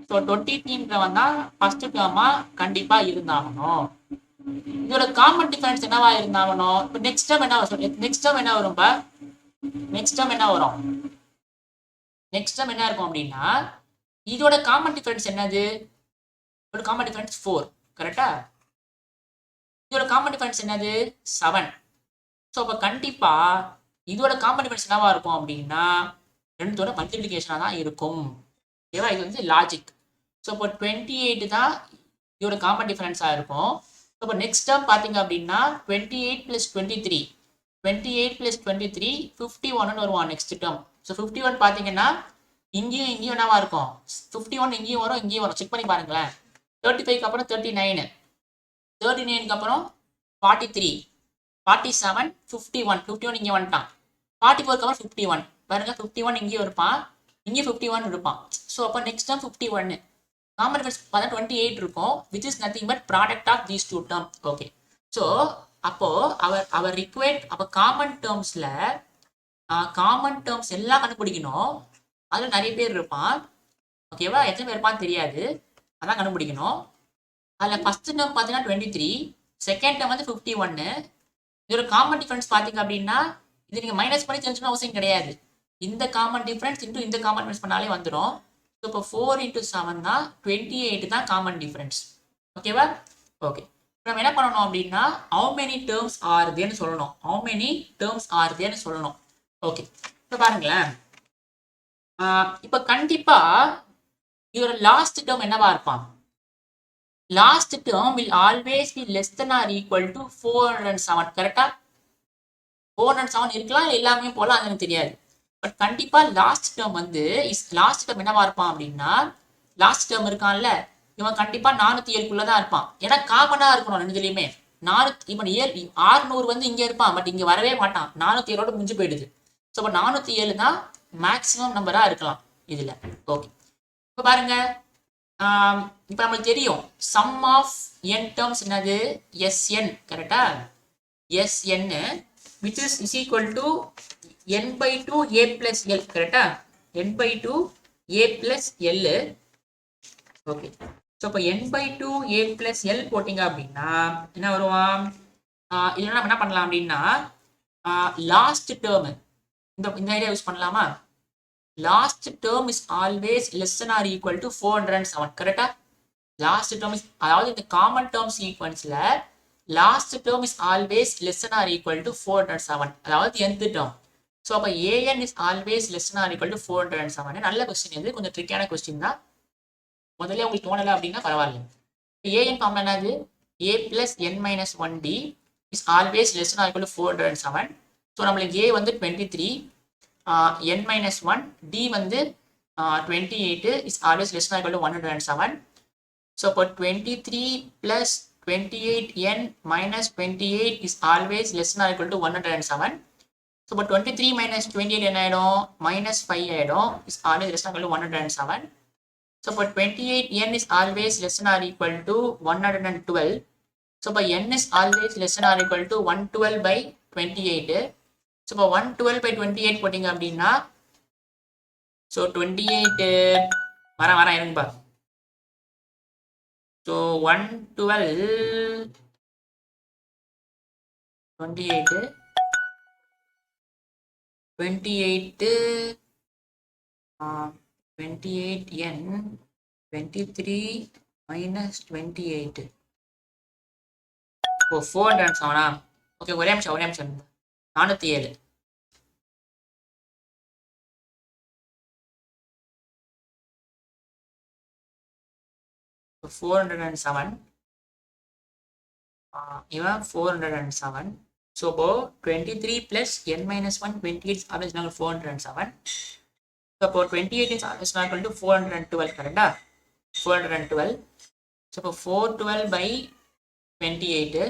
ஸோ 23ன்றவன் தான் ஃபர்ஸ்ட் டேர்மா கண்டிப்பா இருந்தாகணும். இதோட காமன் டிஃபரன்ஸ் என்னவா இருந்தாகணும்? இப்போ நெக்ஸ்ட் டேர்ம் என்ன வரும்? நெக்ஸ்ட் டேர்ம் என்ன வரும்பா? நெக்ஸ்ட் டேர்ம் என்ன வரும்? நெக்ஸ்ட் டேர்ம் என்ன இருக்கும் அப்படின்னா, இதோட காமன் டிஃபரன்ஸ் என்னது? இதோட காமன் டிஃபரன்ஸ் 4. கரெக்டா? இதோட காமன் டிஃபரன்ஸ் என்னது? 7. ஸோ அப்போ கண்டிப்பா இதோட காமன் டிஃபரன்ஸ் என்னவா இருக்கும் அப்படின்னா, ரெண்டோட மல்டிப்ளிகேஷனாக தான் இருக்கும். ஓகேவா? இது வந்து லாஜிக். ஸோ இப்போ 28 தான் இதோட காமன் டிஃபரன்ஸாக இருக்கும். ஸோ இப்போ நெக்ஸ்ட் டேர்ம் பார்த்தீங்க அப்படின்னா 28 + 23 28 + 23 51 வருவான் நெக்ஸ்ட் டேர்ம். ஸோ 51 பார்த்தீங்கன்னா இங்கேயும் என்னவா இருக்கும்? 51 இங்கேயும் வரும், இங்கேயும் வரும். செக் பண்ணி பாருங்களேன். 35க்கு அப்புறம் 39 39க்கு அப்புறம் 43 47 51 இங்கே வந்துட்டான். 44க்கு அப்புறம் 51 பாருங்க, 51 இங்கேயும் இருப்பான், இங்கேயும் 51 இருப்பான். ஸோ அப்போ நெக்ஸ்ட் டேர்ம் 51 காமன் டிஃபரன்ஸ் பார்த்தா 28 இருக்கும், which is nothing but product of these two term. Okay, so அப்போ அவர் ரிக்வயர்ட் அப்போ காமன் டேர்ம்ஸ் எல்லாம் கண்டுபிடிக்கணும். அதில் நிறைய பேர் இருப்பான். ஓகேவா? எத்தனை பேர் இருப்பான்னு தெரியாது, அதான் கண்டுபிடிக்கணும். அதில் ஃபர்ஸ்ட் டேர்ம் பார்த்தீங்கன்னா 23, செகண்ட் டேர்ம் வந்து 51. இதோட காமன் டிஃபரன்ஸ் பார்த்தீங்க அப்படின்னா, இது நீங்கள் மைனஸ் பண்ணி தெரிஞ்சுக்கணும் அவசியம் கிடையாது. இந்த காமன் டிஃபரன்ஸ் இன்டூ இந்த காமன் டிஃபரன்ஸ் பண்ணாலே வந்துடும். ஸோ இப்போ 4 × 7 தான் 28 தான் காமன் டிஃபரன்ஸ். ஓகேவா? ஓகே, நம்ம என்ன பண்ணணும் அப்படின்னா, ஹவு மெனி டேர்ம்ஸ் ஆர் தேர்னு சொல்லணும். ஹவு மெனி டேர்ம்ஸ் ஆர் தேர்னு சொல்லணும். ஓகே, இப்போ பாருங்களேன், இப்போ கண்டிப்பா இதோட லாஸ்ட் டேர்ம் என்னவா இருப்பான்? Last term will always be less than or equal to 407. கரெக்டா? 407 இருக்கலாம், இல்லை எல்லாமே போல, அது எனக்கு தெரியாது. பட் கண்டிப்பா லாஸ்ட் டேர்ம் வந்து லாஸ்ட் டேர்ம் என்னவா இருப்பான் அப்படின்னா, லாஸ்ட் டேர்ம் இருக்கான்ல, இவன் கண்டிப்பா 407 தான் இருப்பான். ஏன்னா காமனா இருக்கணும் ரெண்டுலயுமே. 400 இவன் 600 வந்து இங்க இருப்பான், பட் இங்க வரவே மாட்டான். 407 முடிஞ்சு போயிடுது. ஸோ இப்போ 407 தான் மேக்சிமம் நம்பரா இருக்கலாம் இதுல. ஓகே, இப்போ பாருங்க, இப்போ நம்மளுக்கு தெரியும் சம் ஆஃப் n டேர்ம்ஸ் என்னது? Sn. கரெக்டா? Sn which is equal to n/2 a plus l. கரெக்டா? n/2 a plus l. Okay, so இப்போ n/2 a plus l போட்டிங்க அப்படின்னா என்ன வருவான்? இல்லைன்னா நம்ம என்ன பண்ணலாம் அப்படின்னா, லாஸ்ட் டேர்ம் இந்த ஐடியா யூஸ் பண்ணலாமா? Last term is always less than or equal to 407. கரெக்டா? லாஸ்ட் டேர்ம் இஸ், அதாவது இந்த காமன் டேர்ம் சீக்வன்ஸ்ல last term is always less than or equal to 407, அதாவது nth டேர்ம். ஸோ அப்போ an is always less than or equal to 407. நல்ல question, இது கொஞ்சம் ட்ரிக்கான question தான். முதல்ல உங்களுக்கு தோணலை அப்படின்னா பரவாயில்ல. an ஃபார்ம் என்னது? a plus n minus 1d is always less than or equal to 407. So நம்மளுக்கு a வந்து 23, n minus 1, d வந்து 28 is always less than or equal to 107. So இப்போ 23 plus 28n minus 28 is always less than or equal to 107. So இப்போ 23 minus 28 என்ன ஆகிடும் -5 ஆகிடும். Is always less equal to 107. So இப்போ 28n is always less or equal to 112. So இப்போ n is always less or equal to 112/28. So இப்போ 112/28 போட்டிங்க அப்படின்னா so 28 வரேன் இருங்கப்பா. So 112 28 28n 23 minus 28. ஓ 407. ஓகே ஒரே நிமிஷம் 407. So 407. இவன் 407. So இப்போ 23 plus n minus 1 28 is always equal to 407. So இப்போ 28 is always equal to 412 கரெக்டா 412. So இப்போ 412/28.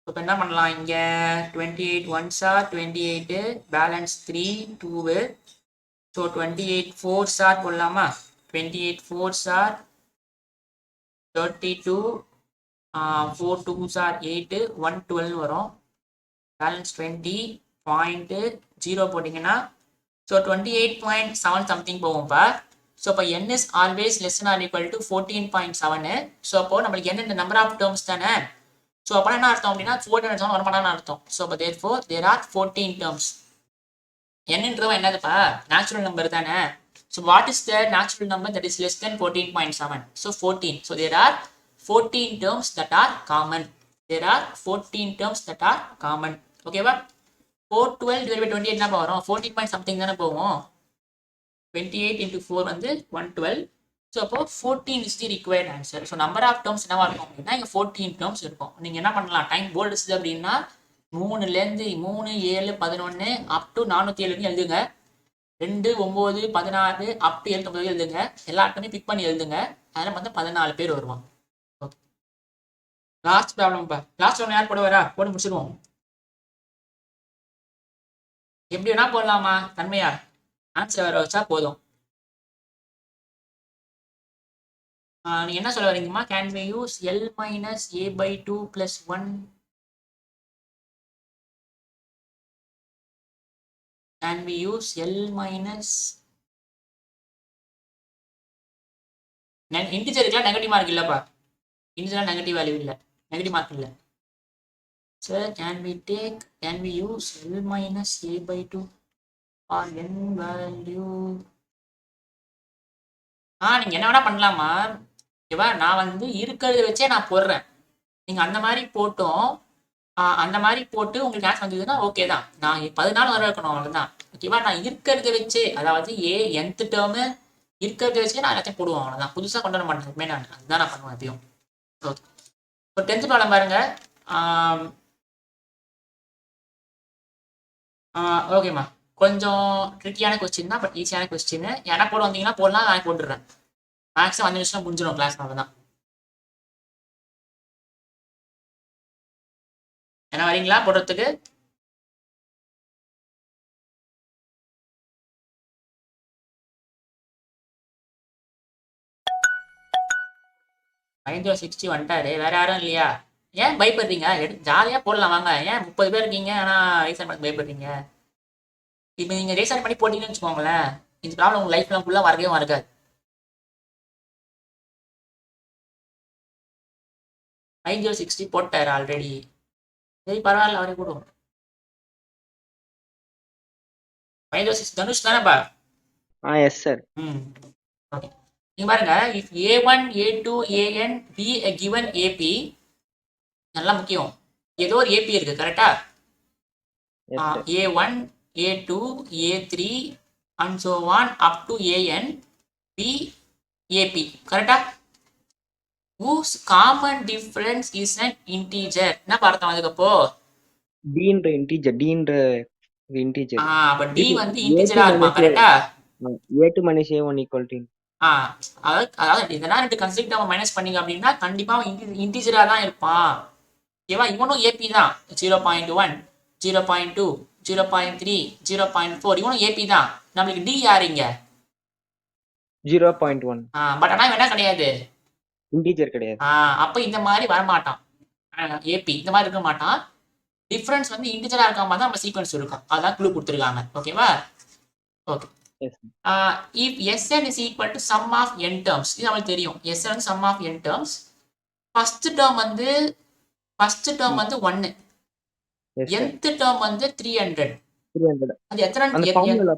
இப்போ என்ன பண்ணலாம் இங்க 28 1s are 28 balance 3 2. So 28 4s are போடலாமா 28 4s are 32 4 2s are 8 112 வரும் பேலன்ஸ் 20.0 போட்டிங்கன்னா ஸோ 28.7 சம்திங் போகும்ப்பா. ஸோ இப்போ n is always less or equal to 14.7. So அப்போ நம்மளுக்கு என்ன நம்பர் ஆஃப் டேர்ம்ஸ் தானே. ஸோ அப்போ என்ன அர்த்தம் அப்படின்னா 407 வரமாட்டான்னு அர்த்தம். ஸோ அப்போ தேர் ஆர் 14 டேர்ம்ஸ். என்னன்றவன் என்னதுப்பா நேச்சுரல் நம்பர் தானே. So what is the natural number that is less than 14.7? So 14. So there are 14 terms that are common. There are 14 terms that are common. ஓகேவா 412 divided by 28 என்ன வரும் 14 point something தானே போகும். 28 into 4 வந்து 112. So அப்போ 14 is the required answer. So number of terms என்னவா இருக்கும் அப்படின்னா இங்கே 14 டேர்ம்ஸ் இருக்கும். நீங்கள் என்ன பண்ணலாம் டைம் போர்டு அடிச்சது அப்படின்னா 3லேருந்து 3 7 11 அப் டு 407 எழுதுங்க. 2 9 16 அப் டு 79 எழுதுங்க. எல்லாருமே பிக் பண்ணி எழுதுங்க. அதில் வந்து 14 பேர் வருவாங்க. லாஸ்ட் ப்ராப்ளம்ப்பா. லாஸ்ட் ப்ராப்ளம் யார் போட வரா போட்டு முடிச்சிடுவோம். எப்படி வேணா போடலாமா தன்மையா ஆன்சர் வர வச்சா போதும். நீங்க என்ன சொல்ல வரீங்கம்மா can we use L minus A/2 plus 1 can we use L minus இன்டிஜருக்குலாம் நெகட்டிவ் மார்க் இல்லப்பா. இன்டிஜர் நெகட்டிவ் வேல்யூ இல்லை நெகட்டிவ் மார்க் இல்லை. Sir, can we use L minus A/2 or n value? நீங்க என்ன வேணா பண்ணலாமா. ஓகேவா நான் வந்து இருக்கிறத வச்சே நான் போடுறேன். நீங்க அந்த மாதிரி போட்டோம் அந்த மாதிரி போட்டு உங்களுக்கு ஆன்சர் வந்ததுன்னா ஓகே தான். நான் 14 வர இருக்கணும் அவ்வளோதான். ஓகேவா நான் இருக்கிறத வச்சு அதாவது nth டேர்மு இருக்கிறத வச்சு நான் எல்லாத்தையும் போடுவோம் அவ்வளோதான். புதுசாக கொண்டு வர மாட்டேன் நான் அதுதான் நான் பண்ணுவேன் எப்பயும். ஓகே இப்போ 10th ப்ராப்ளம் பாருங்க. ஓகேம்மா கொஞ்சம் ட்ரிக்கியான கொஸ்டின் தான் பட் ஈஸியான கொஸ்டின். ஏன்னா போட வந்தீங்கன்னா போடலாம் நான் போட்டுடுறேன். மேக்ஸிமம் 5 நிமிஷம் முடிஞ்சிடும் கிளாஸ் தான். என்ன வரீங்களா போடுறதுக்கு? ஐந்து 60 வந்துட்டாரு வேற யாரும் இல்லையா? ஏன் பயப்படுறீங்க? ஜாலியாக போடலாம் வாங்க. ஏன் 30 பேர் இருக்கீங்க ஆனால் ரீசன் பண்ணி பயப்படுறீங்க? இப்போ நீங்கள் ரீசன் பண்ணி போட்டீங்கன்னு வச்சுக்கோங்களேன் இந்த ப்ராப்ளம் உங்கள் லைஃப்லாம் ஃபுல்லாக வரவே இருக்காது. 5060 போட்டார் ஆல்ரெடி. சரி பரவாயில்ல அவரே போடுவோம். 5060 தனுஷ் தானேப்பா? S sir. ஓகே நீங்க பாருங்க if A1 A2 AN be a given AP நல்லா முக்கியம் ஏதோ ஒரு AP இருக்கு கரெக்டா? A1 A2 A3 and so on up to AN be AP கரெக்டா? whose common difference is an integer என்ன பார்த்தோம் அதுக்கப்போ dன்ற integer dன்ற integer அப்ப D வந்து இன்டிஜரா இருக்கும் கரெக்டா? A2 minus A1 equal to அதாவது இதெல்லாம் ரெண்டு கன்ஸ்ட்ரக்ட் நம்ம மைனஸ் பண்ணீங்க அப்படின்னா கண்டிப்பா இன்டிஜரா தான் இருப்பான். ஓகேவா? இவனும் ஏபி தான். 0.1 0.2 0.3 0.4 இவனும் ஏபி தான். நம்மளுக்கு டி யாருங்க? 0.1 பட் ஆனா இவன் என்ன கிடையாது, இன்டீஜர் கிடையாது. அப்ப இந்த மாதிரி வரமாட்டான். ஏபி இந்த மாதிரி இருக்க மாட்டான். டிஃபரன்ஸ் வந்து இன்டிஜரா இருக்க மாதிரி தான் நம்ம சீக்வன்ஸ் இருக்கும். அதான் க்ளூ கொடுத்துருக்காங்க. ஓகேவா? Okay. Yes. If Sn is equal to sum of n terms, இது நமக்கு தெரியும். Sn வந்து sum of n terms. First term வந்து 1. Yes, sir. nth டேர்ம் வந்து 300. 300 அது எத்தனை அந்த ஃபார்முலா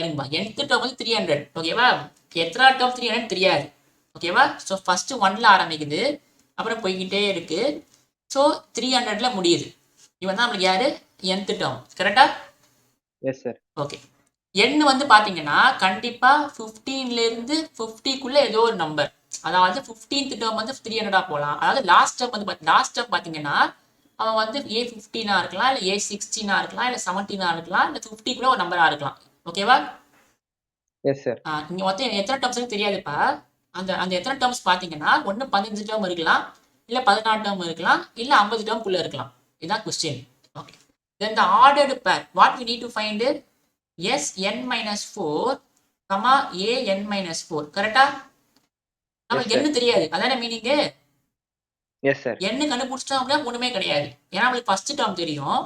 இருங்கப்பா. nth டேர்ம் வந்து 300. ஓகேவா? எத்தனை டேர்ம் 300 தெரியாது. ஓகேவா? ஸோ ஃபர்ஸ்ட் 1ல ஆரம்பிக்குது, அப்புறம் போய்கிட்டே இருக்கு. ஸோ 300ல முடியுது. இவன் தான் நம்மளுக்கு யாரு? nth term. கரெக்டா? Yes sir. ஓகே. n வந்து பாத்தீங்கன்னா கண்டிப்பா 15ல இருந்து 50க்குள்ள ஏதோ ஒரு நம்பர். அதாவது 15th டேர்ம் வந்து 300 போலாம். அதாவது லாஸ்ட் டேர்ம் பாத்தீங்கன்னா அவன் வந்து A15 இருக்கலாம், இல்ல A16 இருக்கலாம், இல்ல 17 இருக்கலாம், இல்ல 50க்குள்ள ஒரு நம்பரா இருக்கலாம். ஓகேவா? S sir. இங்க மொத்தம் எத்தனை டேர்ம்ஸ் தெரியாதுப்பா. அந்த எத்தனை டேர்ம்ஸ் பாத்தீங்கன்னா ஒன்னு 15 டேர்ம் இருக்கலாம், இல்ல 14 டேர்ம் இருக்கலாம், இல்ல 50 டேர்ம் குள்ள இருக்கலாம். இதுதான் question. Okay. Then the ordered pair, what we need to find is Sn-4, An-4. கரெக்டா? நமக்கு என்ன தெரியாது. அதானே மீனிங். S sir. என்ன கண்டுபிடிச்சிட்டோம் அப்படின்னா ஒண்ணுமே கிடையாது. ஏன்னா நம்மளுக்கு ஃபர்ஸ்ட் டேர்ம் தெரியும்.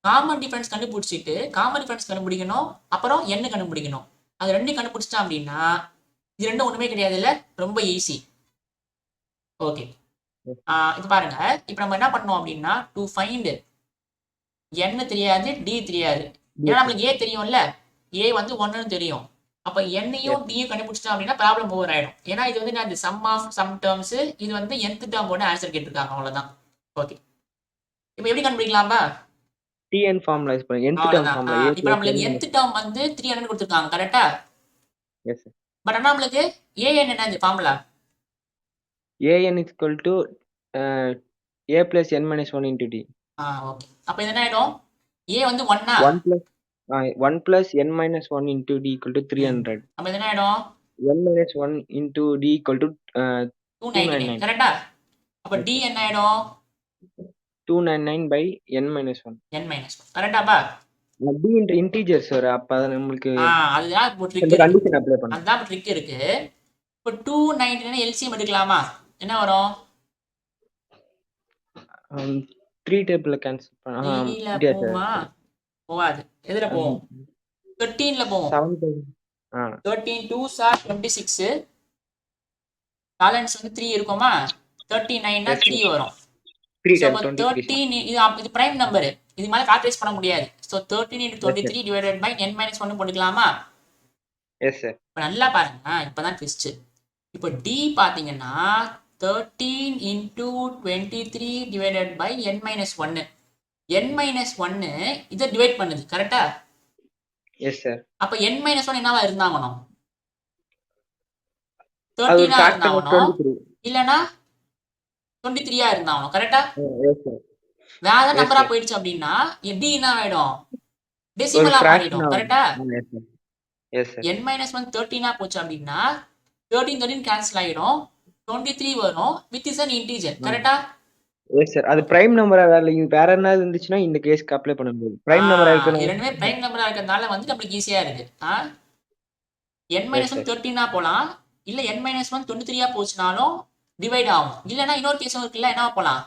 காமன் டிஃபரன்ஸ் கண்டுபிடிச்சிட்டு காமன் டிஃபரன்ஸ் கண்டுபிடிக்கணும், அப்புறம் என்ன கண்டுபிடிக்கணும். அது ரெண்டும் கண்டுபிடிச்சிட்டோம் அப்படின்னா இது ரெண்டும் ஒண்ணுமே கிடையாது இல்ல, ரொம்ப ஈஸி. ஓகே. இது பாருங்க, இப்போ நம்ம என்ன பண்ணோம் அப்படின்னா டு ஃபைண்ட் n தெரியாது, d தெரியாது. ஏன்னா நம்மளுக்கு a தெரியும்ல, a வந்து 1ன்னு தெரியும். அப்ப n-யும் d-யும் கண்டுபிடிச்சிட்டோம் அப்படின்னா ப்ராப்ளம் ஓவர் ஆயிடும். ஏன்னா இது வந்து நான் சம் ஆஃப் சம் டேர்ம்ஸ், இது வந்து nth டேர்மோட ஆன்சர் கேட்டிருக்காங்க, அவ்வளவுதான். ஓகே. இப்போ எப்படி கண்டுபிடிக்கலாம்பா? tn ஃபார்முலா யூஸ் பண்ணி nth டேர்ம் ஃபார்முலா. இப்போ நம்மளுக்கு nth டேர்ம் வந்து 300 கொடுத்திருக்காங்க. கரெக்ட்டா? Yes sir. பட் ஆனா நம்மளுக்கு an என்னது formula? an is equal to a plus n minus 1 into d. Okay. அப்ப இது என்ன ஆயிடும்? a வந்து 1 1 plus n minus 1 into d equal to 300. அப்ப இது என்ன ஆயிடும்? n minus 1 into d equal to 299. கரெக்ட்டா? அப்ப d என்ன ஆயிடும்? 299 by n minus 1. n minus 1. கரெக்ட்டாப்பா? d into integer sir. அப்ப நமக்கு அதுதான் இப்போ ட்ரிக் இந்த இருக்கு. கண்டிஷன் அப்ளை பண்ணனும். அதுதான் ட்ரிக் இருக்கு. இப்போ 299 LCM எடுக்கலாமா? என்ன வரும்? 3 டேபிள்ல கேன்சல் பண்ணா 3ல போமா? போவாது. எதுல போவோம்? 13ல போவோம். 13 2s are 26. பேலன்ஸ் வந்து 3 இருக்குமா? 39 னா 3 வரும். 13 இது பிரைம் நம்பர். இது மேல கால்குலேட் பண்ண முடியாது. So 13 into 23 divided by n minus 1 போட்டுக்கலாமா? Yes sir. இப்போ நல்லா பாருங்க, இப்பதான் ட்விஸ்ட். இப்போ d பாத்தீங்கன்னா 13 into 23 divided by n minus 1. n minus 1 இதை டிவைட் பண்ணுது. கரெக்ட்டா? Yes sir. அப்ப n minus 1 என்னவா இருந்தாங்கணும்? 13 இருந்தாங்கணும், இல்லனா 23 இருந்தாங்கணும். கரெக்ட்டா? Yes sir. வேற நம்பரா போயிடுச்சு அப்படின்னா d என்ன ஆயிடும்? டெசிமலா மாறிடும். கரெக்ட்டா? Yes sir. n minus 1 13 போச்சு அப்படின்னா 13 கேன்சல் ஆயிடும், 23 வரும், which is an integer. கரெக்ட்டா? Yes sir. அது பிரைம் நம்பரா வேற என்ன இருந்துச்சுன்னா இந்த கேஸ்க்கு அப்ளை பண்ண முடியாது. பிரைம் நம்பரா இருக்கணும். இரண்டுமே பிரைம் நம்பரா இருக்கறதால வந்து நமக்கு ஈஸியா இருக்கு. n minus 1 13 போலாம், இல்ல n minus 1 23 போச்சுனாலும் டிவைட் ஆகும். இல்லனா இன்னொரு கேஸும் இருக்குல்ல, என்ன போலாம்?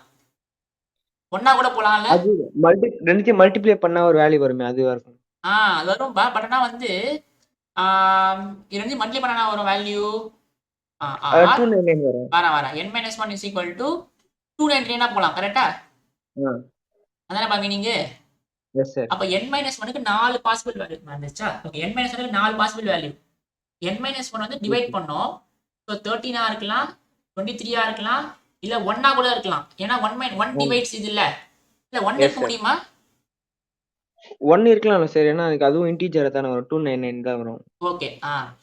ஒண்ணா கூட போலாம்ல. அது ரெண்டுத்தையும் மல்டிப்ளை பண்ணா ஒரு வேல்யூ வருமே, அதுவா இருக்கும். அது வரும்பா. பட் ஆனா வந்து இரண்டு மல்டிப்ளை பண்ணா ஒரு வேல்யூ 299 வரும். வர n minus 1 is equal to 299 போலாம். கரெக்ட்டா? அதானே மீனிங். Yes sir. அப்ப n minus 1க்கு 4 பாசிபிள் வேல்யூ வந்துச்சா? ஓகே. n minus 1க்கு 4 பாசிபிள் வேல்யூ. n minus 1 வந்து டிவைட் பண்ணோம். சோ 13 இருக்கலாம், 23 இருக்கலாம், இல்ல 1 கூட இருக்கலாம். ஏனா 1 டிவைட்ஸ் இது இல்ல. 1 இருக்க முடியுமா? 1 இருக்கலாம் சார். ஏனா அதுவும் இன்டிஜரா தான வரும். 299 தான் வரும். ஓகே.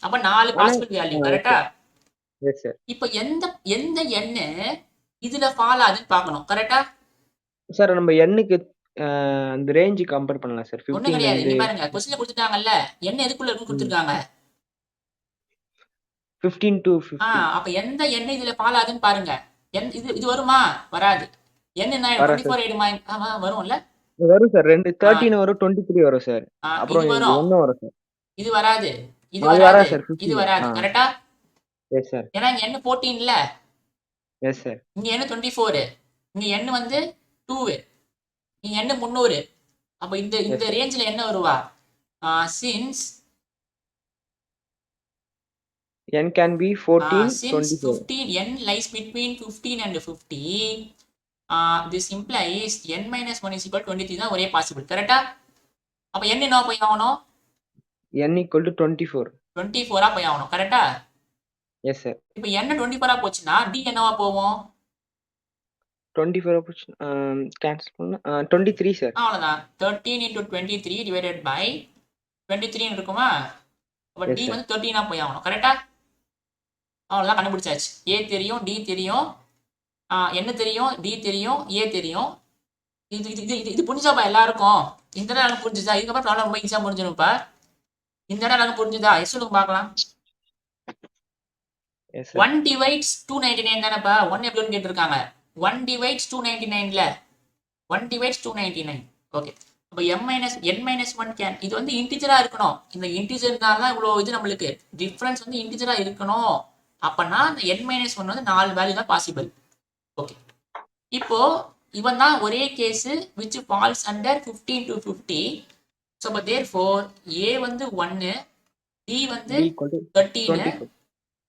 அப்ப 4 பாசிபிள் வேல்யூ. கரெக்ட்டா? Yes sir. இப்போ எந்த n இதுல ஃபால் ஆகுதுன்னு பார்க்கணும். கரெக்ட்டா? சார் நம்ம n-க்கு அந்த ரேஞ்ச் கம்பேர் பண்ணலாம் சார். 15 கிடையாது. இங்க பாருங்க, क्वेश्चनல கொடுத்துட்டாங்கல்ல, n எதுக்குள்ள இருக்குன்னு கொடுத்திருக்காங்க. 15 to 50. அப்ப எந்த n இதுல ஃபால் ஆகுதுன்னு பாருங்க. இது வருமா? வராது. n என்ன வரேன் 24 8 வரும்ல? வரும் சார். 2 ஆ 13 வரும், 23 வரும் சார். இது அப்புறம் வரும். 1 வரும் சார். இது வராது. இது அது வராது. வராது சார். இது 15. வராது. ஆ. கரெக்ட்டா? Yes sir. ஏன்னா இங்க n 14ல. Yes sir. இங்க n 24. இங்க n வந்து 2. இங்க n 300. அப்ப இந்த Yes, இந்த sir. ரேஞ்சில என்ன வருவா? Since n can be 14, since 24. 15 n lies between 15 and 50, this implies n minus 1 is equal to 23 தான் ஒரே பாசிபிள். கரெக்டா? அப்ப n என்ன போய் ஆகணும்? n equal to 24. 24 போய் ஆகணும். கரெக்டா? Yes sir. இப்ப n 24 போச்சுன்னா d என்னவா போகும்? 24 கேன்சல் பண்ணா 23 சார். அவ்வளவுதான். 13 into 23 divided by 23 இருக்குமா? அப்ப Yes, d sir. வந்து 13 போய் ஆகணும். கரெக்டா? அவ்வளவுதான், கண்டுபிடிச்சாச்சு. a தெரியும், d தெரியும், என்ன தெரியும், d தெரியும், a தெரியும். இது இது இது இது புரிஞ்சாப்பா எல்லாருக்கும்? இந்த இடம் புரிஞ்சுதா? இதுக்கப்புறம் ப்ராப்ளம் ரொம்ப ஈஸியா புரிஞ்சிடும்ப்பா. இந்த இடம் புரிஞ்சுதா? எஸ் சொல்லுங்க பார்க்கலாம். Yes sir. 1 divides 299 தானேப்பா? 1 எப்படின்னு கேட்டிருக்காங்க. 1 divides 299ல 1 divides 299. ஓகே. அப்ப n-1 கேன் இது வந்து இன்டிஜரா இருக்கணும். இந்த இன்டிஜர்னால தான் இவ்வளவு இது நம்மளுக்கு டிஃபரன்ஸ் வந்து இன்டிஜரா இருக்கணும். அப்பனா இந்த n-1 வந்து 4 வேல்யூ தான் பாசிபிள். ஓகே. இப்போ இவன் தான் ஒரே case which falls under 15 to 50. So but therefore a வந்து 1, d வந்து D equal to 13, 24.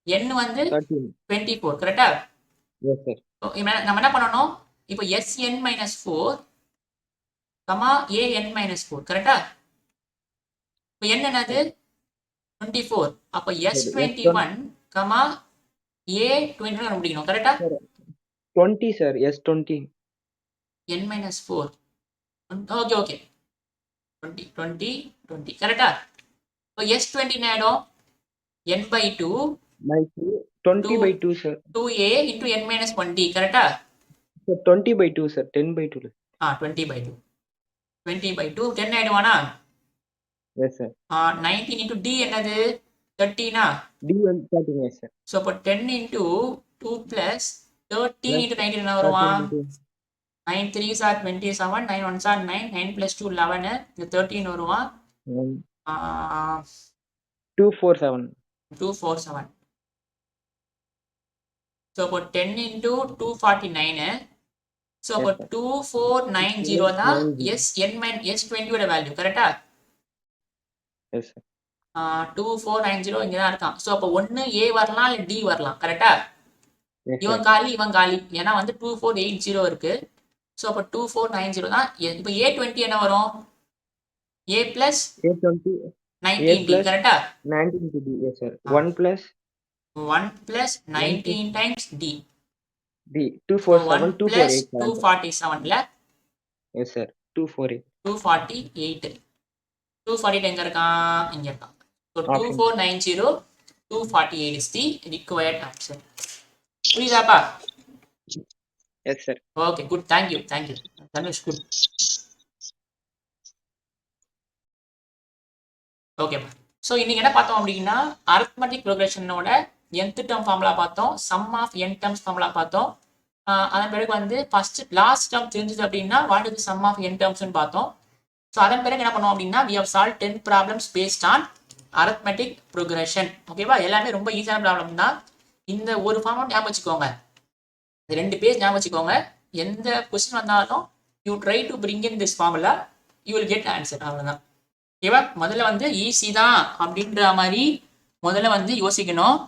n வந்து 13. 24. கரெக்டா? Yes sir. நம்ம என்ன பண்ணணும்? இப்போ sn-4 an-4. கரெக்டா? இப்போ n என்னது? 24. அப்ப s21 a21 கண்டுபிடிக்கணும். கரெக்டா? 20 sir. S20. n-4. Okay okay. 20 20 20. கரெக்டா? இப்போ s20 என்ன ஆயிடும்? n/2 by 2. 20 by 2 sir. 2a into n-1d. கரெக்டா? சார் 20 by 2 சார். 10 by 2. 20/2. 20/2 10 ஆயிடுவானா? Yes sir. 19 into d என்னது? 13. D வந்து 13. Yes sir. So அப்போ 10 into 2 plus 13 into 19 என்ன வருவான்? 9 3s are 27, 9 1s are 9, 9 plus 2 11, இந்த 13 வருவான். 247. 247. So அப்போ 10 into 249. So அப்போ 2490 தான் s20 ஓட வேல்யூ. கரெக்டா? Yes sir. 2490 இங்க தான் இருக்கான். ஸோ அப்போ ஒன்னு a வரலாம் இல்லை d வரலாம். கரெக்டா? Yes sir. இவன் காலி இவன் காலி. ஏன்னா வந்து 2480 இருக்கு. ஸோ அப்போ 2490 தான். இப்போ a20 என்ன வரும்? a plus A20 19d. plus கரெக்டா? 19 to D. Yes sir. 1 plus 1 plus 19 times d. D. 247. 1 plus 248. 247ல எஸ் சார். 248. 248. 248 எங்க இருக்கான்? இங்க இருக்கான். So Option. 2490 248 is the required answer. புரியுதாப்பா? Yes sir. Okay good. Thank you thank you Dhanush. Good. ஓகேப்பா. ஸோ இன்னைக்கு என்ன பார்த்தோம் அப்படின்னா அரித்மெட்டிக் ப்ரோக்ரஷனோட nth டேர்ம் ஃபார்முலா பார்த்தோம், sum of n terms formula பார்த்தோம். அதன் பிறகு வந்து ஃபர்ஸ்ட் லாஸ்ட் டேர்ம் தெரிஞ்சது அப்படின்னா what is sum of n டேர்ம்ஸ்னு பார்த்தோம். ஸோ அதன் பிறகு என்ன பண்ணுவோம் அப்படின்னா we have solved 10 problems based on arithmetic progression. ஓகேவா? எல்லாமே ரொம்ப ஈஸியான ப்ராப்ளம் தான். இந்த ஒரு ஃபார்முலா ஞாபகம் வச்சுக்கோங்க. இந்த 2 பேஜ் ஞாபகம் வச்சுக்கோங்க. எந்த கொஸ்டின் வந்தாலும் you try to bring in this formula, you will get answer. அவ்வளோதான். ஓகேவா? முதல்ல வந்து ஈஸி தான் அப்படின்ற மாதிரி முதல்ல வந்து யோசிக்கணும்.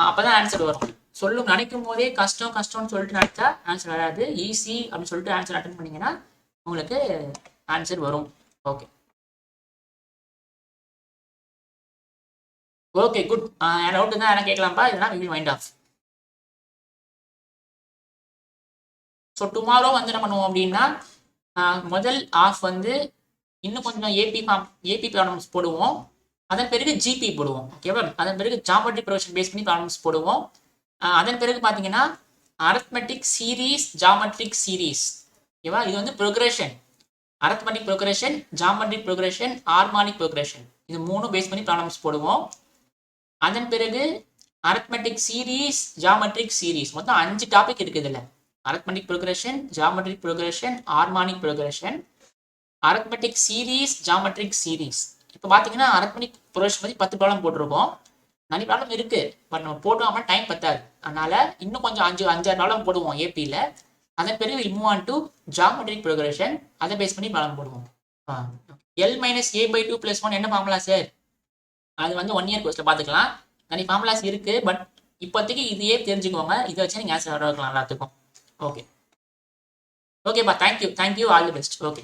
அப்பதான் ஆன்சர் வரும். சொல்லும் நினைக்கும் போதே கஷ்டம் கஷ்டம்னு சொல்லிட்டு நினைச்சா ஆன்சர் வராது. ஈஸி அப்படின்னு சொல்லிட்டு ஆன்சர் அட்டன் பண்ணீங்கன்னா உங்களுக்கு ஆன்சர் வரும். Okay okay good. டவுட் தான் என்ன கேட்கலாம்ப்பா, இல்லைனா we will wind off. So tomorrow வந்து என்ன பண்ணுவோம் அப்படின்னா முதல் ஆஃப் வந்து இன்னும் கொஞ்சம் ஏபி ப்ராப்ளம்ஸ் போடுவோம். அதன் பிறகு ஜிபி போடுவோம். ஓகேவா? அதன் பிறகு ஜாமெட்ரிக் ப்ரோக்ரஷன் பேஸ் பண்ணி ப்ராப்ளம்ஸ் போடுவோம். அதன் பிறகு பார்த்தீங்கன்னா அரித்மெட்டிக் சீரீஸ், ஜாமெட்ரிக் சீரீஸ். ஓகேவா? இது வந்து progression. Arithmetic progression, geometric progression, harmonic progression, இது 3 பேஸ் பண்ணி ப்ராப்ளம்ஸ் போடுவோம். அதன் பிறகு அரித்மெட்டிக் சீரீஸ், ஜாமெட்ரிக் சீரீஸ், மொத்தம் 5 டாபிக் இருக்குது. இதில் arithmetic progression, geometric progression, harmonic progression, arithmetic series, geometric series. இப்போ பார்த்தீங்கன்னா arithmetic progression பற்றி 10 ப்ராப்ளம் போட்டிருக்கோம். நிறைய ப்ராப்ளம் இருக்கு, பட் நம்ம போட்டோம்னா டைம் பத்தாது. அதனால இன்னும் கொஞ்சம் 5-6 ப்ராப்ளம் போடுவோம் ஏபியில். அதன் பிறகு will move on to geometric progression. அதை பேஸ் பண்ணி ப்ராப்ளம் போடுவோம். எல் மைனஸ் ஏ பை 2 + 1 என்ன ஃபார்முலா சார்? அது வந்து 1 இயர் கோர்ஸில் பார்த்துக்கலாம். நிறைய ஃபார்முலாஸ் இருக்கு, பட் இப்போதைக்கு இதையே தெரிஞ்சுக்கோங்க. இதை வச்சு நீங்கள் ஆன்சர் வர வைக்கலாம் எல்லாத்துக்கும். ஓகேப்பா, thank you, all the best. Okay.